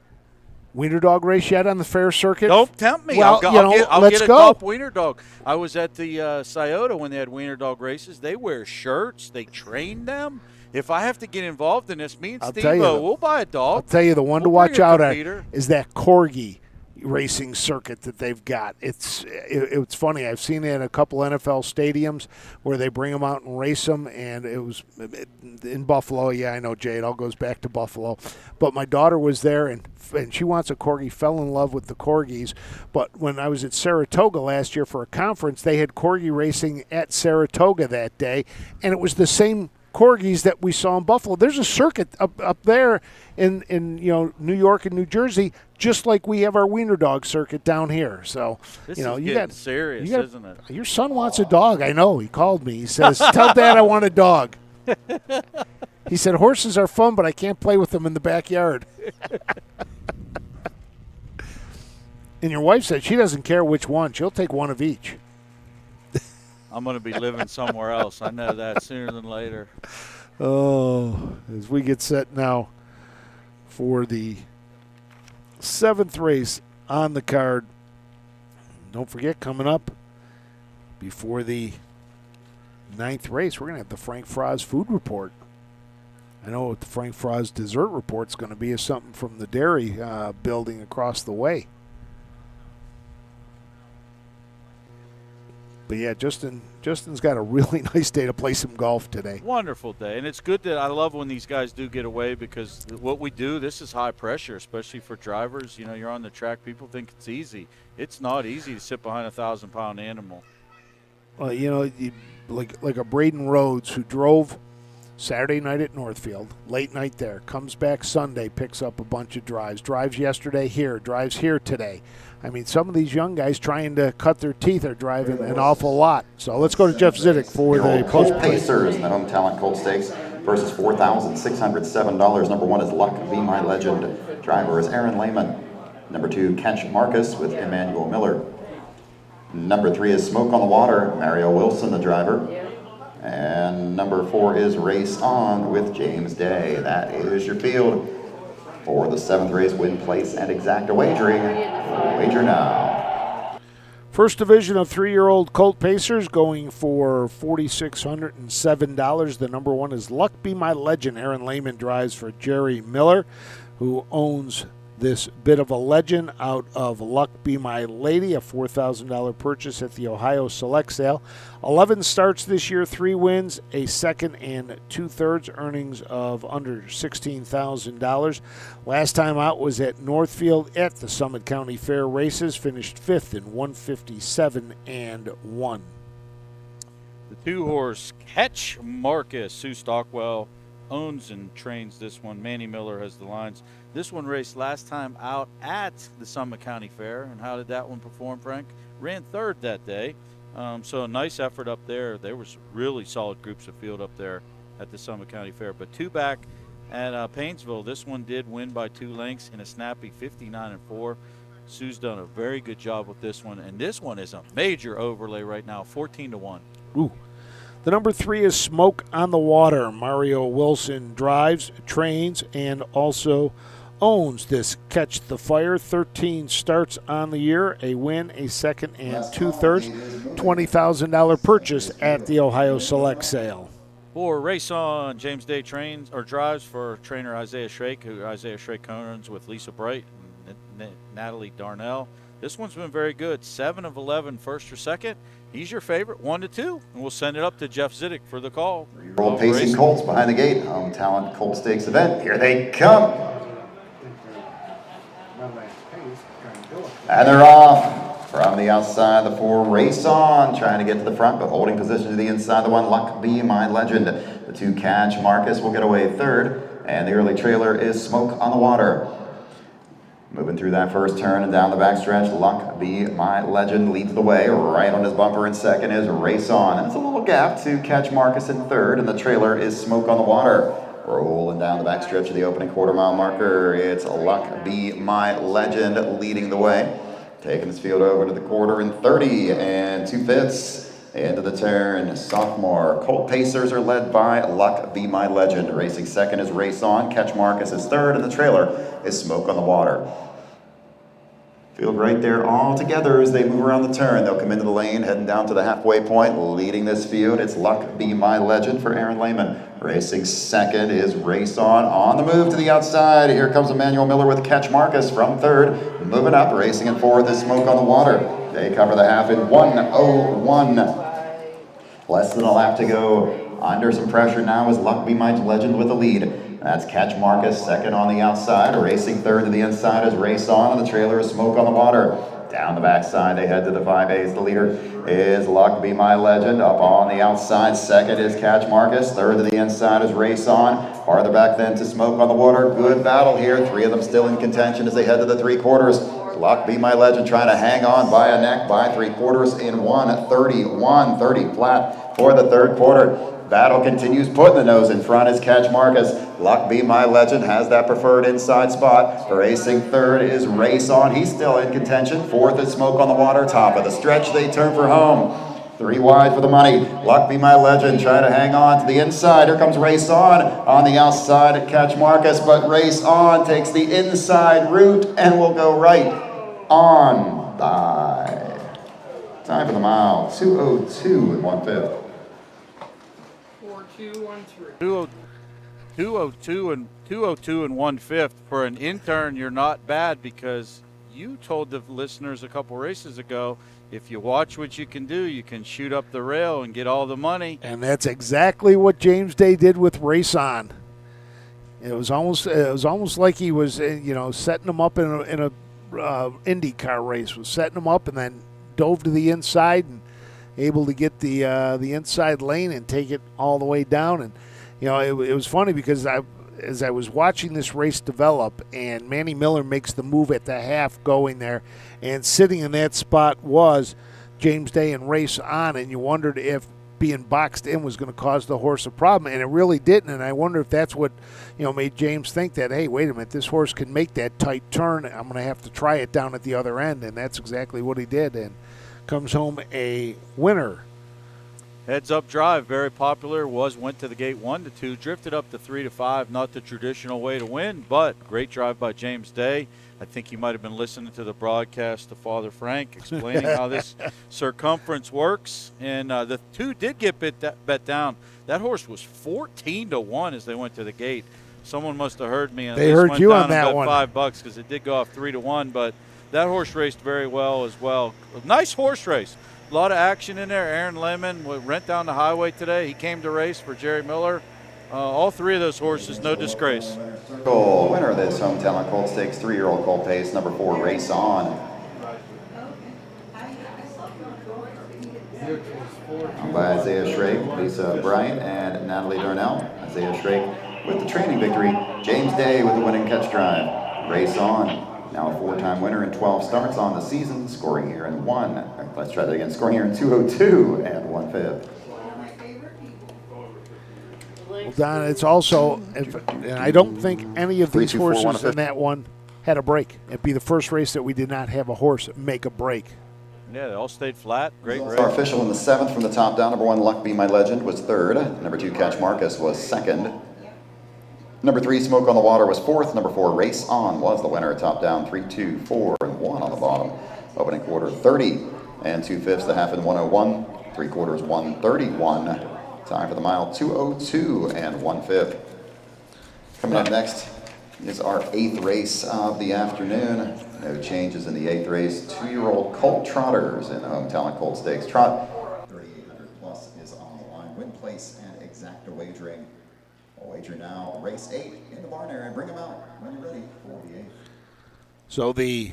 wiener dog race yet on the fair circuit? Don't tempt me. Well, I'll get a go. top wiener dog. I was at the Scioto when they had wiener dog races. They wear shirts. They train them. If I have to get involved in this, me and Steve-O, we'll buy a dog. I'll tell you, the one to watch out at is that Corgi racing circuit that they've got. It's funny. I've seen it in a couple NFL stadiums where they bring them out and race them, and it was in Buffalo. Yeah, I know, Jay. It all goes back to Buffalo. But my daughter was there, and she wants a Corgi, fell in love with the Corgis. But when I was at Saratoga last year for a conference, they had Corgi racing at Saratoga that day, and it was the same Corgis that we saw in Buffalo. There's a circuit up there in New York and New Jersey, just like we have our wiener dog circuit down here. So this is you got serious, isn't it? Your son wants a dog. I know. He called me. He says, "Tell Dad I want a dog." He said, "Horses are fun, but I can't play with them in the backyard." And your wife said she doesn't care which one. She'll take one of each. I'm going to be living somewhere else. I know that sooner than later. Oh, as we get set now for the 7th race on the card. Don't forget, coming up before the 9th race, we're going to have the Frank Froz food report. I know what the Frank Froz dessert report is going to be is something from the dairy building across the way. But yeah, Justin's got a really nice day to play some golf today. Wonderful day. And it's good that I love when these guys do get away because what we do, this is high pressure, especially for drivers. You're on the track. People think it's easy. It's not easy to sit behind a 1,000-pound animal. Well, like a Braden Rhodes who drove Saturday night at Northfield, late night there, comes back Sunday, picks up a bunch of drives yesterday here, drives here today. I mean, some of these young guys trying to cut their teeth are driving an awful lot. So let's go to Jeff Zidek for the Colt Pacers in the Home Talent Colt Stakes. versus $4,607. Number 1 is Luck Be My Legend. Driver is Aaron Lehman. Number 2, Catch Marcus with Emmanuel Miller. Number 3 is Smoke on the Water, Mario Wilson, the driver. And number 4 is Race On with James Day. That is your field for the 7th race, win, place, and exacta wagering. Wager now. First division of 3-year-old Colt Pacers going for $4,607. The number 1 is Luck Be My Legend. Aaron Lehman drives for Jerry Miller, who owns this bit of a legend out of Luck Be My Lady, a $4,000 purchase at the Ohio Select Sale. 11 starts this year, 3 wins, a second and 2/3, earnings of under $16,000. Last time out was at Northfield at the Summit County Fair races, finished 5th in 157-1. The 2-horse Catch Marcus. Sue Stockwell owns and trains this one. Manny Miller has the lines. This one raced last time out at the Summit County Fair. And how did that one perform, Frank? Ran 3rd that day. So a nice effort up there. There was really solid groups of field up there at the Summit County Fair. But 2 back at Painesville. This one did win by 2 lengths in a snappy 59-4. Sue's done a very good job with this one. And this one is a major overlay right now, 14-1. Ooh. The number 3 is Smoke on the Water. Mario Wilson drives, trains, and also owns this Catch the Fire. 13 starts on the year, a win, a second, and 2/3. $20,000 purchase at the Ohio Select Sale. For Race On, James Day trains or drives for trainer Isaiah Shrake, who Isaiah Shrake owns with Lisa Bright and Natalie Darnell. This one's been very good. 7 of 11, first or second. He's your favorite, 1-2. And we'll send it up to Jeff Ziddick for the call. 3-year-old Pacing Colts behind the gate. Home Talent Colt Stakes event. Here they come. And they're off. From the outside, the 4 Race On, trying to get to the front, but holding position to the inside. The 1 Luck Be My Legend. The 2 Catch Marcus will get away 3rd. And the early trailer is Smoke on the Water. Moving through that first turn and down the backstretch, Luck Be My Legend leads the way. Right on his bumper in second is Race On. And it's a little gap to Catch Marcus in 3rd, and the trailer is Smoke on the Water. Rolling down the backstretch of the opening quarter-mile marker, it's Luck Be My Legend leading the way. Taking this field over to the quarter in 30 and 2/5. Into the turn, sophomore. Colt Pacers are led by Luck Be My Legend. Racing second is Race On. Catch Marcus is 3rd, and the trailer is Smoke on the Water. Field right there all together as they move around the turn. They'll come into the lane, heading down to the halfway point. Leading this field, it's Luck Be My Legend for Aaron Lehman. Racing second is Race On the move to the outside. Here comes Emmanuel Miller with Catch Marcus from 3rd. Moving up, racing in 4th is Smoke on the Water. They cover the half in 1:01. Less than a lap to go. Under some pressure now is Luck Be My Legend with the lead. That's Catch Marcus, second on the outside. Racing 3rd to the inside is Race On, and the trailer is Smoke on the Water. Down the backside, they head to the 5As. The leader is Luck Be My Legend. Up on the outside, second is Catch Marcus. 3rd to the inside is Race On. Farther back then to Smoke on the Water. Good battle here. 3 of them still in contention as they head to the 3/4. Luck Be My Legend trying to hang on by a neck by 3/4 in 1:31, flat for the 3rd quarter. Battle continues, putting the nose in front is Catch Marcus. Luck Be My Legend has that preferred inside spot. Racing 3rd is Race On. He's still in contention. 4th is Smoke on the Water. Top of the stretch, they turn for home. 3 wide for the money. Luck Be My Legend trying to hang on to the inside. Here comes Race On the outside at Catch Marcus, but Race On takes the inside route and will go right on by. Time for the mile, 2:02 and 1/5. 2:02 and 1/5. For an intern, you're not bad, because you told the listeners a couple races ago, if you watch what you can do, you can shoot up the rail and get all the money. And that's exactly what James Day did with Race On. It was almost like he was, setting him up in a IndyCar race. Was setting him up and then dove to the inside and able to get the inside lane and take it all the way down. And it was funny because as I was watching this race develop, and Manny Miller makes the move at the half going there, and sitting in that spot was James Day and Race On, and you wondered if being boxed in was going to cause the horse a problem, and it really didn't. And I wonder if that's what, made James think that, hey, wait a minute, this horse can make that tight turn. I'm going to have to try it down at the other end, and that's exactly what he did, and comes home a winner. Heads Up Drive, very popular, went to the gate 1-2, drifted up to 3-5, not the traditional way to win, but great drive by James Day. I think you might have been listening to the broadcast of Father Frank explaining how this circumference works. And the 2 did get bet down. That horse was 14-1 as they went to the gate. Someone must have heard me. And they heard you on that one. $5 because it did go off 3-1, but that horse raced very well as well. A nice horse race. A lot of action in there. Aaron Lemon went down the highway today. He came to race for Jerry Miller. All 3 of those horses, no disgrace. Circle winner of this Home Talent Colt Stakes, 3-year-old Colt Pace, number 4, Race On. Owned by Isaiah Schrake, Lisa Bryant, and Natalie Darnell. Isaiah Schrake with the training victory. James Day with the winning catch drive. Race On. Now a 4-time winner in 12 starts on the season, scoring here in 202 and 1/5. Well, Don, it's also, and I don't think any of these horses in that one had a break. It'd be the first race that we did not have a horse make a break. Yeah, they all stayed flat. Great race. Our official in the 7th from the top down. Number 1, Luck Be My Legend, was 3rd. Number 2, Catch Marcus, was 2nd. Number 3, Smoke on the Water, was 4th. Number 4, Race On, was the winner. Top down, 3, 2, 4, and 1 on the bottom. Opening quarter, 30 and 2/5. The half in 101. 3/4, 131. Time for the mile, 202 and 1/5. Coming up next is our 8th race of the afternoon. No changes in the 8th race. 2-year-old Colt Trotters in the Home Talent Colt Stakes. Trot 3,800 plus is on the line. Win, place, and exacta wagering. We'll wager now. Race 8 in the barn area. Bring them out when you're ready for the 8th. So the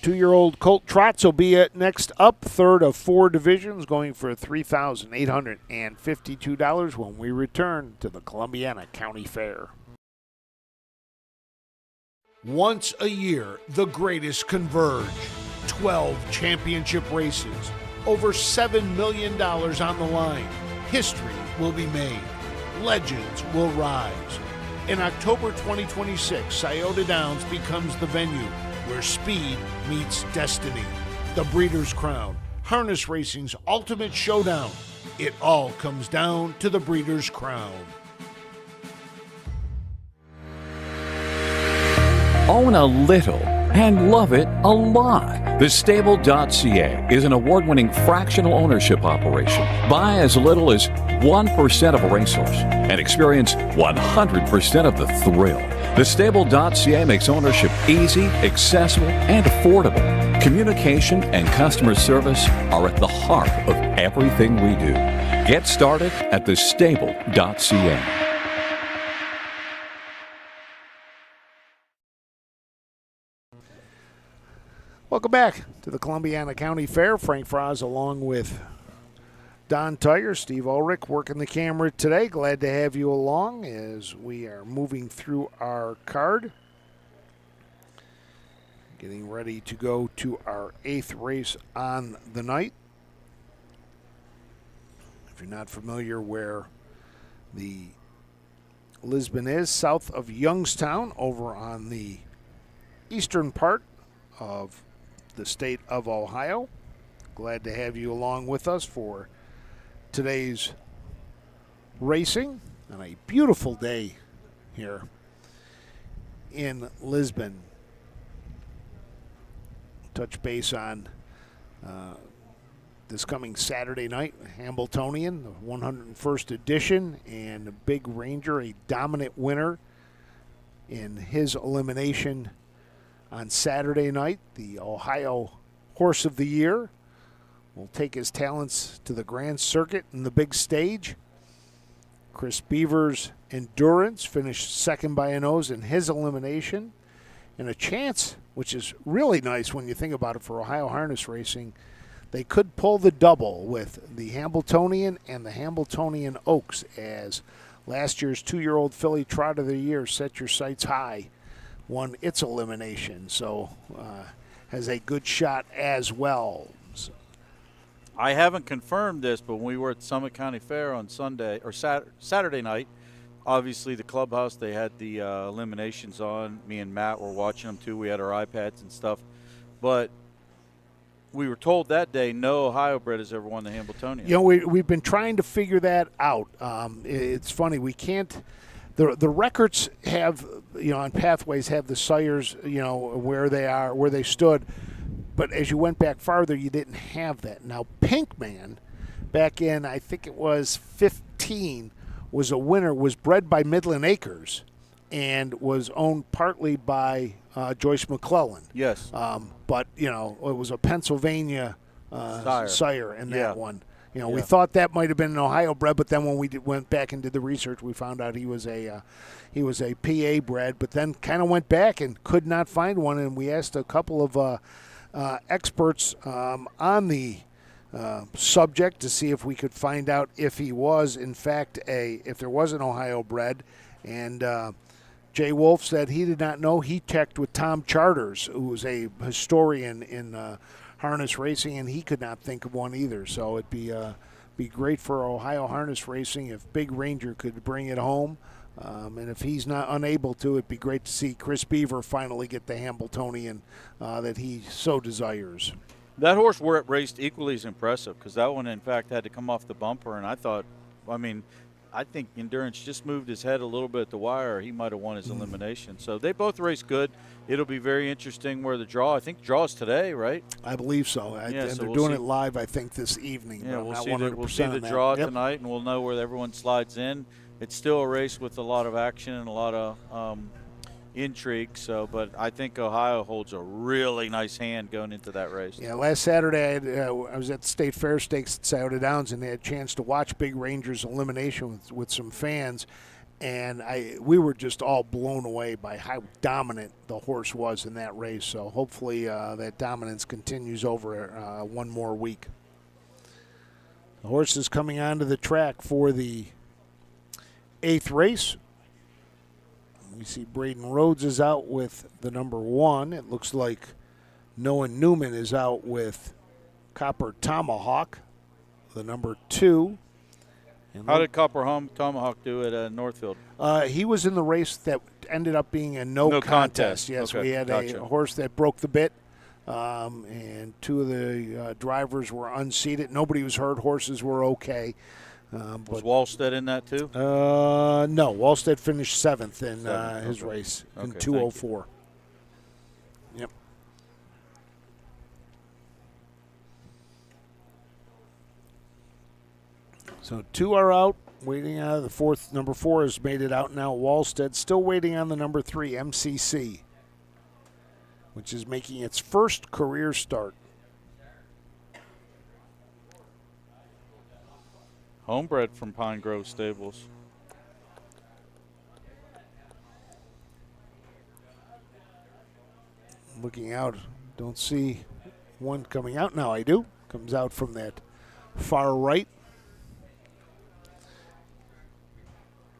2-year-old Colt Trots will be at next up, 3rd of 4 divisions, going for $3,852 when we return to the Columbiana County Fair. Once a year, the greatest converge. 12 championship races, over $7 million on the line. History will be made. Legends will rise. In October 2026, Scioto Downs becomes the venue where speed meets destiny. The Breeders' Crown, harness racing's ultimate showdown. It all comes down to the Breeders' Crown. Own a little and love it a lot. The Stable.ca is an award-winning fractional ownership operation. Buy as little as 1% of a racehorse and experience 100% of the thrill. The Stable.ca makes ownership easy, accessible, and affordable. Communication and customer service are at the heart of everything we do. Get started at thestable.ca. Welcome back to the Columbiana County Fair. Frank Froz along with Don Tiger, Steve Ulrich working the camera today. Glad to have you along as we are moving through our card. Getting ready to go to our 8th race on the night. If you're not familiar where the Lisbon is, south of Youngstown, over on the eastern part of the state of Ohio. Glad to have you along with us for today's racing on a beautiful day here in Lisbon. Touch base on this coming Saturday night, Hambletonian, the 101st edition, and the Big Ranger, a dominant winner in his elimination on Saturday night. The Ohio Horse of the Year will take his talents to the Grand Circuit and the big stage. Chris Beaver's Endurance finished second by a nose in his elimination. And a chance, which is really nice when you think about it for Ohio harness racing, they could pull the double with the Hambletonian and the Hambletonian Oaks, as last year's 2-year-old filly Trot of the Year, Set Your Sights High, won its elimination, so has a good shot as well. I haven't confirmed this, but when we were at Summit County Fair on Sunday or Saturday night, obviously the clubhouse, they had the eliminations on. Me and Matt were watching them too. We had our iPads and stuff. But we were told that day no Ohio bred has ever won the Hambletonian. You know, we've been trying to figure that out. It's funny. We can't – the records have, you know, on Pathways have the sires, you know, where they are, where they stood. But as you went back farther, you didn't have that. Now, Pinkman, back in, I think it was 15, was a winner, was bred by Midland Acres and was owned partly by Joyce McClellan. Yes. But, you know, it was a Pennsylvania sire in that one. You know, we thought that might have been an Ohio bred, but then when we went back and did the research, we found out he was a PA bred, but then kind of went back and could not find one, and we asked a couple of experts on the subject to see if we could find out if he was, in fact, if there was an Ohio bred. And Jay Wolf said he did not know. He checked with Tom Charters, who was a historian in harness racing, and he could not think of one either. So it'd be great for Ohio harness racing if Big Ranger could bring it home. And if he's not unable to, it'd be great to see Chris Beaver finally get the Hambletonian that he so desires. That horse raced equally as impressive because that one, in fact, had to come off the bumper. And I think Endurance just moved his head a little bit at the wire. He might have won his elimination. So they both raced good. It'll be very interesting where the draw. I think draw's today, right? I believe so. And they're doing it live, I think, this evening. Yeah, we'll see the draw tonight, and we'll know where everyone slides in. It's still a race with a lot of action and a lot of intrigue. So, but I think Ohio holds a really nice hand going into that race. Yeah, last Saturday I was at the State Fair Stakes at Scioto Downs, and they had a chance to watch Big Ranger's elimination with some fans, and we were just all blown away by how dominant the horse was in that race. So hopefully that dominance continues over one more week. The horse is coming onto the track for the 8th race. We see Braden Rhodes is out with the number 1. It looks like Noah Newman is out with Copper Tomahawk, the number 2. And how did Copper Tomahawk do at Northfield? He was in the race that ended up being a no contest. Yes, okay, we had a horse that broke the bit, and 2 of the drivers were unseated. Nobody was hurt. Horses were okay. Was Wallstead in that too? No, Wallstead finished 7th in his race in 2:04. Yep. So 2 are out, waiting out of the 4th. Number 4 has made it out now. Wallstead still waiting on the number 3, MCC, which is making its first career start. Homebred from Pine Grove Stables. Looking out, don't see one coming out. Now I do. Comes out from that far right.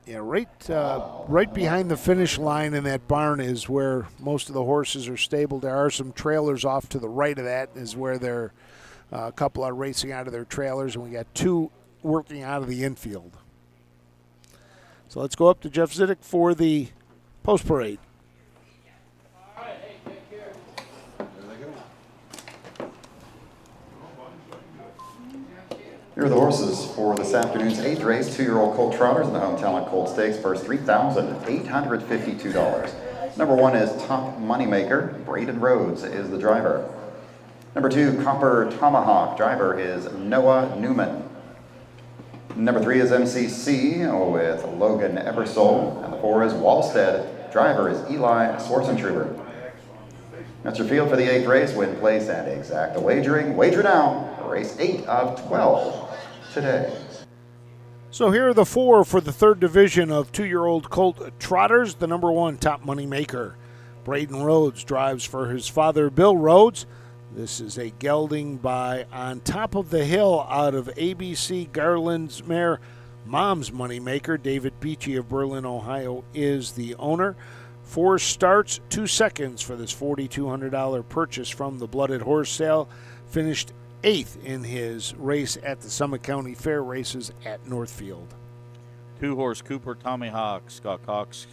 Yeah, right behind the finish line in that barn is where most of the horses are stabled. There are some trailers off to the right of that is where a couple are racing out of their trailers, and we got 2 working out of the infield. So let's go up to Jeff Zidek for the post parade. Here are the horses for this afternoon's 8th race. 2-year-old colt trotters in the Home Talent Colt Stakes. First $3,852. Number 1 is Top Moneymaker. Braden Rhodes is the driver. Number 2, Copper Tomahawk. Driver is Noah Newman. Number 3 is MCC with Logan Ebersole. And the 4 is Wallstead. Driver is Eli Swartzentruber. That's your field for the 8th race. Win, place, and exact wagering. Wager now. Race 8 of 12 today. So here are the 4 for the 3rd division of 2-year-old colt trotters. The number 1, Top Moneymaker. Braden Rhodes drives for his father, Bill Rhodes. This is a gelding by On Top of the Hill out of ABC Garland's mare, Mom's Moneymaker. David Beachy of Berlin, Ohio is the owner. 4 starts, 2 seconds for this $4,200 purchase from the Blooded Horse sale. Finished 8th in his race at the Summit County Fair races at Northfield. 2-horse Cooper Tommy Hawk. Scott Cox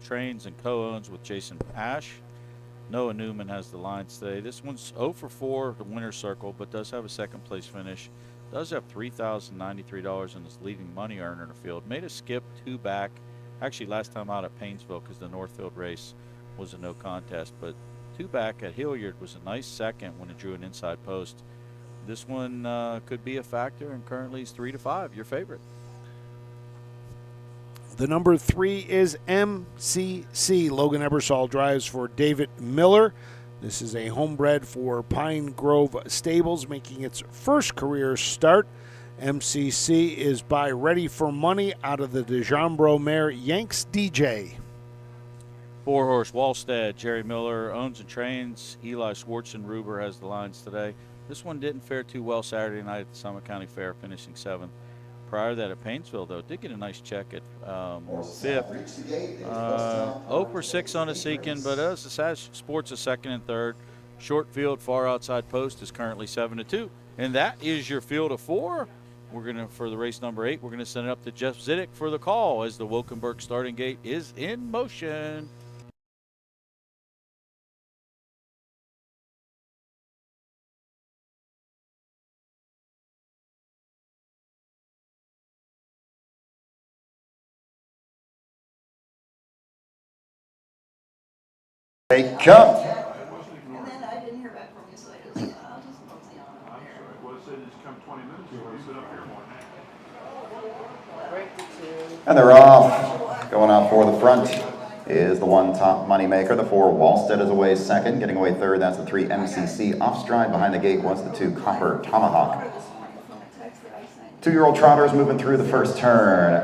trains and co-owns with Jason Ash. Noah Newman has the lines today. This one's 0 for 4, the winner's circle, but does have a second place finish. Does have $3,093 in his leading money earner in the field. Made a skip 2 back. Actually, last time out at Painesville because the Northfield race was a no contest. But 2 back at Hilliard was a nice second when it drew an inside post. This one could be a factor, and currently is 3 to 5. Your favorite. The number 3 is MCC. Logan Ebersol drives for David Miller. This is a homebred for Pine Grove Stables, making its first career start. MCC is by Ready for Money out of the DeJambro mare Yanks DJ. 4-horse Wallstead. Jerry Miller owns and trains. Eli Schwarzenruber has the lines today. This one didn't fare too well Saturday night at the Summit County Fair, finishing 7th. Prior to that at Painesville, though, did get a nice check at 5th. 0 for 6 on a Seekin, but as the Sash Sports is 2nd and 3rd. Short field, far outside post is currently 7 to 2. And that is your field of 4. We're going to, for the race number 8, we're going to send it up to Jeff Zidek for the call as the Wilkenberg starting gate is in motion. Wake up. And then I didn't hear back from you, so I just, I'll just mosey on I'm sorry, well, it said it's come 20 minutes ago, you've been up here more than Break the 2. And they're off. Going out for the front is the 1 top moneymaker. The 4 Wallstead is away 2nd. Getting away 3rd, that's the 3 MCC. Off stride behind the gate was the 2 Copper Tomahawk. 2-year-old trotters moving through the first turn.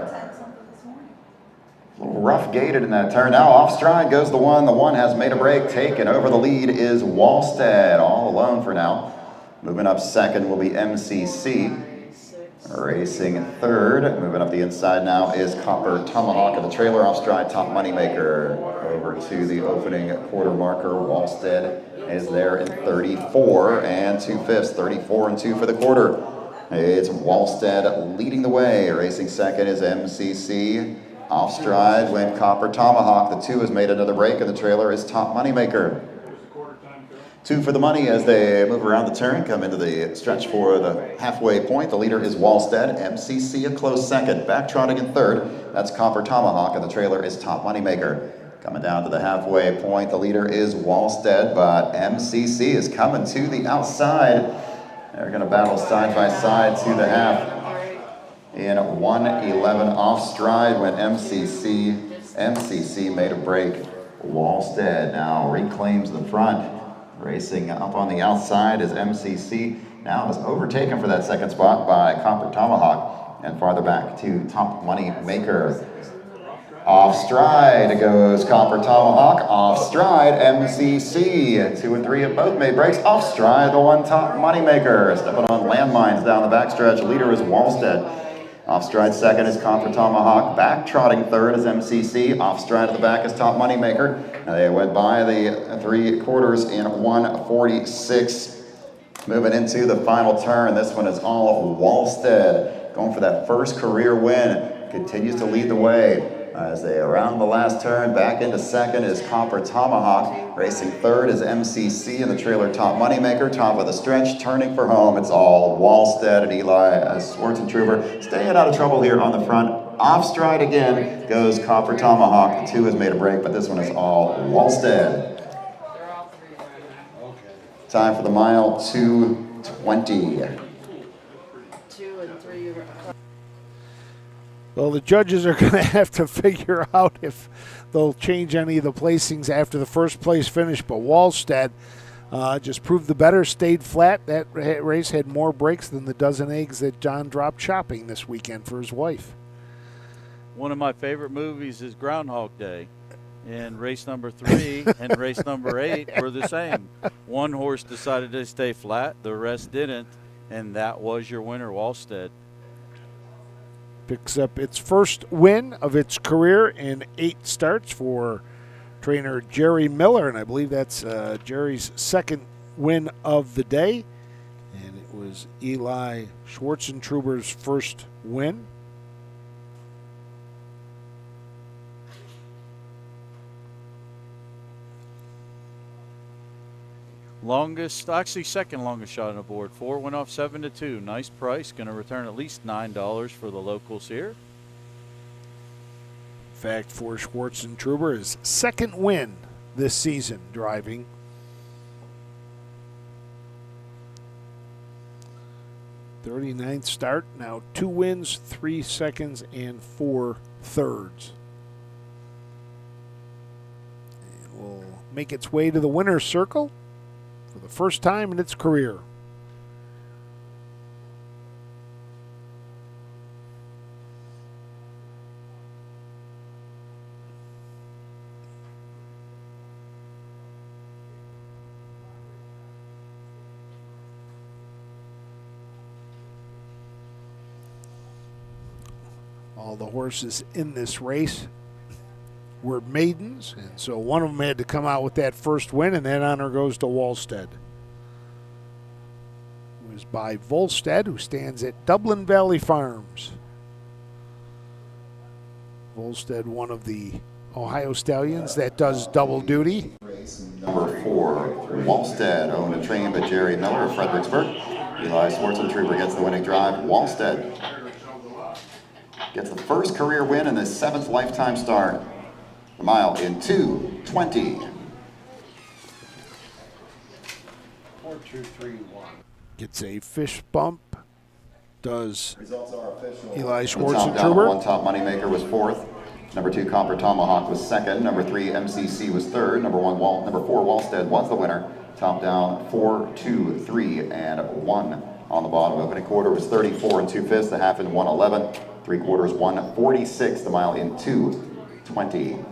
A little rough gated in that turn. Now off stride goes the 1. The 1 has made a break. Taken over the lead is Wallstead, all alone for now. Moving up 2nd will be MCC. Racing 3rd. Moving up the inside now is Copper Tomahawk. And the trailer off stride, top moneymaker. Over to the opening quarter marker. Wallstead is there in 34 and 2/5. 34 and 2 for the quarter. It's Wallstead leading the way. Racing 2nd is MCC. Off stride went Copper Tomahawk. The 2 has made another break, and the trailer is top moneymaker. 2 for the money as they move around the turn, come into the stretch for the halfway point. The leader is Wallstead. MCC a close 2nd. Back trotting in 3rd. That's Copper Tomahawk, and the trailer is top moneymaker. Coming down to the halfway point, the leader is Wallstead, but MCC is coming to the outside. They're going to battle side by side to the half. In 1:11 off stride went MCC. MCC made a break. Wallstead now reclaims the front. Racing up on the outside is MCC. Now is overtaken for that 2nd spot by Copper Tomahawk. And farther back to top money maker. Off stride goes Copper Tomahawk. Off stride MCC. 2 and 3 have both made breaks. Off stride the 1 top money maker. Stepping on landmines down the backstretch. Leader is Wallstead. Off stride 2nd is Copper Tomahawk. Back trotting 3rd is MCC. Off stride at the back is top moneymaker. Now they went by the 3 quarters in 1:46. Moving into the final turn. This one is all Wallstead. Going for that first career win. Continues to lead the way. As they around the last turn, back into 2nd is Copper Tomahawk. Racing 3rd is MCC and the trailer top moneymaker. Top of the stretch, turning for home. It's all Wallstead and Eli Schwarzenruber. Staying out of trouble here on the front. Off stride again goes Copper Tomahawk. The 2 has made a break, but this one is all Wallstead. Time for the mile 2:20. 2 and 3. Well, the judges are going to have to figure out if they'll change any of the placings after the first place finish. But Wallstead just proved the better, stayed flat. That race had more breaks than the dozen eggs that John dropped shopping this weekend for his wife. One of my favorite movies is Groundhog Day. And race number 3 and race number 8 were the same. 1 horse decided to stay flat, the rest didn't, and that was your winner, Wallstead. Picks up its first win of its career in 8 starts for trainer Jerry Miller, and I believe that's Jerry's 2nd win of the day. And it was Eli Schwartzentruber's first win. Longest, actually second longest shot on the board. 4 went off 7-2. Nice price. Going to return at least $9 for the locals here. In fact, for Schwartzentruber, his second win this season driving. .39th start. Now 2 wins, 3 seconds, and 4 thirds. And will make its way to the winner's circle for the first time in its career. All the horses in this race were maidens, and so one of them had to come out with that first win, and that honor goes to Wallstead. It was by Volstead, who stands at Dublin Valley Farms. Volstead, one of the Ohio Stallions that does double duty. Number 4, Wallstead, owned and trained by Jerry Miller of Fredericksburg. Eli Schwartzentruber gets the winning drive. Wallstead gets the first career win in his 7th lifetime start. The mile in 2:20. 4, 2, 3, 1. Gets a fish bump. Does Results are official. Eli Top down, Schwartzentruber. 1 Top Moneymaker was 4th. Number 2 Copper Tomahawk was 2nd. Number 3 MCC was 3rd. Number 4 Wallstead was the winner. Top down 4, 2, 3, and 1 on the bottom. Opening quarter was 34 and 2/5. The half in 1:11. 3/4 1:46. The mile in 2:20.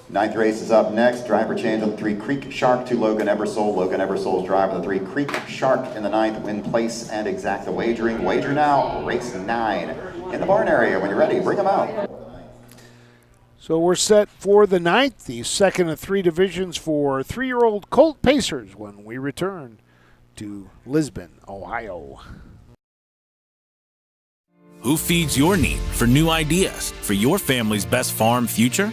9th race is up next. Driver change on the 3 Creek Shark to Logan Ebersole. Logan Ebersole's driving the 3 Creek Shark in the 9th. Win place and exact the wagering. Wager now, race 9 in the barn area. When you're ready, bring them out. So we're set for the 9th, the second of 3 divisions for 3-year-old Colt Pacers when we return to Lisbon, Ohio. Who feeds your need for new ideas for your family's best farm future?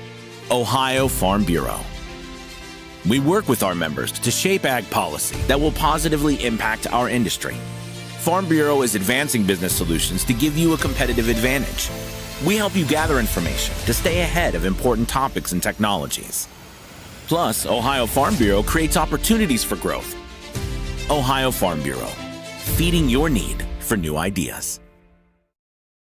Ohio Farm Bureau. We work with our members to shape ag policy that will positively impact our industry. Farm Bureau is advancing business solutions to give you a competitive advantage. We help you gather information to stay ahead of important topics and technologies. Plus, Ohio Farm Bureau creates opportunities for growth. Ohio Farm Bureau, feeding your need for new ideas.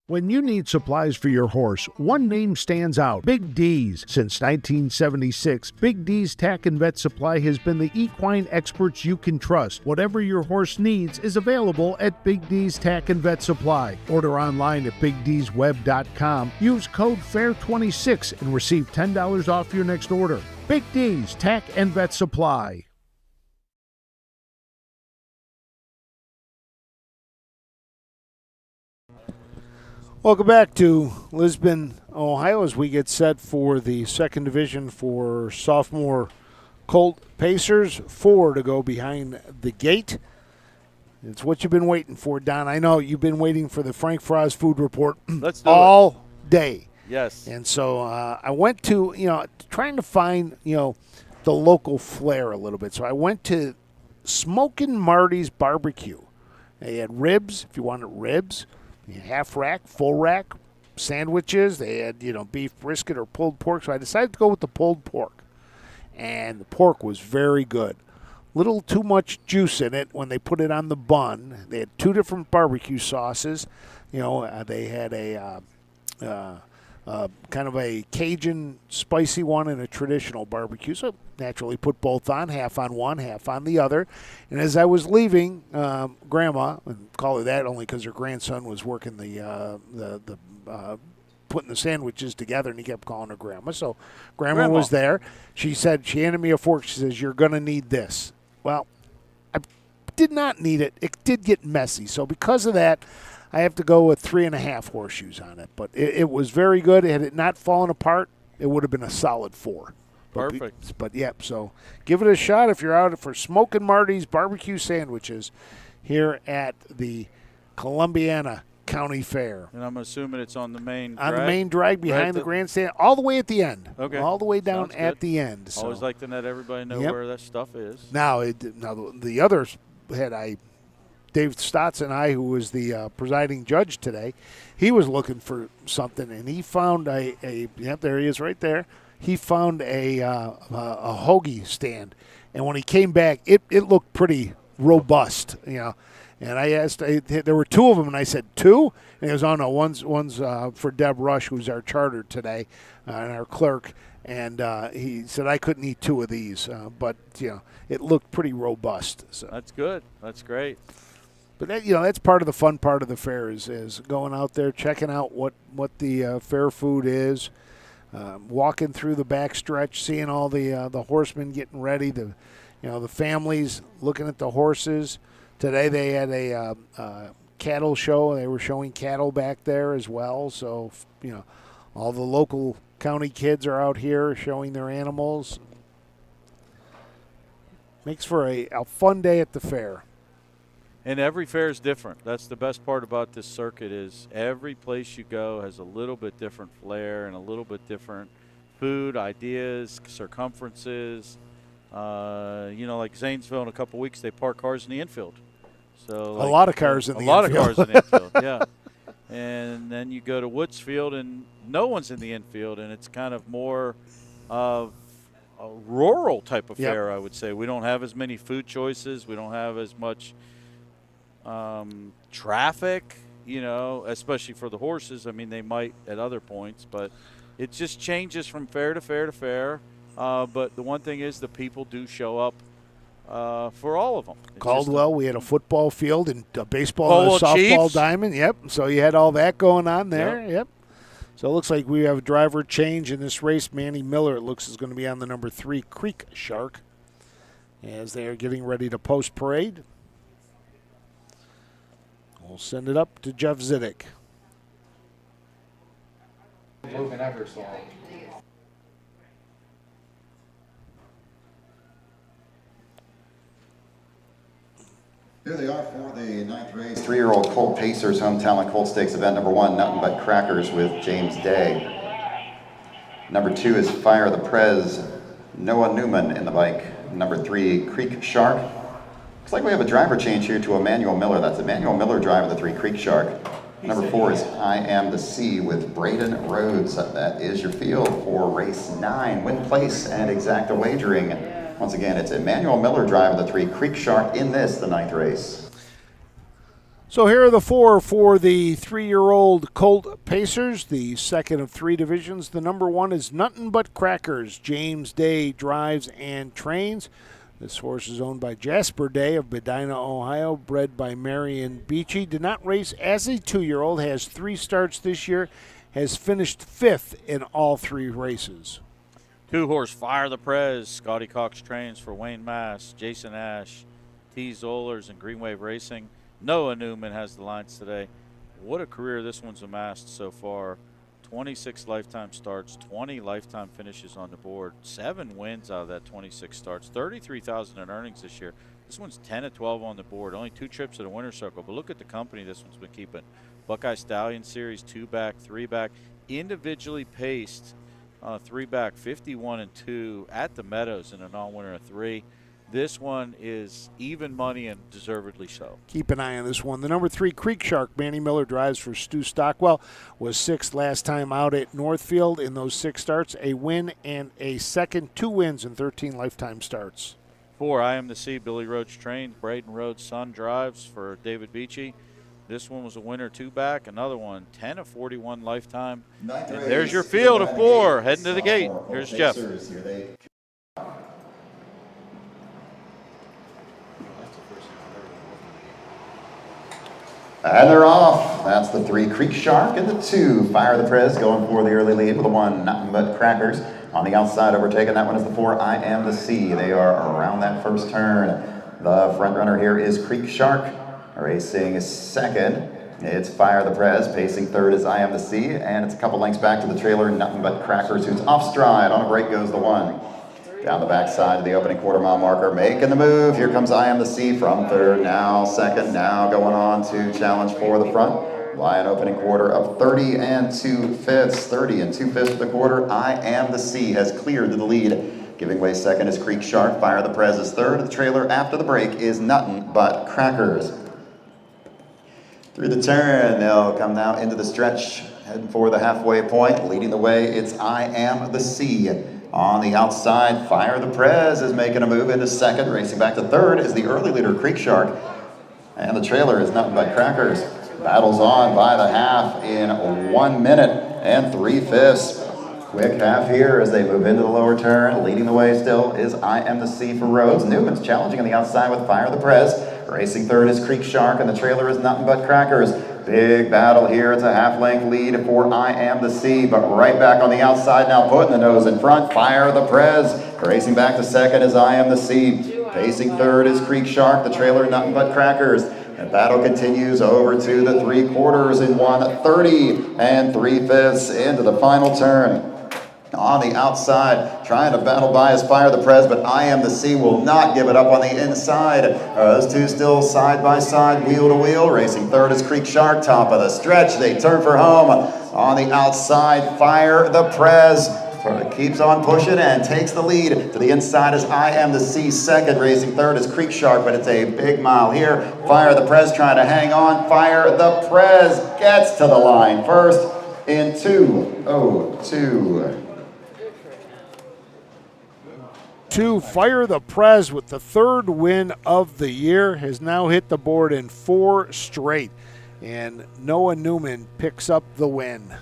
When you need supplies for your horse, one name stands out: Big D's. Since 1976, Big D's Tack and Vet Supply has been the equine experts you can trust. Whatever your horse needs is available at Big D's Tack and Vet Supply. Order online at BigD'sWeb.com. Use code FAIR26 and receive $10 off your next order. Big D's Tack and Vet Supply. Welcome back to Lisbon, Ohio, as we get set for the second division for sophomore Colt Pacers. 4 to go behind the gate. It's what you've been waiting for, Don. I know you've been waiting for the Frank Frost Food Report all day. Yes. And so I went to, trying to find, the local flair a little bit. So I went to Smokin' Marty's Barbecue. They had ribs, if you wanted ribs. Half rack, full rack, sandwiches. They had, beef brisket or pulled pork. So I decided to go with the pulled pork. And the pork was very good. Little too much juice in it when they put it on the bun. They had 2 different barbecue sauces. They had a kind of a Cajun spicy one and a traditional barbecue. So naturally put both on, half on one, half on the other. And as I was leaving, Grandma, and call her that only because her grandson was working putting the sandwiches together, and he kept calling her Grandma. So Grandma was there. She handed me a fork. She says, "You're going to need this." Well, I did not need it. It did get messy. So because of that, I have to go with 3.5 horseshoes on it. But it was very good. Had it not fallen apart, it would have been a solid 4. Perfect. But so give it a shot if you're out for Smokin' Marty's Barbecue Sandwiches here at the Columbiana County Fair. And I'm assuming it's on the main On drag? the main drag behind Right the grandstand, all the way at the end. Okay. All the way down Sounds at good. the end. So. Always like to let everybody know Yep. where that stuff is. Now the others had Dave Stotts and I, who was the presiding judge today, he was looking for something, and he found yep, there he is right there. He found a hoagie stand, and when he came back, it looked pretty robust, And I asked, there were two of them, and I said, two? And he goes, oh, no, one's for Deb Rush, who's our charter today, and our clerk. And he said, I couldn't eat two of these, but, it looked pretty robust. So. That's good. That's great. But, that's part of the fun part of the fair is going out there, checking out what the fair food is, walking through the backstretch, seeing all the horsemen getting ready, the families looking at the horses. Today they had a cattle show. They were showing cattle back there as well. So, all the local county kids are out here showing their animals. Makes for a fun day at the fair. And every fair is different. That's the best part about this circuit is every place you go has a little bit different flair and a little bit different food, ideas, circumferences. Like Zanesville in a couple weeks, they park cars in the infield. So a lot of cars in the infield. A lot of cars in the infield, yeah. And then you go to Woodsfield, and no one's in the infield, and it's kind of more of a rural type of fair, I would say. We don't have as many food choices. We don't have as much traffic, especially for the horses. I mean, they might at other points, but it just changes from fair to fair to fair. But the one thing is the people do show up for all of them. Caldwell, we had a football field and a baseball and a softball Chiefs. diamond. Yep. So you had all that going on there. Yep. So it looks like we have a driver change in this race. Manny Miller, it looks, is going to be on the number 3 Creek Shark as they are getting ready to post parade. We'll send it up to Jeff Zidek. Moving ever so. Here they are for the 9th race. 3-year-old Colt Pacers Home Talent Colt Stakes event number 1, Nothing But Crackers with James Day. Number 2 is Fire the Prez, Noah Newman in the bike. Number 3, Creek Shark. Looks like we have a driver change here to Emmanuel Miller. That's Emmanuel Miller driving the 3 Creek Shark. Number 4 is I Am the Sea with Braden Rhodes. That is your field for race 9. Win place and exacta wagering. Once again, it's Emmanuel Miller driving the 3 Creek Shark in this, the 9th race. So here are the 4 for the 3-year-old Colt Pacers, the second of 3 divisions. The number 1 is Nothing But Crackers. James Day drives and trains. This horse is owned by Jasper Day of Medina, Ohio, bred by Marion Beachy. Did not race as a 2-year-old, has 3 starts this year, has finished 5th in all 3 races. 2-horse Fire the Prez. Scotty Cox trains for Wayne Mass, Jason Ash, T. Zollers, and Green Wave Racing. Noah Newman has the lines today. What a career this one's amassed so far. 26 lifetime starts, 20 lifetime finishes on the board, 7 wins out of that 26 starts, $33,000 in earnings this year. This one's 10 of 12 on the board, only 2 trips to the winner's circle. But look at the company this one's been keeping. Buckeye Stallion Series, 2-back, 3-back, individually paced 3-back, 51-2 at the Meadows in a non-winner of 3. This one is even money and deservedly so. Keep an eye on this one. The number 3 Creek Shark, Manny Miller drives for Stu Stockwell, was 6th last time out at Northfield in those 6 starts, a win and a second, 2 wins and 13 lifetime starts. 4, I Am the Sea, Billy Rhodes trains, Braden Rhodes' son drives for David Beachy. This one was a winner 2-back, another one 10 of 41 lifetime. And there's your field of 4 heading to the gate. Here's Jeff. And they're off. That's the 3 Creek Shark and the 2 Fire the Prez going for the early lead with the 1 Nothing But Crackers. On the outside overtaking that one is the 4 I Am the Sea. They are around that first turn. The front runner here is Creek Shark. Racing second, it's Fire the Prez. Pacing third is I Am the Sea. And it's a couple lengths back to the trailer, Nothing But Crackers, who's off stride. On a break goes the 1. Down the backside of the opening quarter-mile marker, making the move. Here comes I Am the Sea from third, now second, now going on to challenge for the front. By an opening quarter of 30 2/5. 30 2/5 for the quarter. I Am the Sea has cleared to the lead. Giving way second is Creek Shark. Fire the Prez is third. The trailer after the break is Nuttin' But Crackers. Through the turn, they'll come now into the stretch, heading for the halfway point. Leading the way, it's I Am the Sea. On the outside, Fire the Prez is making a move into second. Racing back to third is the early leader, Creek Shark. And the trailer is Nuttin' But Crackers. Battles on by the half in 1 minute and 3/5. Quick half here as they move into the lower turn. Leading the way still is I Am the Sea for Rhodes. Newman's challenging on the outside with Fire the Prez. Racing third is Creek Shark, and the trailer is Nuttin' But Crackers. Big battle here. It's a half-length lead for I Am the Sea, but right back on the outside now, putting the nose in front. Fire the Prez. Racing back to second is I Am the Sea. Pacing third is Creek Shark. The trailer Nuttin' But Crackers. The battle continues over to the 3/4 in 1:30 and 3/5 into the final turn. On the outside, trying to battle by is Fire the Prez, but I Am the Sea will not give it up on the inside. Those two still side by side, wheel to wheel. Racing third is Creek Shark, top of the stretch. They turn for home. On the outside, Fire the Prez keeps on pushing and takes the lead. To the inside is I Am the Sea second. Racing third is Creek Shark, but it's a big mile here. Fire the Prez trying to hang on. Fire the Prez gets to the line first in 2:02. Fire the Prez with the third win of the year has now hit the board in 4 straight. And Noah Newman picks up the win.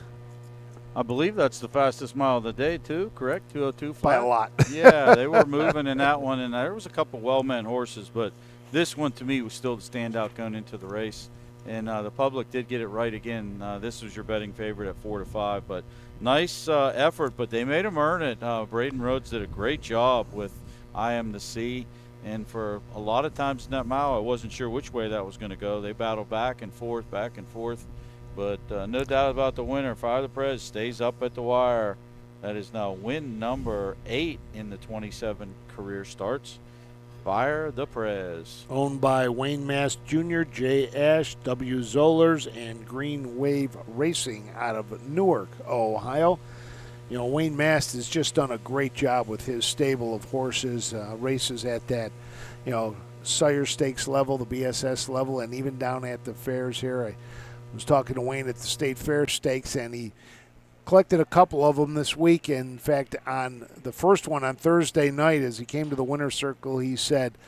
I believe that's the fastest mile of the day, too, correct? 2:02 flat? By a lot. Yeah, they were moving in that one, and there was a couple well-meant horses, but this one, to me, was still the standout going into the race. And the public did get it right again. This was your betting favorite at 4-5, but nice effort, but they made him earn it. Braden Rhodes did a great job with I Am the Sea, and for a lot of times in that mile, I wasn't sure which way that was going to go. They battled back and forth, but no doubt about the winner. Fire the Prez stays up at the wire. That is now win number 8 in the 27 career starts. Fire the Prez. Owned by Wayne Mast Jr., J. Ash, W. Zollers, and Green Wave Racing out of Newark, Ohio. You know, Wayne Mast has just done a great job with his stable of horses, races at that, you know, Sire Stakes level, the BSS level, and even down at the fairs here. I was talking to Wayne at the State Fair Stakes, and he collected a couple of them this week. In fact, on the first one on Thursday night, as he came to the winner's circle, he said,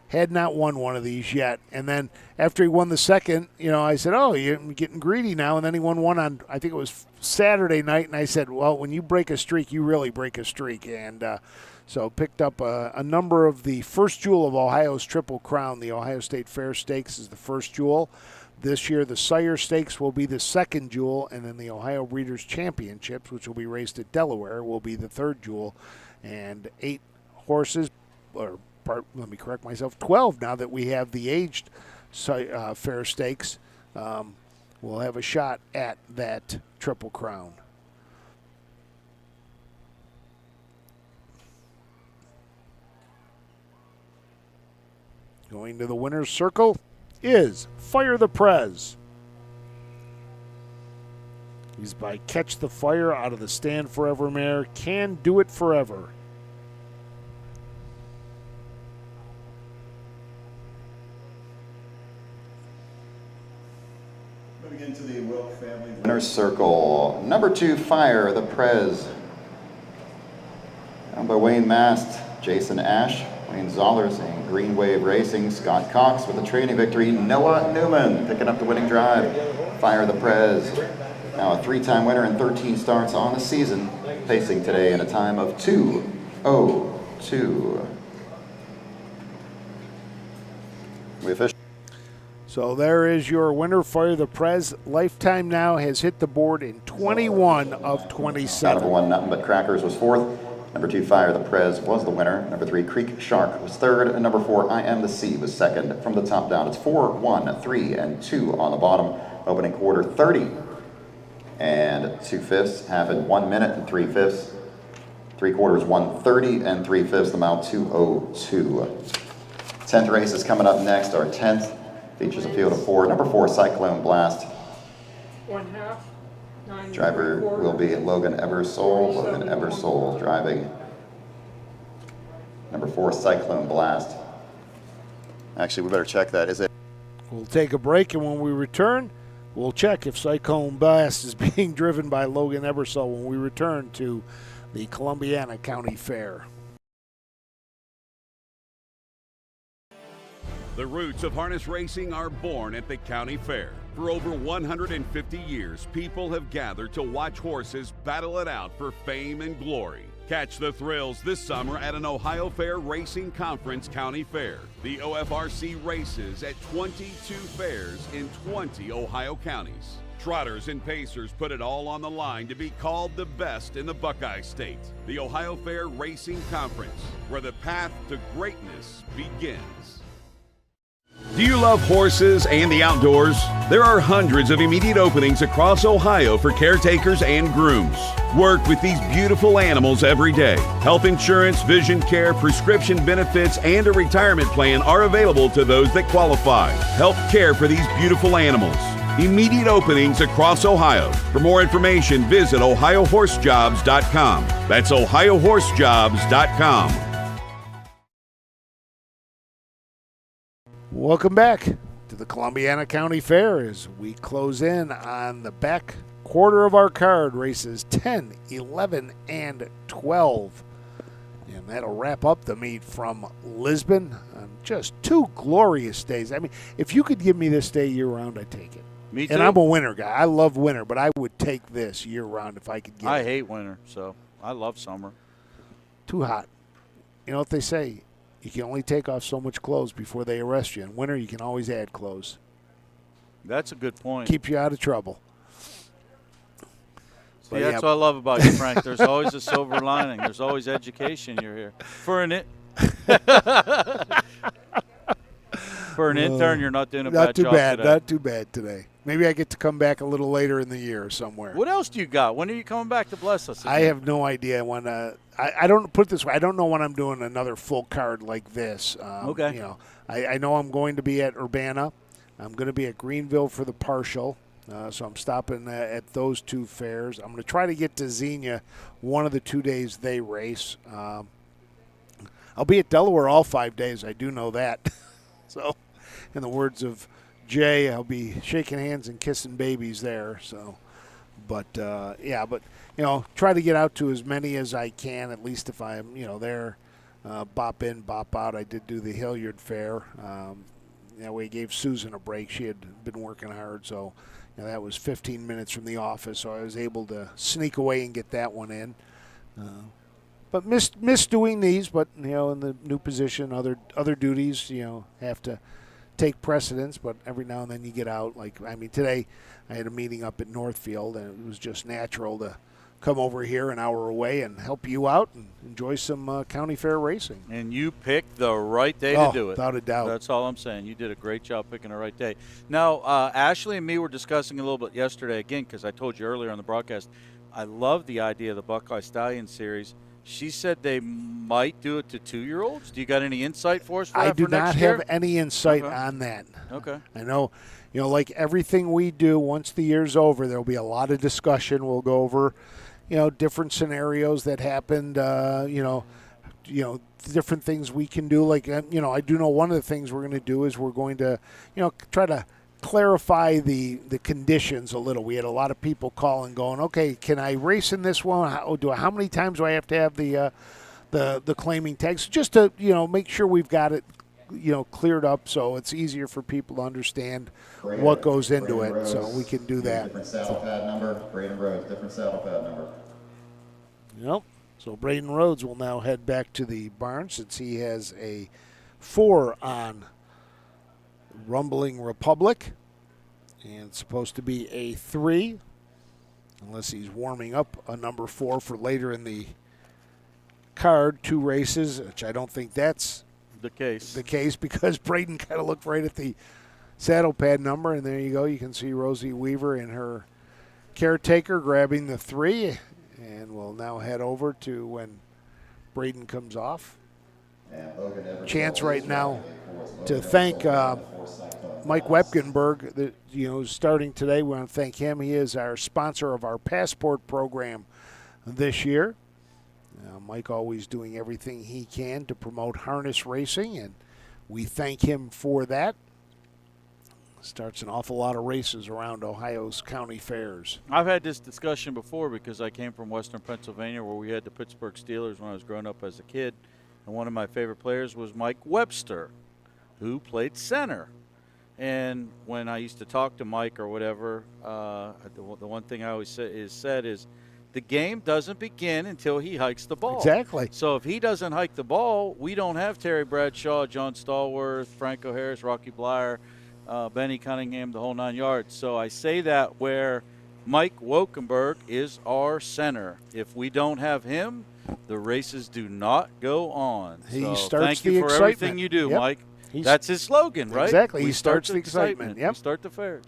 had not won one of these yet. And then after he won the second, you know, I said, oh, you're getting greedy now. And then he won one on, I think it was Saturday night. And I said, well, when you break a streak, you really break a streak. And so picked up a number of the first jewel of Ohio's Triple Crown. The Ohio State Fair Stakes is the first jewel. This year, the Sire Stakes will be the second jewel, and then the Ohio Breeders' Championships, which will be raced at Delaware, will be the third jewel. And 8 horses, let me correct myself, 12 now that we have the aged Fair Stakes, will have a shot at that Triple Crown. Going to the winner's circle is Fire the Prez. He's by Catch the Fire out of the Stand Forever mare, Can Do It Forever. Moving into the Wilk family winner's circle. Number 2, Fire the Prez. Owned by Wayne Mast, Jason Ash, Wayne Zollers, and Green Wave Racing. Scott Cox with a training victory. Noah Newman picking up the winning drive. Fire the Prez. Now a 3-time winner and 13 starts on the season. Pacing today in a time of 2:02. We officially. So there is your winner, Fire the Prez. Lifetime now has hit the board in 21 of 27. Number 1, Nuttin' But Crackers was 4th. Number 2, Fire the Prez was the winner. Number 3, Creek Shark was 3rd. And number 4, I Am the Sea was 2nd. From the top down, it's 4, 1, 3, and 2 on the bottom. Opening quarter 30 and 2/5, half in 1 minute and 3/5. 3/4 130 and 3/5 the mile 202. 10th race is coming up next. Our 10th features a field of 4. Number 4, Cyclone Blast. 1/2. Driver will be Logan Eversole. Logan Eversole driving number 4, Cyclone Blast. Actually, we better check that. Is it? We'll take a break, and when we return, we'll check if Cyclone Blast is being driven by Logan Eversole when we return to the Columbiana County Fair. The roots of harness racing are born at the county fair. For over 150 years, people have gathered to watch horses battle it out for fame and glory. Catch the thrills this summer at an Ohio Fair Racing Conference County Fair. The OFRC races at 22 fairs in 20 Ohio counties. Trotters and pacers put it all on the line to be called the best in the Buckeye State. The Ohio Fair Racing Conference, where the path to greatness begins. Do you love horses and the outdoors? There are hundreds of immediate openings across Ohio for caretakers and grooms. Work with these beautiful animals every day. Health insurance, vision care, prescription benefits, and a retirement plan are available to those that qualify. Help care for these beautiful animals. Immediate openings across Ohio. For more information, visit ohiohorsejobs.com. That's ohiohorsejobs.com. Welcome back to the Columbiana County Fair as we close in on the back quarter of our card, races 10, 11, and 12. And that'll wrap up the meet from Lisbon on just 2 glorious days. I mean, if you could give me this day year-round, I'd take it. Me too. And I'm a winter guy. I love winter, but I would take this year-round if I could get it. I hate winter, so I love summer. Too hot. You know what they say? You can only take off so much clothes before they arrest you. In winter, you can always add clothes. That's a good point. Keeps you out of trouble. See, that's what I love about you, Frank. There's always a silver lining. There's always education. You're here for an intern. You're not doing a bad job today. Not too bad today. Maybe I get to come back a little later in the year somewhere. What else do you got? When are you coming back to bless us again? I have no idea when. I don't put it this way. I don't know when I'm doing another full card like this. Okay. You know, I know I'm going to be at Urbana. I'm going to be at Greenville for the partial. So I'm stopping at those 2 fairs. I'm going to try to get to Xenia one of the 2 days they race. I'll be at Delaware all 5 days. I do know that. So, in the words of Jay, I'll be shaking hands and kissing babies there. So, but you know, try to get out to as many as I can. At least if I'm there, bop in, bop out. I did do the Hilliard Fair. That way, gave Susan a break. She had been working hard, so that was 15 minutes from the office. So I was able to sneak away and get that one in. But miss doing these. But in the new position, other duties, have to take precedence, but every now and then you get out. Today I had a meeting up at Northfield, and it was just natural to come over here an hour away and help you out and enjoy some county fair racing. And you picked the right day to do it. Without a doubt. That's all I'm saying. You did a great job picking the right day. Now, Ashley and me were discussing a little bit yesterday, again, because I told you earlier on the broadcast, I love the idea of the Buckeye Stallion Series. She said they might do it to 2-year-olds. Do you got any insight for us for that I do for next not year? have any insight on that. Okay. I know, like everything we do, once the year's over, there'll be a lot of discussion. We'll go over, different scenarios that happened, different things we can do. I do know one of the things we're going to do is we're going to, try to clarify the conditions a little. We had a lot of people calling, going, okay, can I race in this one? How many times do I have to have the claiming tags? Just to make sure we've got it cleared up so it's easier for people to understand what goes into it. Rhodes, so we can do that. Different saddle pad number. Braden Rhodes, different saddle pad number. Yep. So Braden Rhodes will now head back to the barn since he has a 4 on Rumbling Republic, and it's supposed to be a 3 unless he's warming up a number 4 for later in the card. 2 races, which I don't think that's the case because Braden kind of looked right at the saddle pad number, and there you go. You can see Rosie Weaver and her caretaker grabbing the 3, and we'll now head over to when Braden comes off. And Logan Eversole Chance right is now driving to Logan thank Eversole for Cyclone Mike Blast. Wepkenberg, that starting today. We want to thank him. He is our sponsor of our passport program this year. Mike always doing everything he can to promote harness racing, and we thank him for that. Starts an awful lot of races around Ohio's county fairs. I've had this discussion before because I came from Western Pennsylvania where we had the Pittsburgh Steelers when I was growing up as a kid. And one of my favorite players was Mike Webster, who played center. And when I used to talk to Mike or whatever, the one thing I always said is the game doesn't begin until he hikes the ball. Exactly. So if he doesn't hike the ball, we don't have Terry Bradshaw, John Stallworth, Franco Harris, Rocky Blyer, Benny Cunningham, the whole 9 yards. So I say that where Mike Wokenberg is our center. If we don't have him, the races do not go on. He so starts thank you the for excitement. everything you do, Yep. Mike. That's his slogan, right? Exactly. We He starts the excitement. Yep. We start the fairs.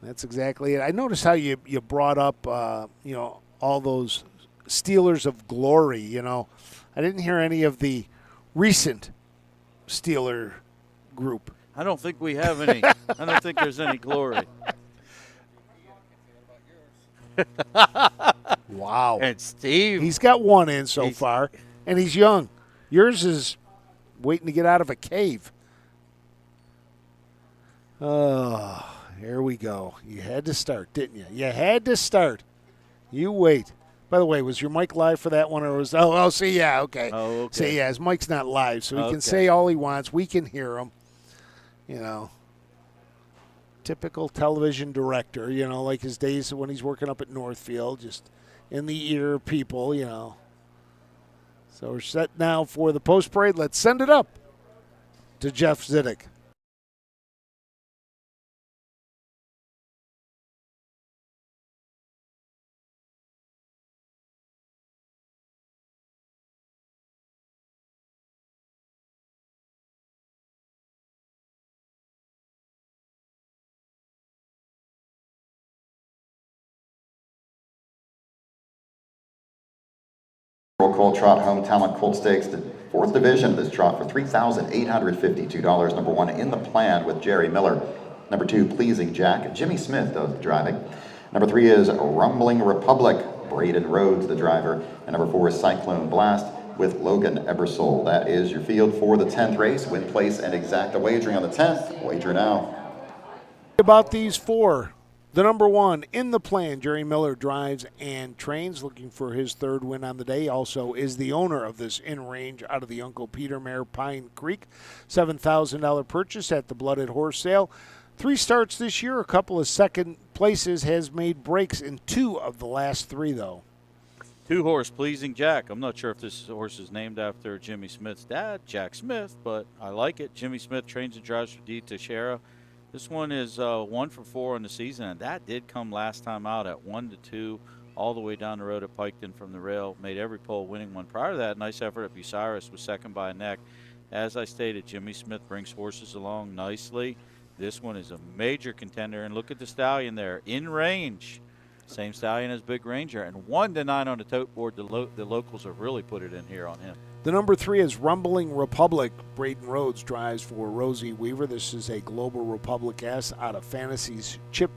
That's exactly it. I noticed how you brought up, all those Steelers of glory. I didn't hear any of the recent Steeler group. I don't think we have any. I don't think there's any glory. Wow. And Steve. He's got one in so far, and he's young. Yours is waiting to get out of a cave. Oh, here we go. You had to start, didn't you? You had to start. You wait. By the way, was your mic live for that one, or was see, yeah, okay. Oh, okay. See, yeah, his mic's not live, so he Okay. can say all he wants. We can hear him. Typical television director, like his days when he's working up at Northfield, just in the ear of people, So we're set now for the post parade. Let's send it up to Jeff Zidek. Colt Trot Home Talent Colt Stakes, the fourth division of this trot for $3,852. Number 1 in the plan with Jerry Miller. Number 2, Pleasing Jack. Jimmy Smith does the driving. Number 3 is Rumbling Republic. Braden Rhodes, the driver. And number 4 is Cyclone Blast with Logan Ebersole. That is your field for the 10th race. Win, place, and exacta wagering on the 10th. Wager now. About these four. The number 1 in the plan, Jerry Miller drives and trains, looking for his third win on the day. Also is the owner of this in-range out of the Uncle Peter Mare Pine Creek. $7,000 purchase at the Blooded Horse Sale. 3 starts this year, a couple of second places, has made breaks in 2 of the last 3, though. 2 horse, Pleasing Jack. I'm not sure if this horse is named after Jimmy Smith's dad, Jack Smith, but I like it. Jimmy Smith trains and drives for D. Teixeira. This one is 1 for 4 in the season, and that did come last time out at 1-2, all the way down the road at Piketon from the rail. Made every pole, winning one. Prior to that, nice effort at Bucyrus, was second by a neck. As I stated, Jimmy Smith brings horses along nicely. This one is a major contender, and look at the stallion there, in range. Same stallion as Big Ranger, and 1-9 on the tote board. The locals have really put it in here on him. The number 3 is Rumbling Republic. Braden Rhodes drives for Rosie Weaver. This is a Global Republic S out of Fantasy's Chip.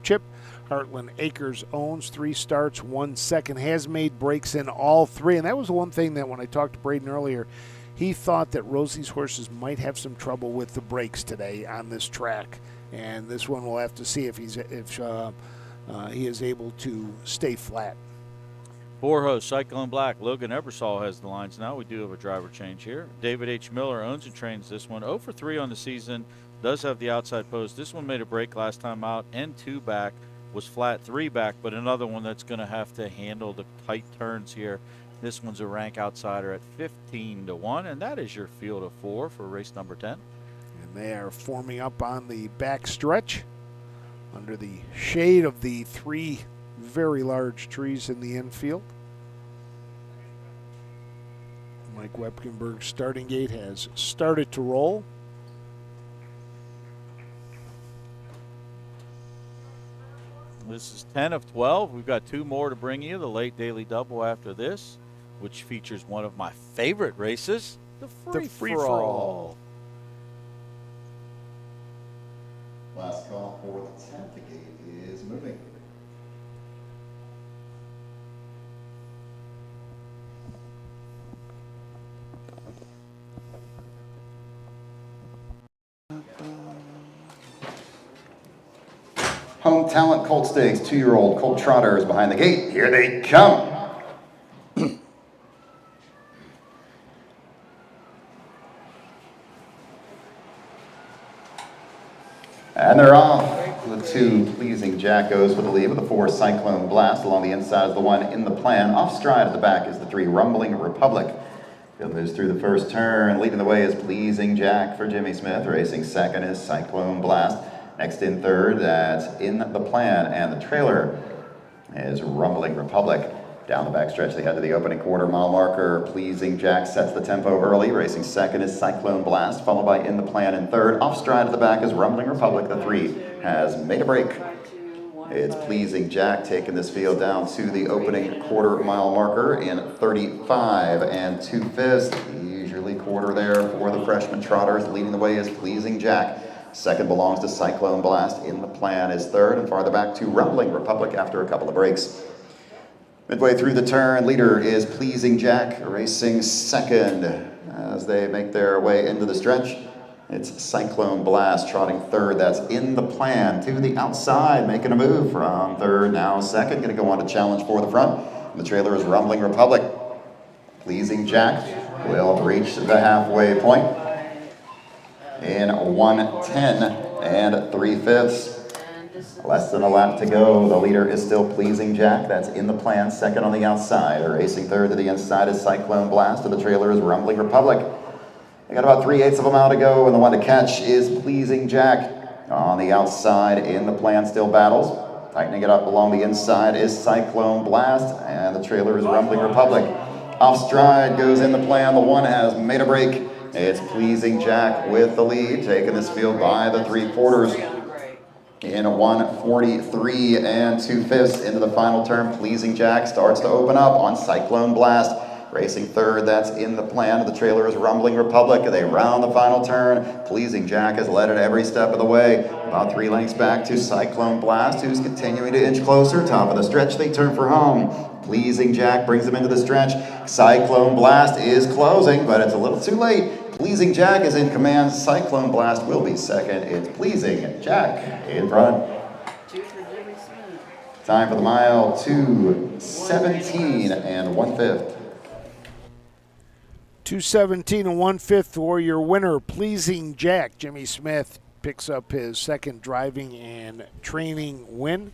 Heartland Acres owns 3 starts, 1 second, has made breaks in all 3. And that was the one thing that when I talked to Braden earlier, he thought that Rosie's horses might have some trouble with the breaks today on this track. And this one we'll have to see if he is able to stay flat. 4 hosts, Cyclone Black. Logan Ebersole has the lines now. We do have a driver change here. David H. Miller owns and trains this one. 0 for 3 on the season. Does have the outside post. This one made a break last time out and 2 back. Was flat 3 back, but another one that's going to have to handle the tight turns here. This one's a rank outsider at 15-1, and that is your field of 4 for race number 10. And they are forming up on the back stretch under the shade of the 3 very large trees in the infield. Mike Wepkenberg's starting gate has started to roll. This is 10 of 12. We've got 2 more to bring you. The late daily double after this. which features one of my favorite races, the free-for-all. Last call for the 10th. The gate is moving. Home Talent Colt Stakes, 2-year-old Colt Trotters behind the gate. Here they come. And they're off. The 2 Pleasing Jack goes for the lead with the 4 Cyclone Blast along the inside of the 1 In the Plan. Off stride at the back is the 3 Rumbling Republic. Field moves through the first turn. Leading the way is Pleasing Jack for Jimmy Smith. Racing second is Cyclone Blast. Next in third, that's In the Plan. And the trailer is Rumbling Republic. Down the backstretch, they head to the opening quarter-mile marker. Pleasing Jack sets the tempo early. Racing second is Cyclone Blast, followed by In the Plan in third. Off stride at the back is Rumbling Republic. The 3 has made a break. It's Pleasing Jack taking this field down to the opening quarter-mile marker in 35 2/5. Leisurely quarter there for the freshman trotters. Leading the way is Pleasing Jack. Second belongs to Cyclone Blast. In the Plan is third, and farther back to Rumbling Republic after a couple of breaks. Midway through the turn, leader is Pleasing Jack, racing second. As they make their way into the stretch, it's Cyclone Blast trotting third. That's In the Plan to the outside, making a move from third, now second. Going to go on to challenge for the front. And the trailer is Rumbling Republic. Pleasing Jack will reach the halfway point in 1:10 3/5. Less than a lap to go. The leader is still Pleasing Jack. That's In the Plan. Second on the outside. Racing third to the inside is Cyclone Blast. And the trailer is Rumbling Republic. They got about 3/8 of a mile to go. And the one to catch is Pleasing Jack. On the outside, In the Plan still battles. Tightening it up along the inside is Cyclone Blast. And the trailer is Rumbling Republic. Off stride goes In the Plan. The 1 has made a break. It's Pleasing Jack with the lead. Taking this field by the 3/4. In 1:43 2/5 into the final turn, Pleasing Jack starts to open up on Cyclone Blast. Racing third, that's In the Plan. The trailer is Rumbling Republic. They round the final turn. Pleasing Jack has led it every step of the way. About 3 lengths back to Cyclone Blast, who's continuing to inch closer. Top of the stretch, they turn for home. Pleasing Jack brings them into the stretch. Cyclone Blast is closing, but it's a little too late. Pleasing Jack is in command. Cyclone Blast will be second. It's Pleasing Jack in front. Time for the mile, 2:17 1/5. 2:17 1/5 for your winner, Pleasing Jack. Jimmy Smith picks up his second driving and training win.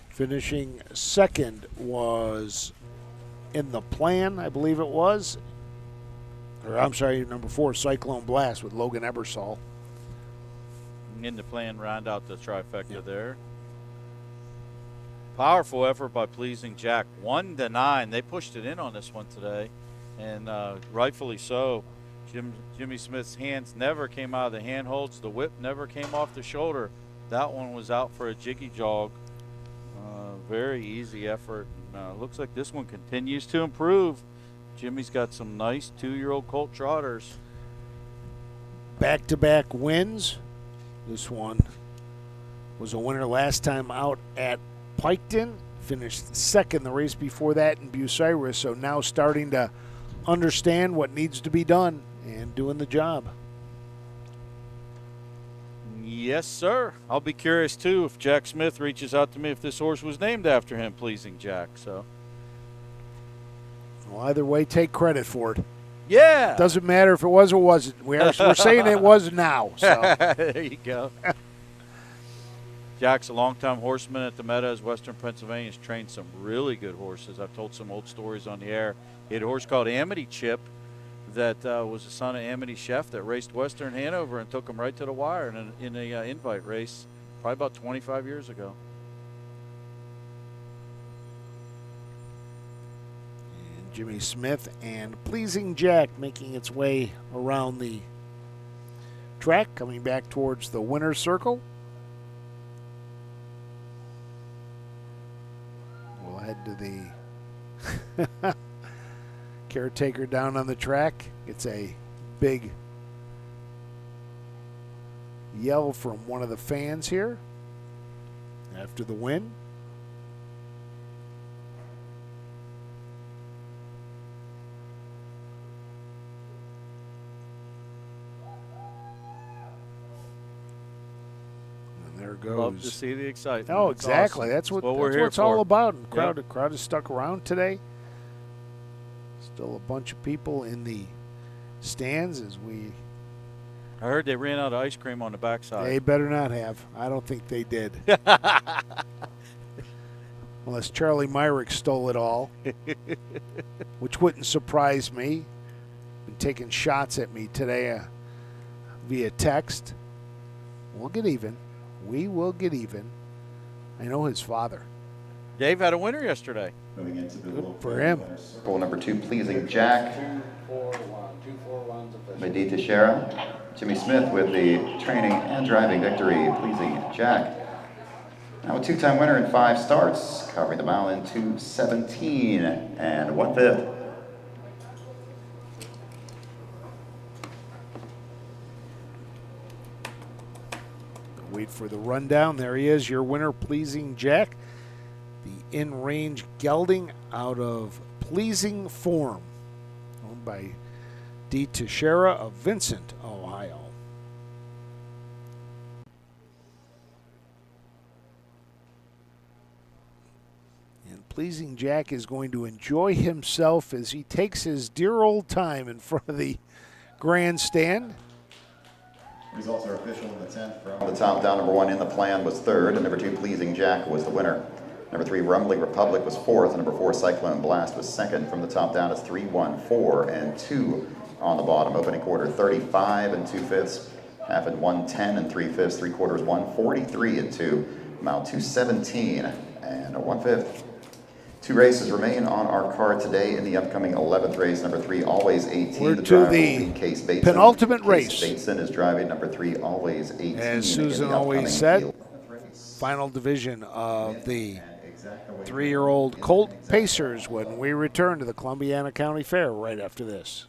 Finishing second was In the Plan, I believe it was. Or I'm sorry, number 4, Cyclone Blast with Logan Ebersol. In the Plan, round out the trifecta there. Powerful effort by Pleasing Jack. 1-9. They pushed it in on this one today, and rightfully so. Jimmy Smith's hands never came out of the handholds. The whip never came off the shoulder. That one was out for a jiggy jog. Very easy effort. Looks like this one continues to improve. Jimmy's got some nice 2-year-old Colt trotters. Back-to-back wins. This one was a winner last time out at Piketon. Finished second the race before that in Bucyrus. So now starting to understand what needs to be done and doing the job. Yes, sir. I'll be curious, too, if Jack Smith reaches out to me if this horse was named after him, Pleasing Jack. So, well, either way, take credit for it. Yeah. Doesn't matter if it was or wasn't. We're saying it was now. So. There you go. Jack's a longtime horseman at the Meadows, Western Pennsylvania. He's trained some really good horses. I've told some old stories on the air. He had a horse called Amity Chip that was the son of Amity Chef that raced Western Hanover and took him right to the wire in a invite race probably about 25 years ago. And Jimmy Smith and Pleasing Jack making its way around the track, coming back towards the winner's circle. We'll head to the Caretaker down on the track. It's a big yell from one of the fans here after the win. And there goes. Love to see the excitement. Oh, It's exactly. awesome. That's what we're here it's for. all about. And Yep. the crowd is stuck around today. Still a bunch of people in the stands as we. I heard they ran out of ice cream on the backside. They better not have. I don't think they did. Unless Charlie Myrick stole it all, which wouldn't surprise me. Been taking shots at me today via text. We'll get even. We will get even. I know his father. Dave had a winner yesterday. Moving into the Good for him. Circle number 2, Pleasing Jack. 2-4-1. 2-4-1's official. Medita Shera. Jimmy Smith with the training and driving victory. Pleasing Jack. Now a 2-time winner in 5 starts, covering the mile in 2:17 and 1/5. Wait for the rundown. There he is, your winner, Pleasing Jack. The in-range gelding out of Pleasing Form, owned by D. Teixeira of Vincent, Ohio. And Pleasing Jack is going to enjoy himself as he takes his dear old time in front of the grandstand. Results are official in the 10th. From the top down, number 1 in the plan was 3rd, and number 2, Pleasing Jack, was the winner. Number 3, Rumbling Republic, was 4th, and number 4, Cyclone Blast, was 2nd. From the top down is 3, 1, 4, and 2 on the bottom. Opening quarter 35 and 2/5, half and 110 and 3/5, 3/4 143 and 2, mile 217 and 1/5. 2 races remain on our card today in the upcoming 11th race. Number 3, Always 18. We're the to driver the will be Case Bateson. penultimate race. Case Bateson is driving number 3, Always 18. As in Susan the always upcoming said, field. final division of the 3-year-old Colt Pacers when we return to the Columbiana County Fair right after this.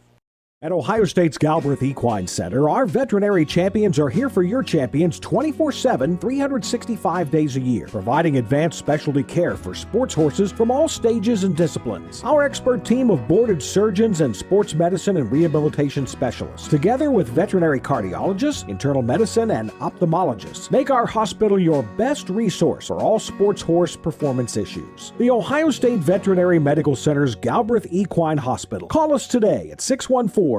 At Ohio State's Galbraith Equine Center, our veterinary champions are here for your champions 24/7, 365 days a year, providing advanced specialty care for sports horses from all stages and disciplines. Our expert team of boarded surgeons and sports medicine and rehabilitation specialists, together with veterinary cardiologists, internal medicine, and ophthalmologists, make our hospital your best resource for all sports horse performance issues. The Ohio State Veterinary Medical Center's Galbraith Equine Hospital. Call us today at 614-292-6661.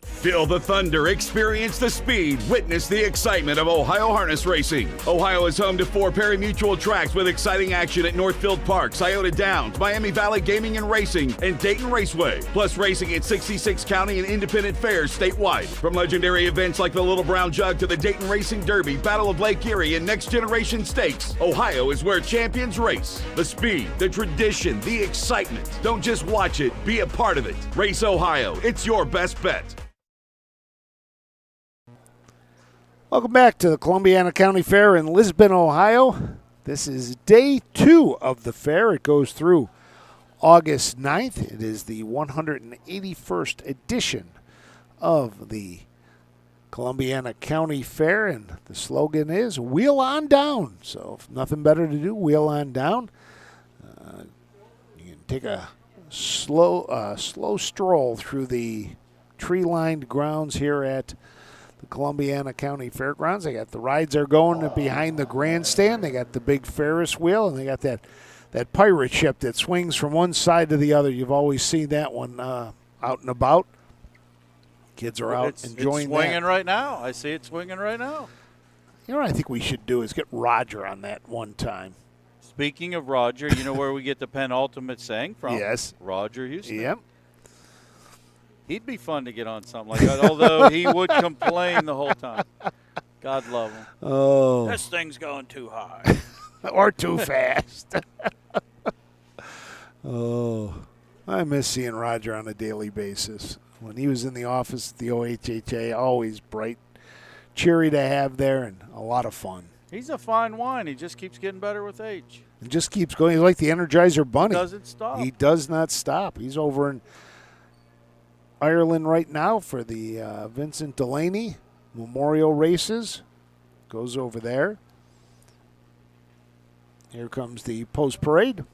Feel the thunder, experience the speed, witness the excitement of Ohio harness racing. Ohio is home to 4 pari-mutuel tracks with exciting action at Northfield Park, Scioto Downs, Miami Valley Gaming and Racing, and Dayton Raceway. Plus racing at 66 county and independent fairs statewide. From legendary events like the Little Brown Jug to the Dayton Racing Derby, Battle of Lake Erie, and Next Generation Stakes, Ohio is where champions race. The speed, the tradition, the excitement. Don't just watch it, be a part of it. Race Ohio, it's your best bet. Welcome back to the Columbiana County Fair in Lisbon, Ohio. This is day 2 of the fair. It goes through August 9th. It is the 181st edition of the Columbiana County Fair, and the slogan is "Wheel on down." So if nothing better to do, wheel on down. You can take a slow stroll through the tree-lined grounds here at the Columbiana County Fairgrounds. They got the rides are going behind the grandstand. They got the big Ferris wheel, and they got that pirate ship that swings from one side to the other. You've always seen that one out and about. Kids are out enjoying it's swinging that. right now. I see it swinging right now. You know what I think we should do is get Roger on that one time. Speaking of Roger, you know where we get the penultimate saying from? Yes. Roger Houston. Yep. He'd be fun to get on something like that, although he would complain the whole time. God love him. Oh. This thing's going too high. Or too fast. Oh. I miss seeing Roger on a daily basis. When he was in the office at the OHHA, always bright, cheery to have there, and a lot of fun. He's a fine wine. He just keeps getting better with age. and just keeps going. He's like the Energizer Bunny. Doesn't stop. He does not stop. He's over in Ireland right now for the Vincent Delaney Memorial Races. Goes over there. Here comes the post parade.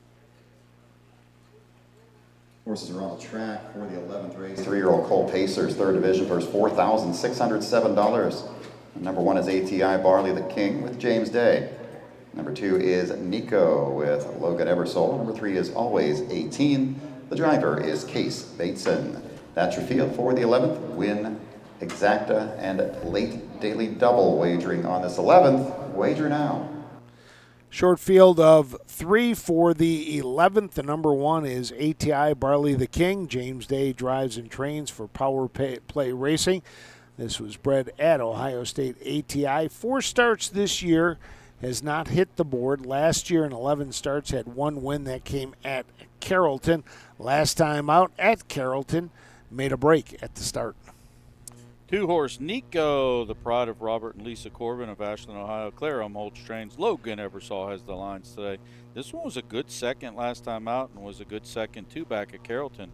Horses are on the track for the 11th race. 3-year-old Cole Pacers, 3rd division, first $4,607. Number 1 is ATI Barley the King with James Day. Number 2 is Nico with Logan Ebersole. Number 3 is Always 18. The driver is Case Bateson. That's your field for the 11th. Win, exacta, and late daily double wagering on this 11th. Wager now. Short field of 3 for the 11th. The number 1 is ATI Barley the King. James Day drives and trains for Power Play Racing. This was bred at Ohio State ATI. 4 starts this year. Has not hit the board. Last year in 11 starts had 1 win that came at Carrollton. Last time out at Carrollton, made a break at the start. 2-horse Nico, the pride of Robert and Lisa Corbin of Ashland, Ohio. Claire Umholtz trains. Logan Ebersole has the lines today. This one was a good second last time out and was a good second too back at Carrollton.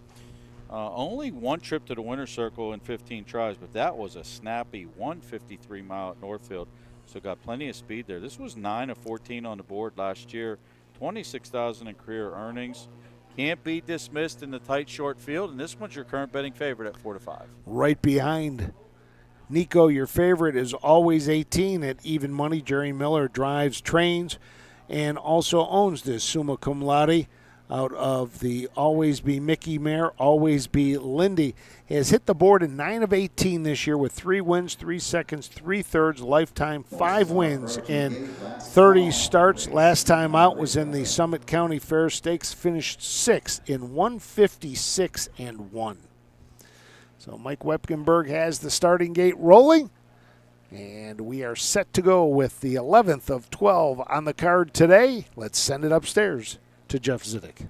Only 1 trip to the winner's circle in 15 tries, but that was a snappy 153 mile at Northfield. So got plenty of speed there. This was 9 of 14 on the board last year. $26,000 in career earnings. Can't be dismissed in the tight short field, and this one's your current betting favorite at 4-5. Right behind Nico, your favorite, is Always 18 at even money. Jerry Miller drives, trains, and also owns this summa cum laude out of the Always Be Mickey mare, Always Be Lindy. He has hit the board in 9 of 18 this year with 3 wins, 3 seconds, 3 thirds, lifetime 5 wins in 30 starts. Last time out was in the Summit County Fair Stakes, finished 6th in 156 and 1. So Mike Wepkenberg has the starting gate rolling, and we are set to go with the 11th of 12 on the card today. Let's send it upstairs to Jeff Zidek.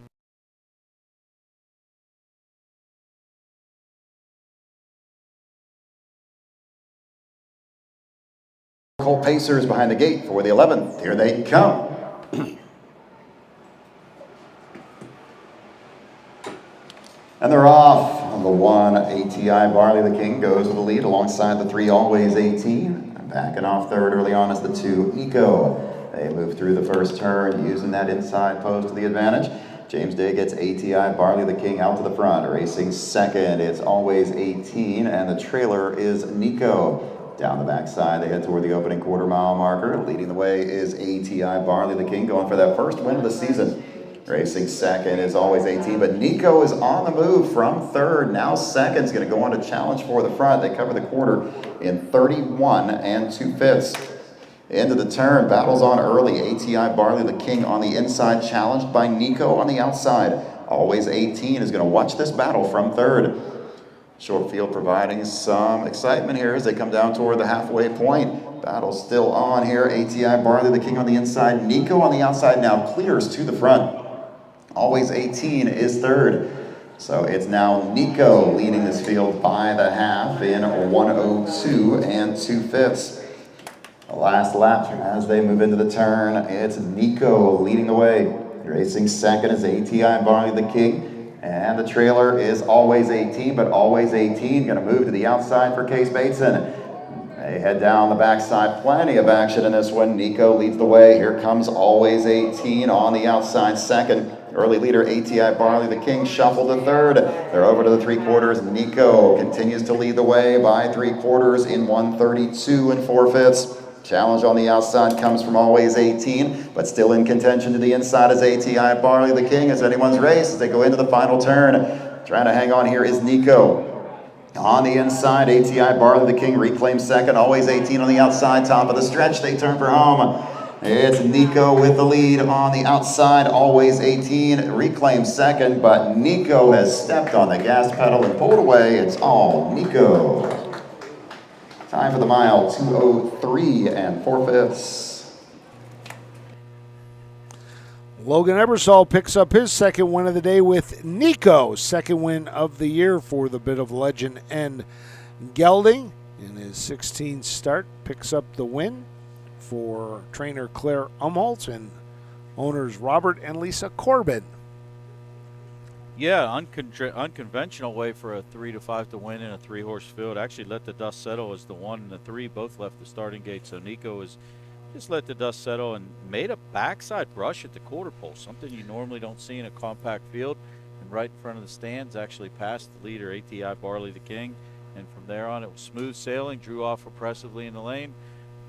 Cole Pacers behind the gate for the 11th. Here they come. And they're off. The 1, ATI Barley the King, goes with the lead alongside the 3, Always 18. Backing off third early on is the 2, Nico. They move through the first turn using that inside post to the advantage. James Day gets ATI Barley the King out to the front. Racing second, it's Always 18, and the trailer is Nico. Down the backside, they head toward the opening quarter-mile marker. Leading the way is ATI Barley the King, going for that first win of the season. Racing second is Always 18, but Nico is on the move from third. Now second's going to go on to challenge for the front. They cover the quarter in 31 2/5. Into the turn, battles on early. ATI Barley the King on the inside, challenged by Nico on the outside. Always 18 is going to watch this battle from third. Short field providing some excitement here as they come down toward the halfway point. Battle still on here. ATI Barley the King on the inside. Nico on the outside now clears to the front. Always 18 is third. So it's now Nico leading this field by the half in 102 2/5. The last lap as they move into the turn, it's Nico leading the way. Racing second is ATI Barley the King. And the trailer is Always 18, but Always 18 going to move to the outside for Case Bateson. They head down the backside. Plenty of action in this one. Nico leads the way. Here comes Always 18 on the outside second. Early leader ATI Barley the King shuffled to third. They're over to the 3/4. Nico continues to lead the way by 3/4 in 132 4/5. Challenge on the outside comes from Always 18, but still in contention to the inside is ATI Barley the King as anyone's race as they go into the final turn. Trying to hang on here is Nico. On the inside, ATI Barley the King reclaims second. Always 18 on the outside, top of the stretch. They turn for home. It's Nico with the lead on the outside. Always 18 reclaims second, but Nico has stepped on the gas pedal and pulled away. It's all Nico. Time for the mile, 2:03 4/5. Logan Ebersole picks up his second win of the day with Nico. Second win of the year for the bit of legend and gelding. In his 16th start, picks up the win for trainer Claire Umholtz, and owners Robert and Lisa Corbin. Yeah, unconventional way for a 3-5 to win in a 3-horse field. Actually let the dust settle as the 1 and the 3 both left the starting gate. So Nico is just let the dust settle and made a backside brush at the quarter pole, something you normally don't see in a compact field. And right in front of the stands, actually passed the leader, ATI Barley the King. And from there on, it was smooth sailing, drew off oppressively in the lane.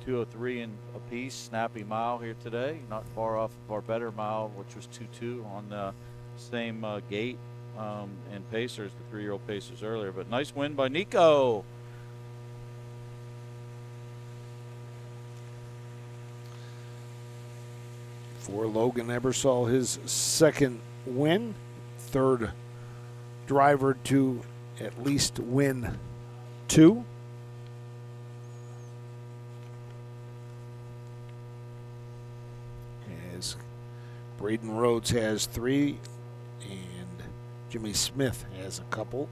203 and a piece, snappy mile here today, not far off of our better mile, which was 2-2 on the same gate and Pacers, the 3-year-old Pacers earlier. But nice win by Nico. For Logan Ebersol, his second win, third driver to at least win 2. As Braden Rhodes has 3 and Jimmy Smith has a couple.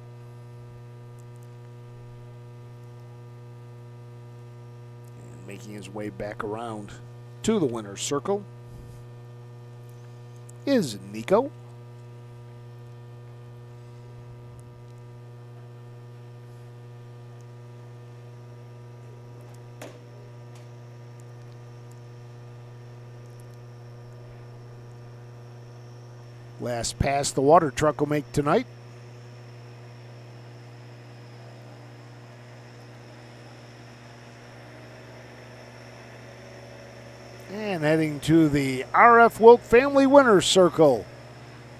And making his way back around to the winner's circle is Nico. Last pass the water truck will make tonight. And heading to the RF Wilk Family Winners Circle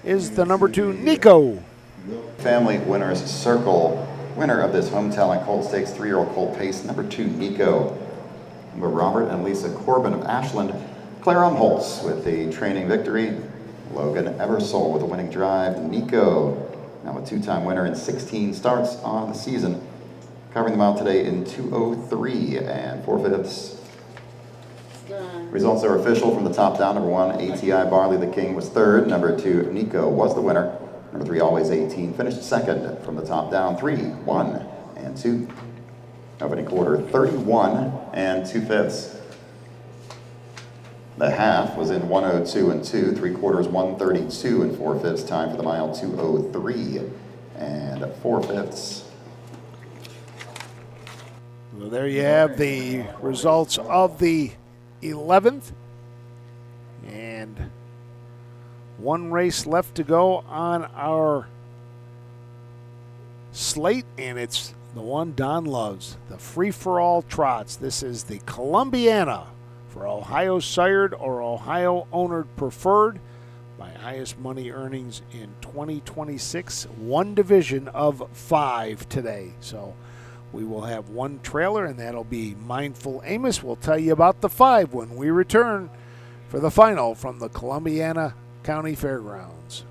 is the number 2, Nico. Family Winners Circle, winner of this Home Talent Colt Stakes 3-year-old Colt Pace, number 2, Nico. Number Robert and Lisa Corbin of Ashland. Claire Umholtz with the training victory. Logan Ebersol with a winning drive. Nico, now a 2-time winner in 16 starts on the season. Covering the mile today in 2:03 and 4/5. Results are official from the top down. Number 1, ATI Barley the King was 3rd. Number 2, Nico was the winner. Number 3, Always 18, finished 2nd from the top down. 3, 1, and 2. Opening quarter, 31 and 2/5. The half was in 1:02 and 2. 3/4, 1:32 and 4/5. Time for the mile, 2:03 and 4/5. Well, there you have the results of the 11th. And one race left to go on our slate, and it's the one Don loves, the free-for-all trots. This is the Columbiana for Ohio sired or Ohio ownered preferred by highest money earnings in 2026. One division of 5 today. So we will have one trailer, and that'll be Mindful Amos. We'll tell you about the 5 when we return for the final from the Columbiana County Fairgrounds.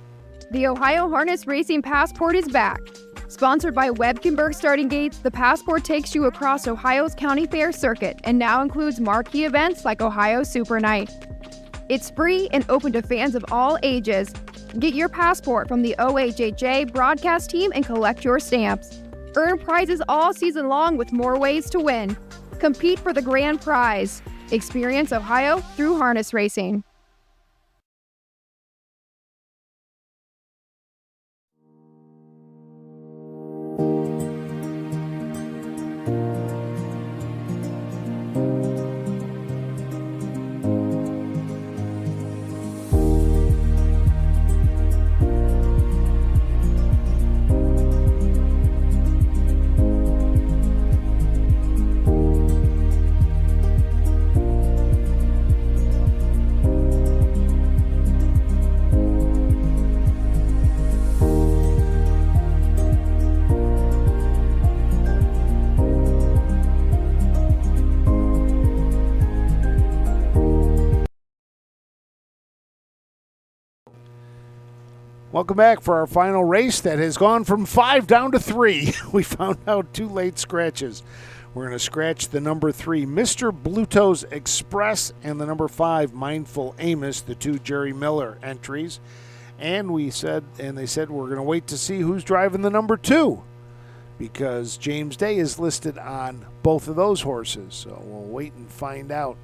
The Ohio Harness Racing Passport is back. Sponsored by Webkenberg Starting Gates, the Passport takes you across Ohio's county fair circuit and now includes marquee events like Ohio Super Night. It's free and open to fans of all ages. Get your Passport from the OHHA broadcast team and collect your stamps. Earn prizes all season long with more ways to win. Compete for the grand prize. Experience Ohio through harness racing. Welcome back for our final race that has gone from 5 down to 3. We found out 2 late scratches. We're going to scratch the number 3, Mr. Blueto's Express, and the number 5, Mindful Amos, the 2 Jerry Miller entries. And they said we're going to wait to see who's driving the number 2, because James Day is listed on both of those horses. So we'll wait and find out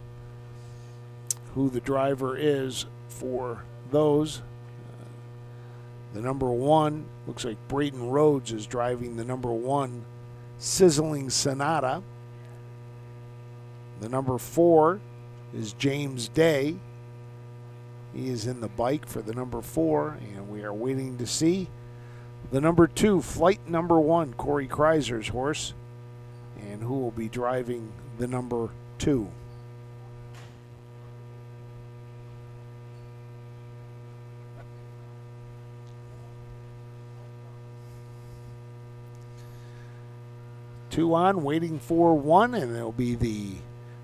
who the driver is for those. The number 1, looks like Braden Rhodes is driving the number 1 Sizzling Sonata. The number 4 is James Day. He is in the bike for the number 4, and we are waiting to see the number 2, flight number 1, Corey Kreiser's horse, and who will be driving the number 2. Two on, waiting for 1, and it'll be the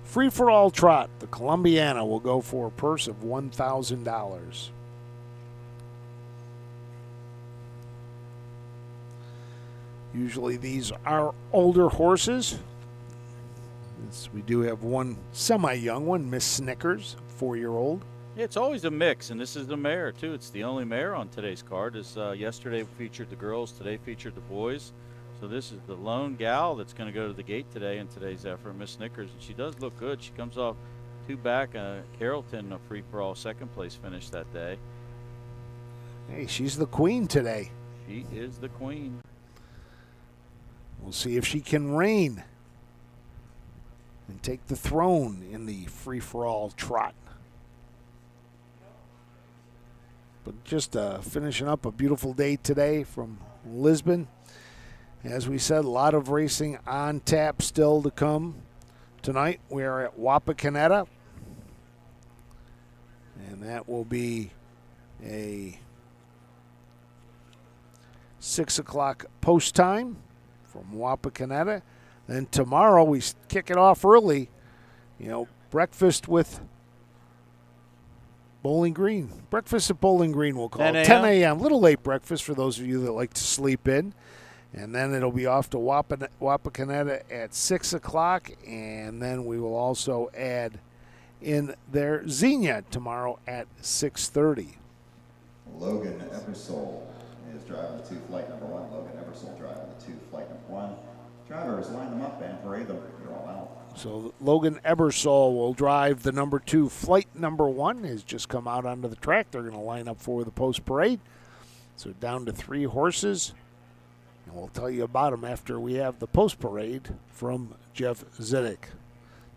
free-for-all trot. The Columbiana will go for a purse of $1,000. Usually these are older horses. We do have one semi-young one, Miss Snickers, 4-year-old. Yeah, it's always a mix, and this is the mare, too. It's the only mare on today's card. Yesterday featured the girls, today featured the boys. So this is the lone gal that's going to go to the gate today in today's effort, Miss Snickers, and she does look good. She comes off 2 back. Carrollton, a free-for-all second-place finish that day. Hey, she's the queen today. She is the queen. We'll see if she can reign and take the throne in the free-for-all trot. But just finishing up a beautiful day today from Lisbon. As we said, a lot of racing on tap still to come. Tonight we are at Wapakoneta, and that will be a 6 o'clock post time from Wapakoneta. Then tomorrow we kick it off early, breakfast with Bowling Green. Breakfast at Bowling Green, we'll call it. 10 a.m. Little late breakfast for those of you that like to sleep in. And then it'll be off to Wapakoneta at 6 o'clock. And then we will also add in their Xenia tomorrow at 6:30. Logan Ebersole is driving the 2, flight number 1. Logan Ebersole driving the 2, flight number 1. Drivers, line them up and parade them. You're all out. So Logan Ebersole will drive the number 2, flight number 1. Has just come out onto the track. They're going to line up for the post parade. So down to 3 horses. And we'll tell you about them after we have the post parade from Jeff Zidek.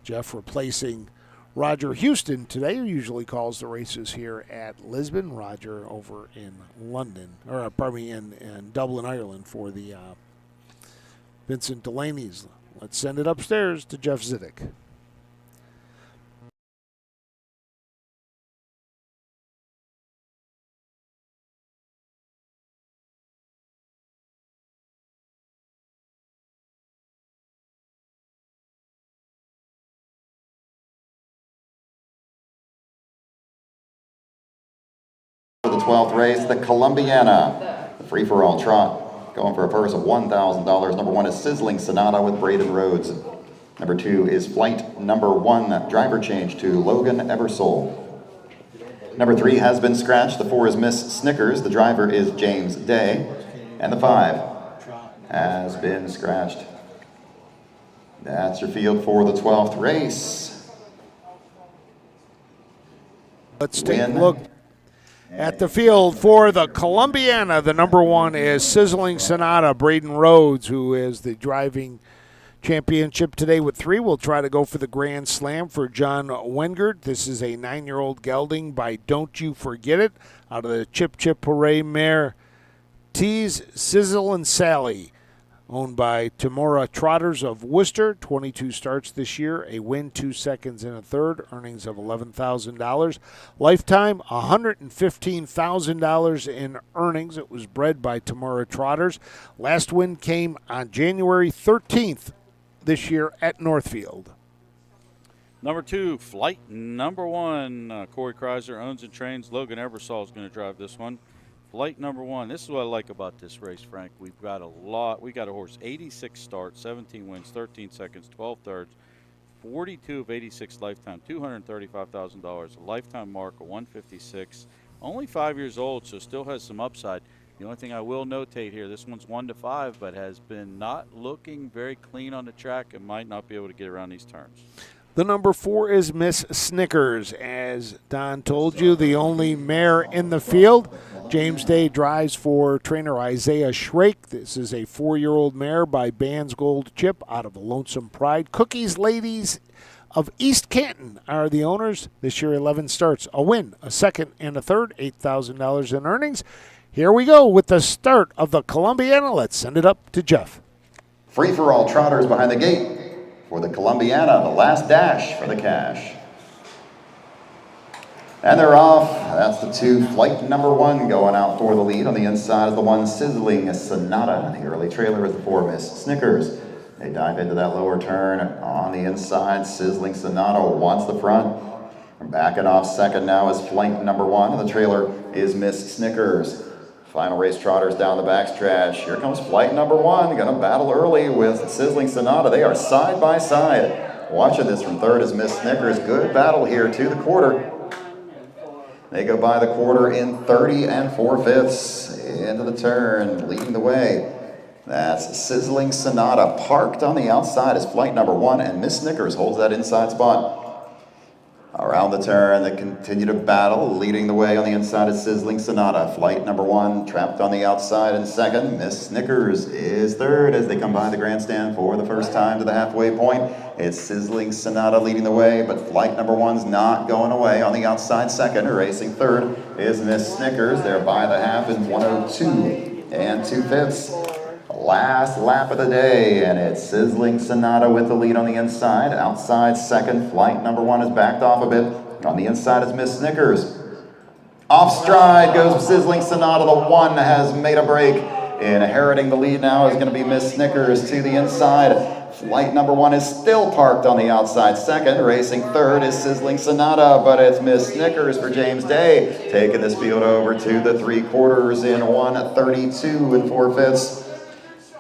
Jeff replacing Roger Houston today, who usually calls the races here at Lisbon. Roger over in London, or pardon me, in Dublin, Ireland for the Vincent Delaney's. Let's send it upstairs to Jeff Zidek. For the 12th race, the Columbiana, the free-for-all trot, going for a purse of $1,000. Number 1 is Sizzling Sonata with Braden Rhodes. Number 2 is flight number 1, driver change to Logan Ebersole. Number 3 has been scratched. The 4 is Miss Snickers. The driver is James Day. And the 5 has been scratched. That's your field for the 12th race. Let's take a look at the field for the Columbiana. The number 1 is Sizzling Sonata. Braden Rhodes, who is the driving championship today with 3, will try to go for the Grand Slam for John Wengert. This is a 9-year-old gelding by Don't You Forget It out of the Chip Chip Hooray mare Tease, Sizzle, and Sally, owned by Tamora Trotters of Worcester. 22 starts this year, a win, 2 seconds and a third, earnings of $11,000. Lifetime, $115,000 in earnings. It was bred by Tamora Trotters. Last win came on January 13th this year at Northfield. Number 2, flight number 1, Corey Kreiser owns and trains. Logan Ebersole is going to drive this one. Flight number 1. This is what I like about this race, Frank. We've got a lot. We got a horse, 86 starts, 17 wins, 13 seconds, 12 thirds, 42 of 86 lifetime, $235,000. A lifetime mark of 156. Only 5 years old, so still has some upside. The only thing I will notate here, this one's 1 to 5, but has been not looking very clean on the track and might not be able to get around these turns. The number 4 is Miss Snickers. As Don told you, the only mare in the field. James Day drives for trainer Isaiah Shrake. This is a 4-year-old mare by Band's Gold Chip out of Lonesome Pride. Cookies Ladies of East Canton are the owners. This year 11 starts, a win, a second, and a third, $8,000 in earnings. Here we go with the start of the Columbiana. Let's send it up to Jeff. Free-for-all trotters behind the gate for the Columbiana, the last dash for the cash. And they're off. That's the 2. Flight number 1 going out for the lead. On the inside is the 1 Sizzling Sonata. The early trailer is the 4 Miss Snickers. They dive into that lower turn. On the inside, Sizzling Sonata wants the front. Backing off second now is flight number 1. And the trailer is Miss Snickers. Final race trotters down the backstretch. Here comes flight number 1. Going to battle early with Sizzling Sonata. They are side by side. Watching this from third is Miss Snickers. Good battle here to the quarter. They go by the quarter in 30 4/5 into the turn, leading the way. That's Sizzling Sonata. Parked on the outside is flight number 1, and Miss Snickers holds that inside spot. Around the turn, they continue to battle. Leading the way on the inside is Sizzling Sonata. Flight number 1 trapped on the outside in second. Miss Snickers is third as they come by the grandstand for the first time to the halfway point. It's Sizzling Sonata leading the way, but flight number 1's not going away. On the outside second, racing third is Miss Snickers. They're by the half in 1:02 2/5. Last lap of the day, and it's Sizzling Sonata with the lead on the inside. Outside second, flight number 1 is backed off a bit. On the inside is Miss Snickers. Off stride goes Sizzling Sonata. The 1 has made a break. Inheriting the lead now is going to be Miss Snickers to the inside. Flight number 1 is still parked on the outside second. Racing third is Sizzling Sonata, but it's Miss Snickers for James Day. Taking this field over to the 3/4 in 1:32 4/5.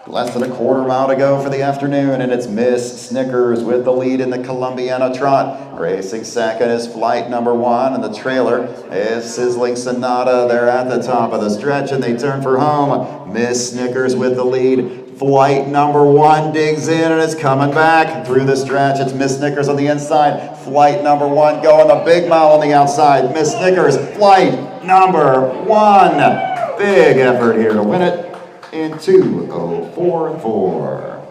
Less than a quarter mile to go for the afternoon, and it's Miss Snickers with the lead in the Columbiana trot. Racing second is flight number 1, and the trailer is Sizzling Sonata. They're at the top of the stretch, and they turn for home. Miss Snickers with the lead. Flight number 1 digs in and is coming back through the stretch. It's Miss Snickers on the inside. Flight number 1 going the big mile on the outside. Miss Snickers, flight number 1. Big effort here to win it in 2:04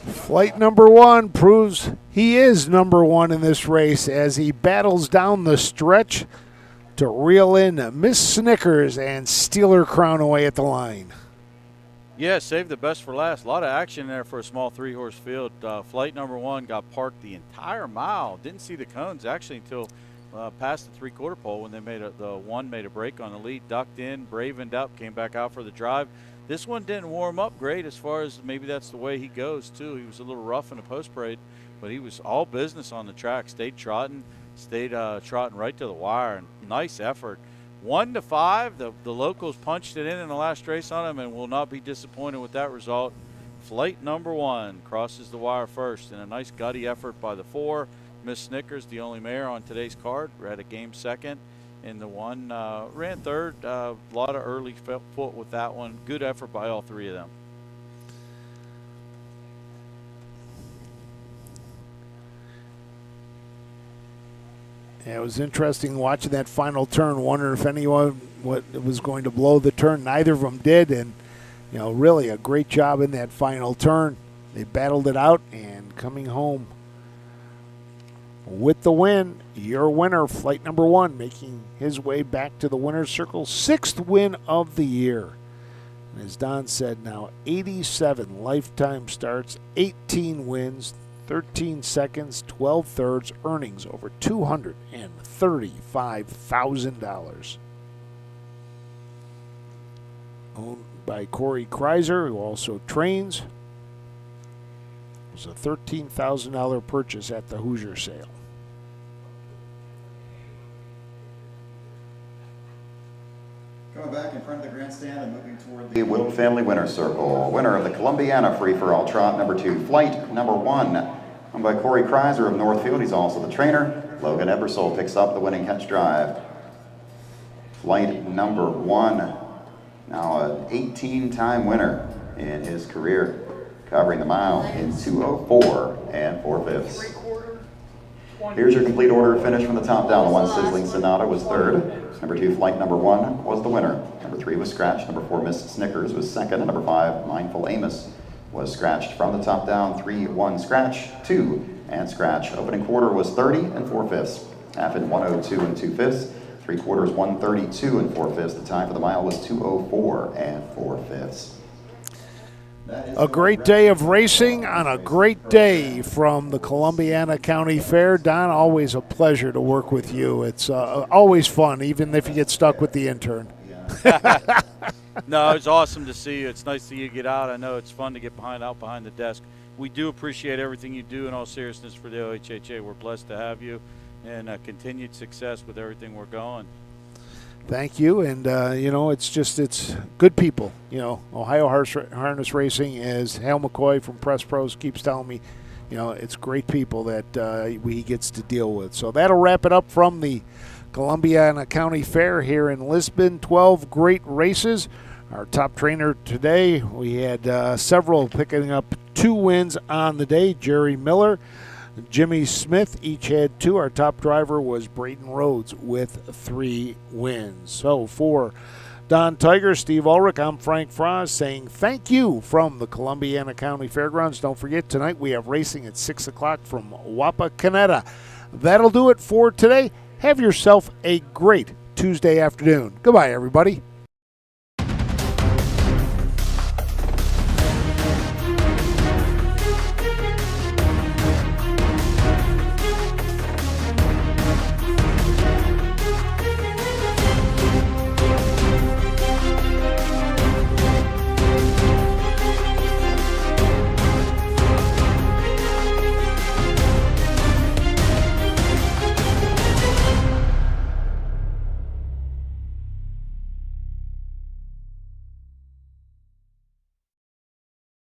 Flight number 1 proves he is number 1 in this race as he battles down the stretch to reel in Miss Snickers and steal her crown away at the line. Yeah, save the best for last. A lot of action there for a small 3-horse field. Flight number 1 got parked the entire mile. Didn't see the cones actually until past the 3/4 pole when they the 1 made a break on the lead, ducked in, bravened up, came back out for the drive. This one didn't warm up great as far as maybe that's the way he goes too. He was a little rough in the post parade, but he was all business on the track. Stayed trotting right to the wire. And nice effort. 1-5. The locals punched it in the last race on him and will not be disappointed with that result. Flight number 1 crosses the wire first, and a nice gutty effort by the 4. Miss Snickers, the only mare on today's card, had a game second, and the 1 ran third. A lot of early foot with that one. Good effort by all 3 of them. Yeah, it was interesting watching that final turn, wondering if anyone was going to blow the turn. Neither of them did, and really a great job in that final turn. They battled it out and coming home with the win. Your winner, flight number 1, making his way back to the winner's circle. 6th win of the year. And as Don said, now 87 lifetime starts, 18 wins, 13 seconds, 12 thirds, earnings over $235,000. Owned by Corey Kreiser, who also trains. It was a $13,000 purchase at the Hoosier sale. Coming back in front of the grandstand and moving toward the Wilk family winner's circle. Winner of the Columbiana free-for-all trot number 2, flight number 1. Owned by Corey Kreiser of Northfield. He's also the trainer. Logan Ebersole picks up the winning catch drive. Flight number 1. Now an 18-time winner in his career. covering the mile in 2:04 and 4/5. Here's your complete order of finish from the top down. The 1 Sizzling Sonata was third. Number 2 Flight Number 1 was the winner. Number 3 was Scratch. Number 4 Miss Snickers was second. And number 5 Mindful Amos was scratched from the top down. 3, 1 Scratch, 2 and Scratch. Opening quarter was 30 and 4/5. Half in 1:02 and 2/5. 3/4 1:32 and 4/5. The time for the mile was 2:04 and 4/5. A great day of racing on a great day from the Columbiana County Fair. Don, always a pleasure to work with you. It's always fun, even if you get stuck with the intern. No, it's awesome to see you. It's nice to see you get out. I know it's fun to get out behind the desk. We do appreciate everything you do in all seriousness for the OHHA. We're blessed to have you, and continued success with everything we're going. Thank you, and it's good people. Ohio Harness Racing, as Hal McCoy from Press Pros keeps telling me, it's great people that he gets to deal with. So that'll wrap it up from the Columbiana County Fair here in Lisbon. 12 great races. Our top trainer today, we had several picking up 2 wins on the day. Jerry Miller, Jimmy Smith each had 2. Our top driver was Braden Rhodes with 3 wins. So for Don Tiger, Steve Ulrich, I'm Frank Frost saying thank you from the Columbiana County Fairgrounds. Don't forget, tonight we have racing at 6 o'clock from Wapakoneta. That'll do it for today. Have yourself a great Tuesday afternoon. Goodbye, everybody.